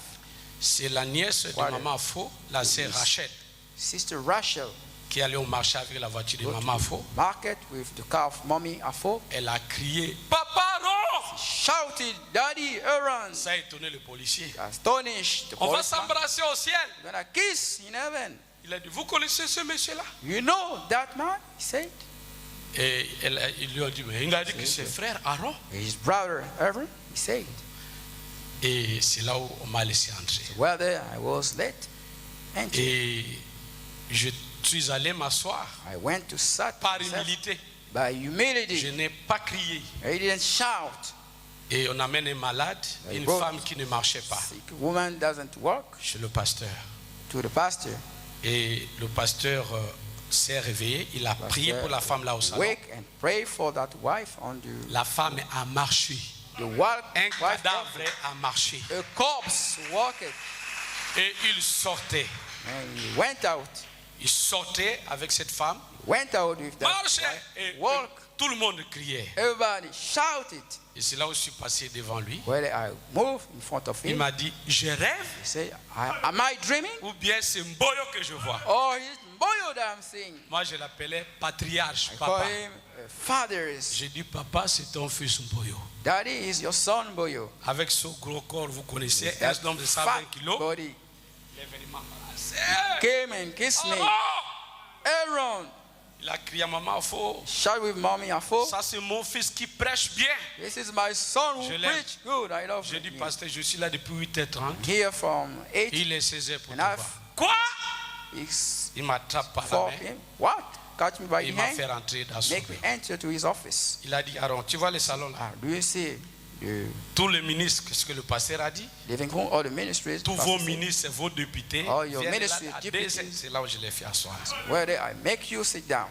C: C'est la nièce de
B: Voilà.
C: Maman Fo, la sœur Rachel,
B: Sister Rachel,
C: qui allait au marché avec la voiture de Maman Fo.
B: market with the car of Mommy Afo,
C: Elle a crié, Papa Aaron!
B: shouted, Daddy Aaron.
C: Ça a étonné le policier.
B: Astonished the
C: On va
B: policeman.
C: s'embrasser au ciel.
B: We're gonna kiss in heaven.
C: Il a dit, vous connaissez ce monsieur-là?
B: You know that man? He said.
C: Et ils lui ont dit, mais il a dit que c'est frère Aaron.
B: His brother Aaron. He said.
C: Et c'est là où on m'a laissé entrer.
B: Well, there I was let enter.
C: Et je suis allé m'asseoir
B: I went to sit
C: par
B: myself
C: humilité.
B: by
C: Je
B: humility.
C: n'ai pas crié.
B: I didn't shout.
C: Et on amène un malade,
B: I
C: une
B: brought
C: femme qui ne marchait pas,
B: Sick woman doesn't work
C: chez le pasteur.
B: to the pastor.
C: Et le pasteur s'est réveillé, il a prié pour la femme là au salon.
B: Wake and pray for that wife on the
C: La femme a marché.
B: wife.
C: Un cadavre a marché.
B: A corpse walked
C: Et il sortait.
B: and he went out.
C: Il sortait avec cette femme.
B: Went out with that
C: Marchez.
B: wife.
C: Et
B: Walk.
C: tout le monde criait.
B: Everybody shouted.
C: Et c'est là où je suis passé devant lui.
B: Well, I moved in front of
C: Il
B: him.
C: m'a dit, je rêve
B: He said, am I dreaming?
C: ou bien c'est Mboyo que je vois.
B: Or it's Boyo that I'm seeing?
C: Moi, je l'appelais patriarche,
B: I call
C: papa.
B: him fathers.
C: J'ai dit, papa, c'est ton fils Mboyo.
B: Daddy is your son Boyo.
C: Avec ce gros corps, vous connaissez, un
B: That
C: homme de 120
B: fat
C: kilos.
B: body
C: Il est venu m'embrasser.
B: came and kissed me. Aaron,
C: Il a crié à maman, faut.
B: shout with mommy Afo.
C: Ça, c'est mon fils qui prêche bien.
B: This is my son who
C: Je l'aime.
B: preach good. I love
C: J'ai dit,
B: him.
C: pasteur, je suis là depuis 8h30.
B: Here from 8
C: Il est 16h pour
B: and
C: te
B: half.
C: voir. Quoi?
B: He's
C: Il m'attrape par la
B: for
C: main.
B: him. What? Catch me by
C: Il
B: the
C: m'a fait
B: hand.
C: rentrer dans son
B: Make me
C: bureau.
B: enter to his office.
C: Il a dit, Aaron, tu vois le salon là?
B: Do you see the
C: Tous les ministres, qu'est-ce que le pasteur a dit?
B: living room or the ministries?
C: Tous
B: Pastor
C: vos
B: said,
C: ministres, vos députés.
B: All your
C: viennent là
B: ministry
C: à
B: deputies.
C: 2h. C'est là où je l'ai fait asseoir.
B: where I make you sit down.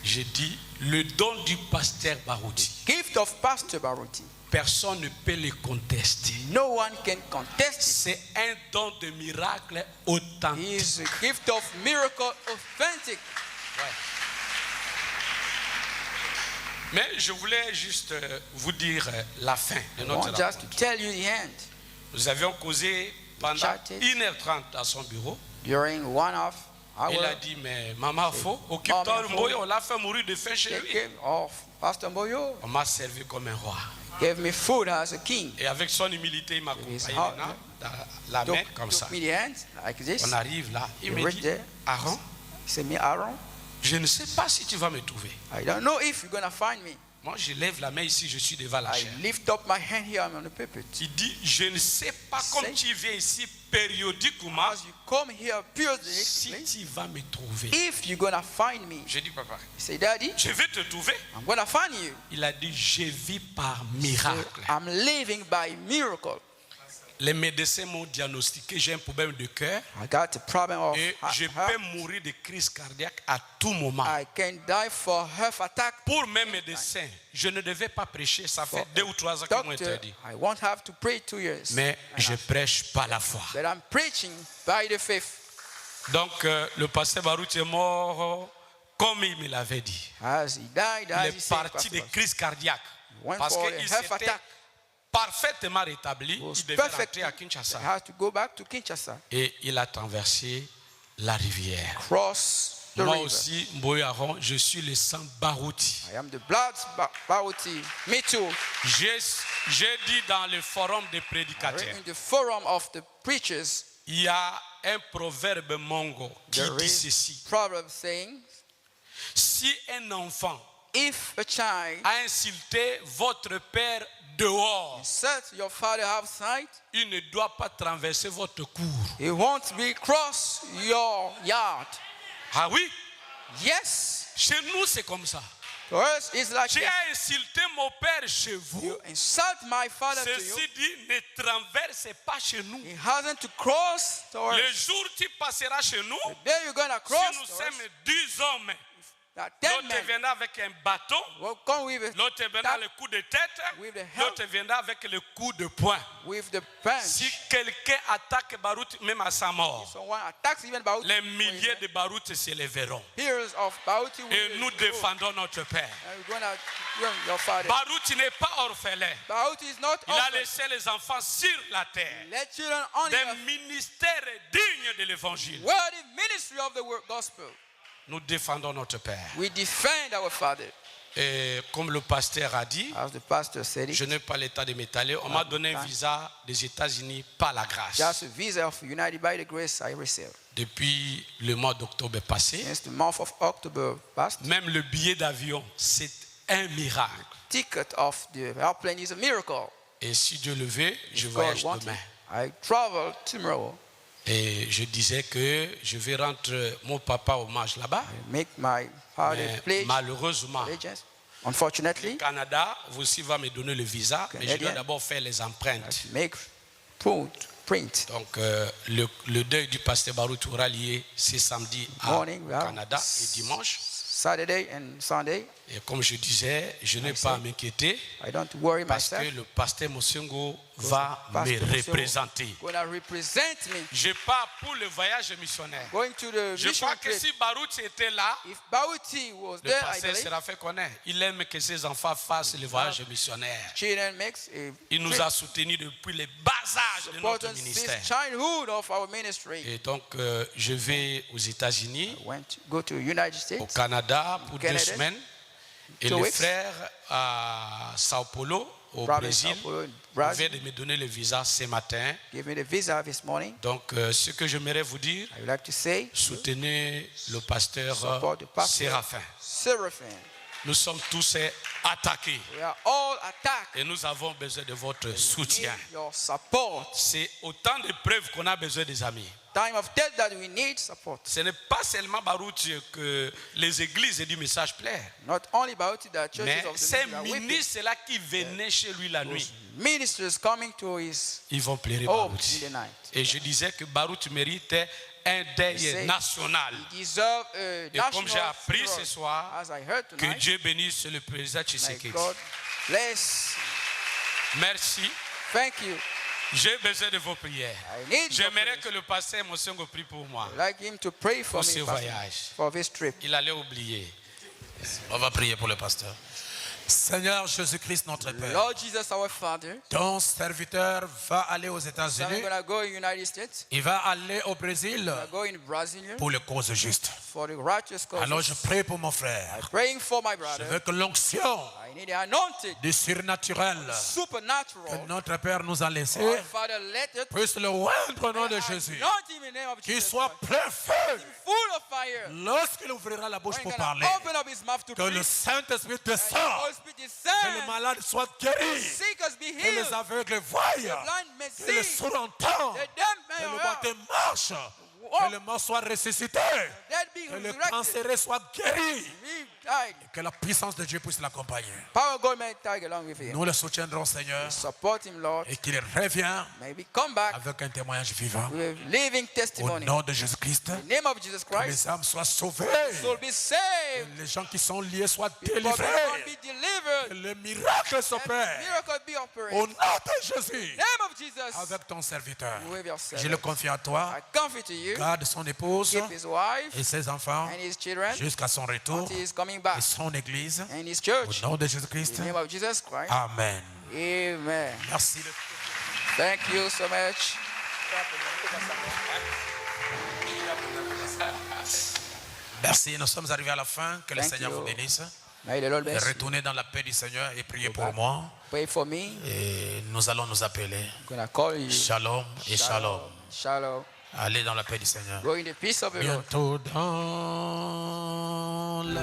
C: J'ai dit, le don du pasteur Baruti,
B: Gift of Pastor Baruti.
C: personne ne peut le contester.
B: No one can contest it.
C: C'est un don de miracle
B: He
C: authentique.
B: is a gift of miracle authentic.
C: Mais je voulais juste vous dire la fin de
B: I
C: notre
B: want just to
C: rencontre.
B: tell you the end.
C: Nous avions causé pendant
B: Chatted.
C: 1h30 à son bureau.
B: During 1 hour,
C: Il a dit, mais maman, faut occupe-toi
B: Maman,
C: de
B: faut-
C: Mboyo. On l'a fait mourir de faim chez
B: take
C: lui.
B: care of Pastor Mboyo.
C: On m'a servi comme un roi.
B: Gave me food as a king.
C: Et avec son humilité, il m'a
B: His
C: accompagné
B: heart,
C: maintenant, dans la main comme ça.
B: Took me the hand like this.
C: On arrive là. Il
B: You
C: me
B: reach
C: dit,
B: there.
C: Aaron,
B: He said, me Aaron,
C: je ne sais pas si tu vas me trouver.
B: I don't know if you're going to find me.
C: Moi, je lève la main ici, je suis devant la
B: I
C: chair.
B: lift up my hand here, I'm on the pulpit.
C: Il dit, je ne sais pas comme
B: Say-
C: tu viens ici périodiquement,
B: As you come here
C: si
B: periodically,
C: tu vas me trouver.
B: if you're going to find me,
C: J'ai dit, papa,
B: he said, Daddy,
C: je vais te trouver.
B: I'm going to find you.
C: Il a dit, je vis par
B: So
C: miracle.
B: I'm living by miracle.
C: Les médecins m'ont diagnostiqué, j'ai un problème de cœur
B: I got a problem of
C: et je
B: heart.
C: peux mourir de crise cardiaque à tout moment.
B: I can die for heart attack.
C: Pour mes médecins, je ne devais pas prêcher, ça fait
B: For
C: 2 ou 3 ans qu'ils m'ont
B: Doctor,
C: interdit.
B: I won't have to pray 2 years.
C: Mais je prêche par la foi.
B: But I'm preaching by the faith.
C: Donc le pasteur Baruch est mort comme il me l'avait dit.
B: As he died,
C: Il
B: as he
C: est
B: said,
C: parti de
B: Pastor,
C: crise cardiaque.
B: went
C: Parce
B: for a
C: qu'il
B: health
C: s'était
B: attack.
C: parfaitement rétabli.
B: Was
C: Il devait
B: perfect.
C: rentrer à
B: He
C: Kinshasa.
B: had to go back to Kinshasa,
C: Et il a traversé la rivière.
B: cross the
C: Moi
B: river.
C: aussi, Mboye Aaron, je suis le sang Barouti.
B: I am the blood Bauti. Me too.
C: J'ai dit dans le forum des
B: I read
C: prédicateurs,
B: in the forum of the preachers,
C: il y a un proverbe mongo qui
B: there
C: dit
B: is
C: ceci.
B: proverb saying,
C: Si un enfant
B: if a child
C: a insulté votre père dehors,
B: set your father outside,
C: il ne doit pas traverser votre cour.
B: he won't be cross your yard.
C: Ah oui,
B: Yes.
C: chez nous c'est comme ça.
B: To us, it's like
C: J'ai
B: this.
C: insulté mon père chez vous.
B: You insult my father to you.
C: Ceci dit, ne traverse pas chez nous.
B: He hasn't to cross to
C: Le
B: us.
C: jour où tu passeras chez nous,
B: The day you're gonna
C: si
B: cross
C: nous
B: to
C: sommes
B: us,
C: 10 hommes,
B: that 10
C: l'autre
B: men
C: viendra avec un bâton,
B: will come with
C: l'autre viendra le coup de tête,
B: With the help.
C: l'autre viendra avec le coup de poing.
B: with the punch.
C: Si quelqu'un attaque Barout, même à sa mort,
B: Someone attacks even Bauti.
C: les milliers de Barout s'élèveront.
B: Heroes of Bauti
C: Et
B: will
C: nous
B: go.
C: défendons notre père.
B: And we're gonna run your father.
C: Barout n'est pas orphelin.
B: Bauti is not
C: Il a
B: orphan.
C: laissé les enfants sur la terre.
B: Let children on
C: Des
B: the
C: ministères dignes de l'évangile.
B: worthy ministry of the gospel.
C: Nous défendons notre père.
B: We defend our father.
C: Et comme le pasteur a dit,
B: As the pastor said
C: je
B: it,
C: n'ai pas l'état de m'étaler. On m'a donné un visa des États-Unis par la grâce.
B: just a visa of United by the grace I received.
C: Depuis le mois d'octobre passé,
B: Since the month of October past,
C: même le billet d'avion, c'est un miracle.
B: ticket of the airplane is a miracle.
C: Et si Dieu le veut, je
B: God
C: voyage
B: wanted.
C: demain.
B: I travel tomorrow.
C: Et je disais que je vais rendre mon papa hommage là-bas.
B: Make my father
C: Mais
B: pledge
C: malheureusement,
B: allegiance. Unfortunately,
C: le Canada aussi va me donner le visa, mais je dois
B: Canadien.
C: d'abord faire les empreintes.
B: make print.
C: Donc le deuil du pasteur Barout aura lieu ce samedi
B: Morning,
C: au
B: well,
C: Canada et dimanche.
B: Saturday and Sunday.
C: Et comme je disais, je n'ai pas à m'inquiéter
B: I don't worry
C: parce que
B: myself.
C: le pasteur Mosengo va
B: Pastor
C: me
B: Mosengo
C: représenter.
B: Gonna represent me
C: Je pars pour le voyage missionnaire.
B: going to the
C: Je
B: mission
C: crois que
B: trip.
C: si Barout était là,
B: If Bauti was
C: le
B: there, I
C: pasteur
B: believe,
C: sera fait connaître. Il aime que ses enfants fassent le voyage missionnaire.
B: children makes a
C: Il nous a soutenus depuis le bas âge de notre
B: important since
C: ministère.
B: childhood of our ministry.
C: Et donc, je vais aux États-Unis,
B: Go to United
C: au
B: States,
C: Canada pour
B: Canada.
C: 2 semaines. Et
B: 2
C: le
B: weeks.
C: frère à Sao Paulo, au
B: Brother
C: Brésil,
B: Sao Paulo in
C: vient
B: Brazil,
C: de me donner le visa ce matin.
B: give me the visa this morning.
C: Donc, ce que j'aimerais vous dire,
B: I would like to say,
C: soutenez le pasteur
B: support the pastor
C: Séraphin.
B: Seraphim.
C: Nous sommes tous attaqués
B: We are all attacked.
C: et nous avons besoin de votre soutien.
B: Need your support.
C: C'est autant de preuves qu'on a besoin des amis.
B: Time of death that we need support.
C: Ce n'est pas seulement Barout que les églises et du message plairent.
B: Not only about it, that churches
C: Mais
B: of the
C: ces
B: ministry are weeping.
C: ministres-là qui venaient chez lui la nuit,
B: Ministers coming to his
C: ils vont plairer
B: home
C: Barout.
B: in the night.
C: Et je disais que Barout méritait un deuil
B: Say,
C: national.
B: He deserves a
C: Et
B: national
C: comme j'ai appris
B: funeral.
C: ce soir,
B: As I heard
C: que
B: tonight,
C: Dieu bénisse le président
B: may
C: Tshisekedi.
B: God bless.
C: Merci.
B: Thank you.
C: J'ai besoin de vos prières.
B: I need your
C: J'aimerais
B: prayers.
C: que le pasteur Mosongo prie pour moi.
B: I'd like him to pray for
C: Pour
B: me
C: ce
B: Pastor,
C: voyage.
B: for this trip.
C: Il allait oublier.
A: On va prier pour le pasteur.
C: Seigneur Jésus-Christ, notre Père,
B: Lord Jesus, our Father,
C: ton serviteur va aller aux
B: so I'm
C: États-Unis,
B: gonna go in United States.
C: il va aller au Brésil
B: I'm gonna go in Brazil
C: pour les causes justes.
B: for the righteous cause.
C: Alors je prie pour mon frère.
B: Praying for my
C: Je
B: brother.
C: veux que l'onction
B: I need the anointed,
C: du surnaturel que
B: supernatural.
C: notre Père nous a laissé
B: Our Father, let it
C: puisse le oindre au nom de Jésus.
B: anoint him in the name of
C: Qu'il
B: Jesus
C: soit
B: Christ.
C: plein feu
B: Full of fire.
C: lorsqu'il ouvrira la bouche
B: When
C: pour
B: he's gonna
C: parler.
B: open up his mouth to
C: Que le
B: preach.
C: Saint-Esprit
B: And the
C: descende.
B: Holy Spirit is
C: Que le
B: sent.
C: malade soit guéri.
B: Seekers be
C: Que
B: healed.
C: les aveugles voient.
B: The blind may
C: Que les
B: see.
C: sourds entendent.
B: The deaf may
C: Que le
B: hear.
C: baptême marche. Que le mort soit ressuscité.
B: Dead be
C: Que le
B: resurrected.
C: cancéreux soit guéri.
B: Be died.
C: Que la puissance de Dieu puisse l'accompagner.
B: Power of God may die along with him.
C: Nous le soutiendrons, Seigneur,
B: Support him, Lord.
C: et qu'il revienne
B: Maybe come back
C: avec un témoignage vivant.
B: with living
C: Au
B: testimony.
C: nom de Jésus-Christ,
B: In the name of Jesus
C: que
B: Christ,
C: les âmes soient sauvées.
B: soul be saved.
C: Les gens qui sont liés soient
B: People
C: délivrés.
B: be delivered.
C: Que les miracles
B: And
C: s'opèrent.
B: miracle be
C: Au
B: operated.
C: nom de Jésus,
B: Name of Jesus.
C: avec ton serviteur,
B: With your
C: je le
B: servant.
C: confie à toi.
B: I confide to you.
C: Garde son épouse
B: Keep his wife
C: et ses enfants
B: and his children
C: jusqu'à son retour
B: until he's coming
C: et
B: back.
C: son église.
B: And his
C: Au
B: church.
C: nom de
B: In
C: Jésus-Christ.
B: the name of Jesus Christ.
C: Amen.
B: Amen.
C: Merci.
B: Thank you so much.
C: Merci. Nous sommes arrivés à la fin. Que le
B: Thank
C: Seigneur
B: you.
C: vous bénisse.
B: May the Lord bless you.
C: Retournez dans la paix du Seigneur et priez pour
B: back.
C: moi.
B: Pray for me.
C: Et nous allons nous appeler.
B: I'm gonna call you.
C: Shalom et shalom.
B: Shalom.
C: Allez dans la paix du Seigneur.
B: Go in the peace of the Lord.
C: Bientôt dans la